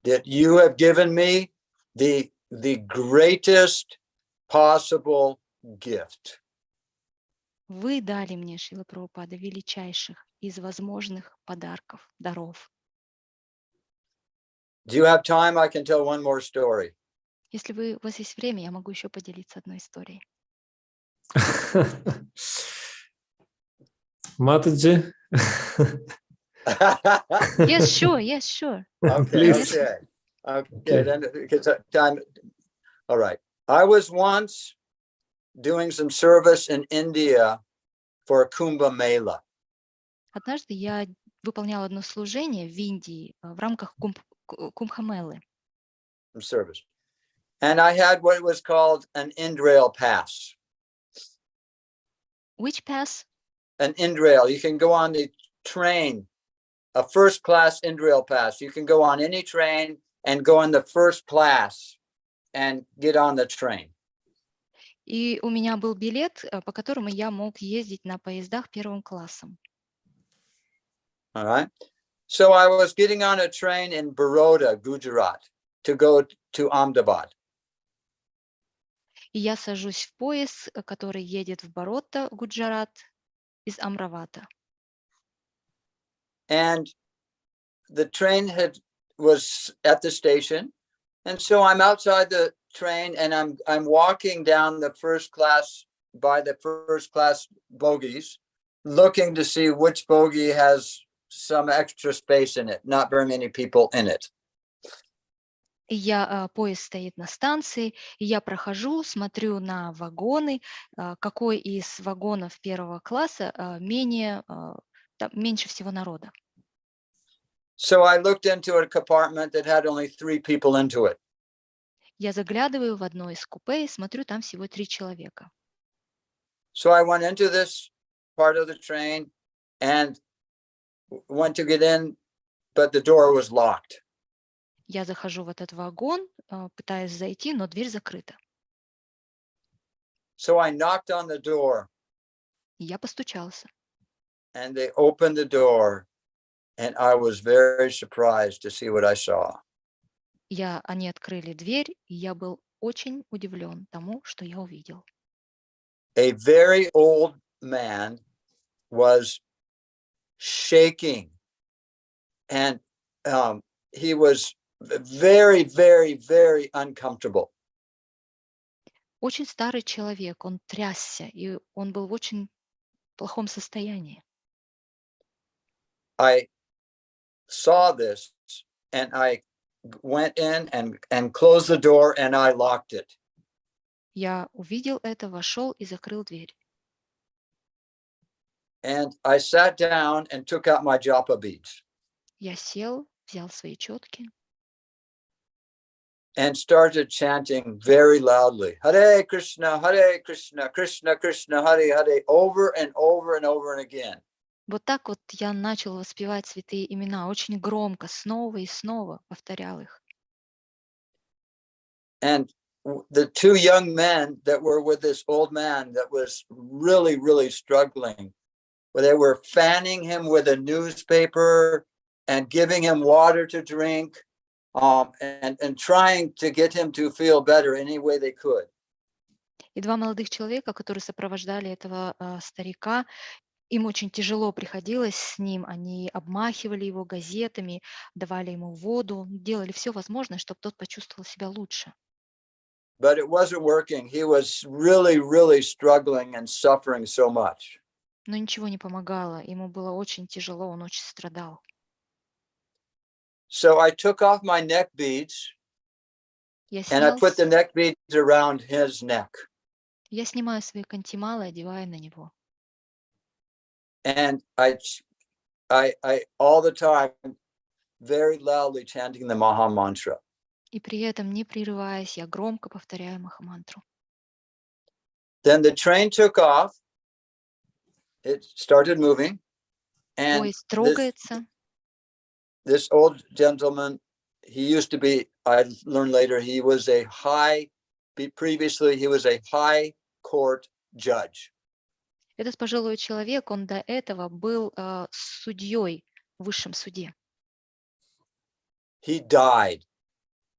C: That you have given me the greatest possible gift.
A: Вы дали мне, Шрила Прабхупада, величайших из возможных подарков, даров.
C: Do you have time? I can tell one more story.
A: Если у вас есть время, я могу еще поделиться одной историей.
B: Матаджи?
A: Yes, sure.
C: Okay. Then because time. All right. I was once doing some service in India for Kumbh Mela.
A: Однажды я выполняла одно служение в Индии в рамках Кумбхамелы.
C: Service. And I had what was called an Indrail pass.
A: Which pass?
C: An Indrail. You can go on the train, a first class Indrail pass. You can go on any train and go in the first class and get on the train.
A: И у меня был билет, по которому я мог ездить на поездах первым классом.
C: All right. So I was getting on a train in Baroda, Gujarat, to go to Ahmedabad.
A: И я сажусь в поезд, который едет в Баротта, Гуджарат, из Амравата.
C: And the train was at the station. And so I'm outside the train and I'm walking down the first class by the first class bogies, looking to see which bogie has some extra space in it, not very many people in it.
A: И поезд стоит на станции, и я прохожу, смотрю на вагоны, какой из вагонов первого класса меньше всего народа.
C: So I looked into a compartment that had only 3 people into it.
A: Я заглядываю в одно из купе и смотрю, там всего 3 человека.
C: So I went into this part of the train and went to get in, but the door was locked.
A: Я захожу в этот вагон, пытаюсь зайти, но дверь закрыта.
C: So I knocked on the door.
A: И я постучался.
C: And they opened the door, and I was very surprised to see what I saw.
A: Они открыли дверь, и я был очень удивлен тому, что я увидел.
C: A very old man was shaking, and he was very, very, very uncomfortable.
A: Очень старый человек, он трясся, и он был в очень плохом состоянии.
C: I saw this, and I went in and closed the door, and I locked it.
A: Я увидел это, вошел и закрыл дверь.
C: And I sat down and took out my japa beads.
A: Я сел, взял свои четки
C: and started chanting very loudly, Hare Krishna, Krishna Krishna, Hare Hare, over and over and over and again.
A: Вот так вот я начал воспевать святые имена, очень громко, снова и снова повторял их.
C: And the 2 young men that were with this old man that was really, really struggling, they were fanning him with a newspaper and giving him water to drink. And trying to get him to feel better any way they could.
A: И 2 молодых человека, которые сопровождали этого старика, им очень тяжело приходилось с ним. Они обмахивали его газетами, давали ему воду, делали все возможное, чтобы тот почувствовал себя лучше.
C: But it wasn't working. He was really, really struggling and suffering so much.
A: Но ничего не помогало. Ему было очень тяжело, он очень страдал.
C: So I took off my neck beads and I put the neck beads around his neck.
A: Я снимаю свои кантималы, одеваю на него.
C: And I all the time very loudly chanting the Maha Mantra.
A: И при этом, не прерываясь, я громко повторяю Махамантру.
C: Then the train took off. It started moving. And
A: Поезд трогается.
C: this old gentleman, he used to be, I learned later, he was a previously he was a high court judge.
A: Этот пожилой человек, он до этого был судьей в высшем суде.
C: He died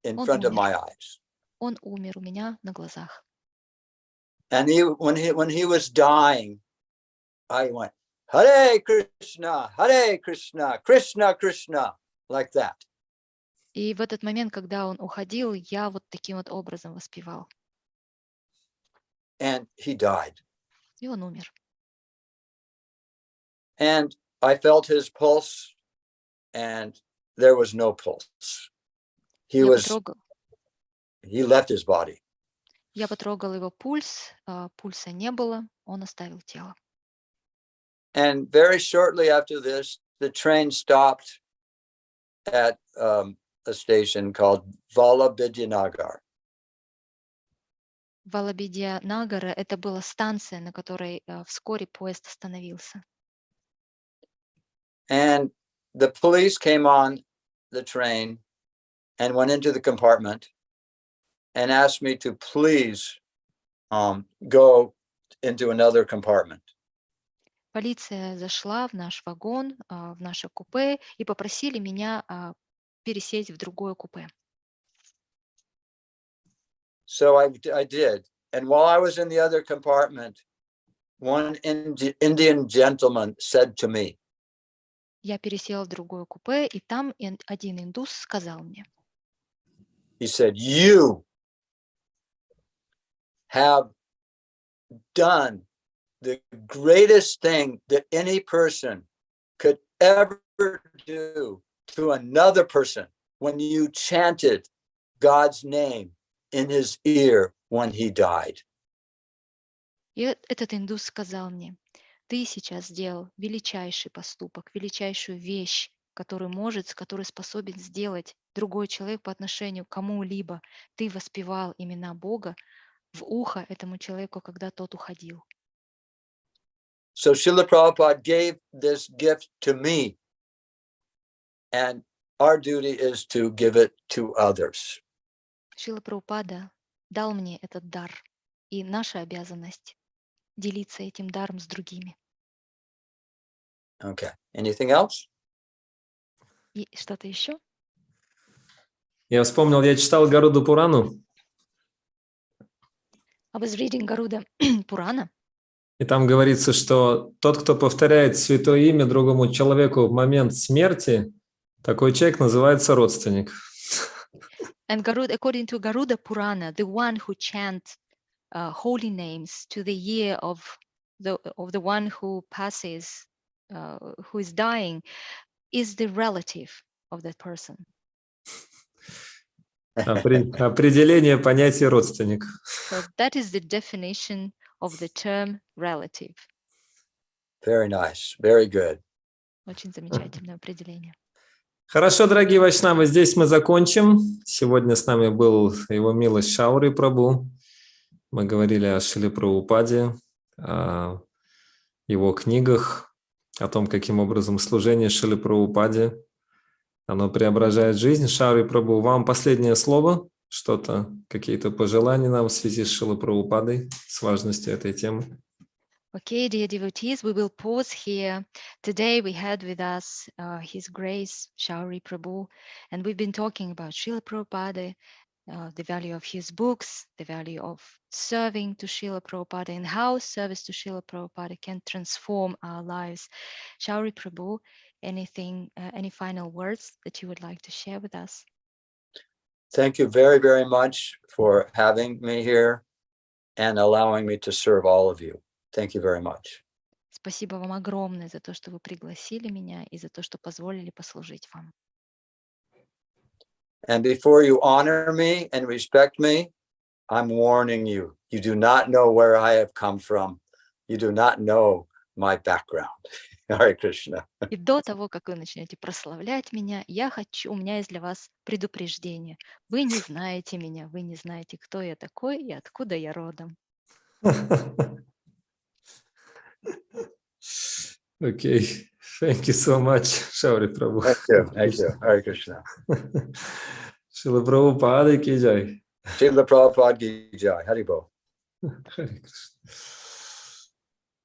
C: in
A: Он
C: front of my
A: умер.
C: eyes.
A: Он умер у меня на глазах.
C: And when he was dying, I went, Hare Krishna, Krishna Krishna, like that.
A: И в этот момент, когда он уходил, я вот таким вот образом воспевал.
C: And he died.
A: И он умер.
C: And I felt his pulse, and there was no pulse. He left his body.
A: Я потрогал его пульс, пульса не было, он оставил тело.
C: And very shortly after this, the train stopped at a station called Vallabhidiyanagar.
A: Валабидьянагара — это была станция, на которой вскоре поезд остановился.
C: And the police came on the train and went into the compartment and asked me to please go into another compartment.
A: Полиция зашла в наш вагон, в наше купе и попросили меня пересесть в другое купе.
C: So I did. And while I was in the other compartment, one Indian gentleman said to me,
A: Я пересела в другое купе, и там один индус сказал мне.
C: He said, you have done the greatest thing that any person could ever do to another person when you chanted God's name in his ear when he died.
A: И этот индус сказал мне: ты сейчас сделал величайший поступок, величайшую вещь, который способен сделать другой человек по отношению к кому-либо. Ты воспевал имена Бога в ухо этому человеку, когда тот уходил.
C: So Шрила Прабхупада gave this gift to me, and our duty is to give it to others.
A: Шрила Прабхупада дал мне этот дар, и наша обязанность делиться этим даром с другими.
C: Okay. Anything else?
A: И что-то еще?
B: Я вспомнил, я читал Гаруда Пурану,
A: I was reading Garuda Purana.
B: и там говорится, что тот, кто повторяет святое имя другому человеку в момент смерти, такой человек называется родственник.
A: And according to Garuda Purana, the one who chants holy names to the ear of the one who passes, who is dying, is the relative of that person.
B: Определение понятия родственник.
A: So that is the definition of the term relative.
C: Very nice. Very good.
A: Очень замечательное определение.
B: Хорошо, дорогие вайшнавы, здесь мы закончим. Сегодня с нами был его милость Шаури Прабху. Мы говорили о Шриле Прабхупаде, о его книгах, о том, каким образом служение Шриле Прабхупаде, оно преображает жизнь. Шаури Прабху, вам последнее слово? Что-то, какие-то пожелания нам в связи с Шрилой Прабхупадой, с важностью этой темы?
A: Okay, dear devotees, we will pause here. Today we had with us His Grace Šauri Prabhu, and we've been talking about Šrila Prabhupada, the value of his books, the value of serving to Šrila Prabhupada, and how service to Šrila Prabhupada can transform our lives. Šauri Prabhu, anything, any final words that you would like to share with us?
C: Thank you very, very much for having me here and allowing me to serve all of you. Thank you very much.
A: Спасибо вам огромное за то, что вы пригласили меня и за то, что позволили послужить вам.
C: And before you honor me and respect me,
D: I'm warning you. You do not know where I have come from. You do not know my background. Hare Krishna.
A: И до того, как вы начнете прославлять меня, у меня есть для вас предупреждение. Вы не знаете меня, вы не знаете, кто я такой и откуда я родом.
B: Okay, thank you so much, Шаури Прабhu.
D: Thank you. Hare Krishna.
B: Шрила Прабхупады ки джай.
D: Шрила Prabhupada ki jai. Hari Bol.
B: Hare Krishna.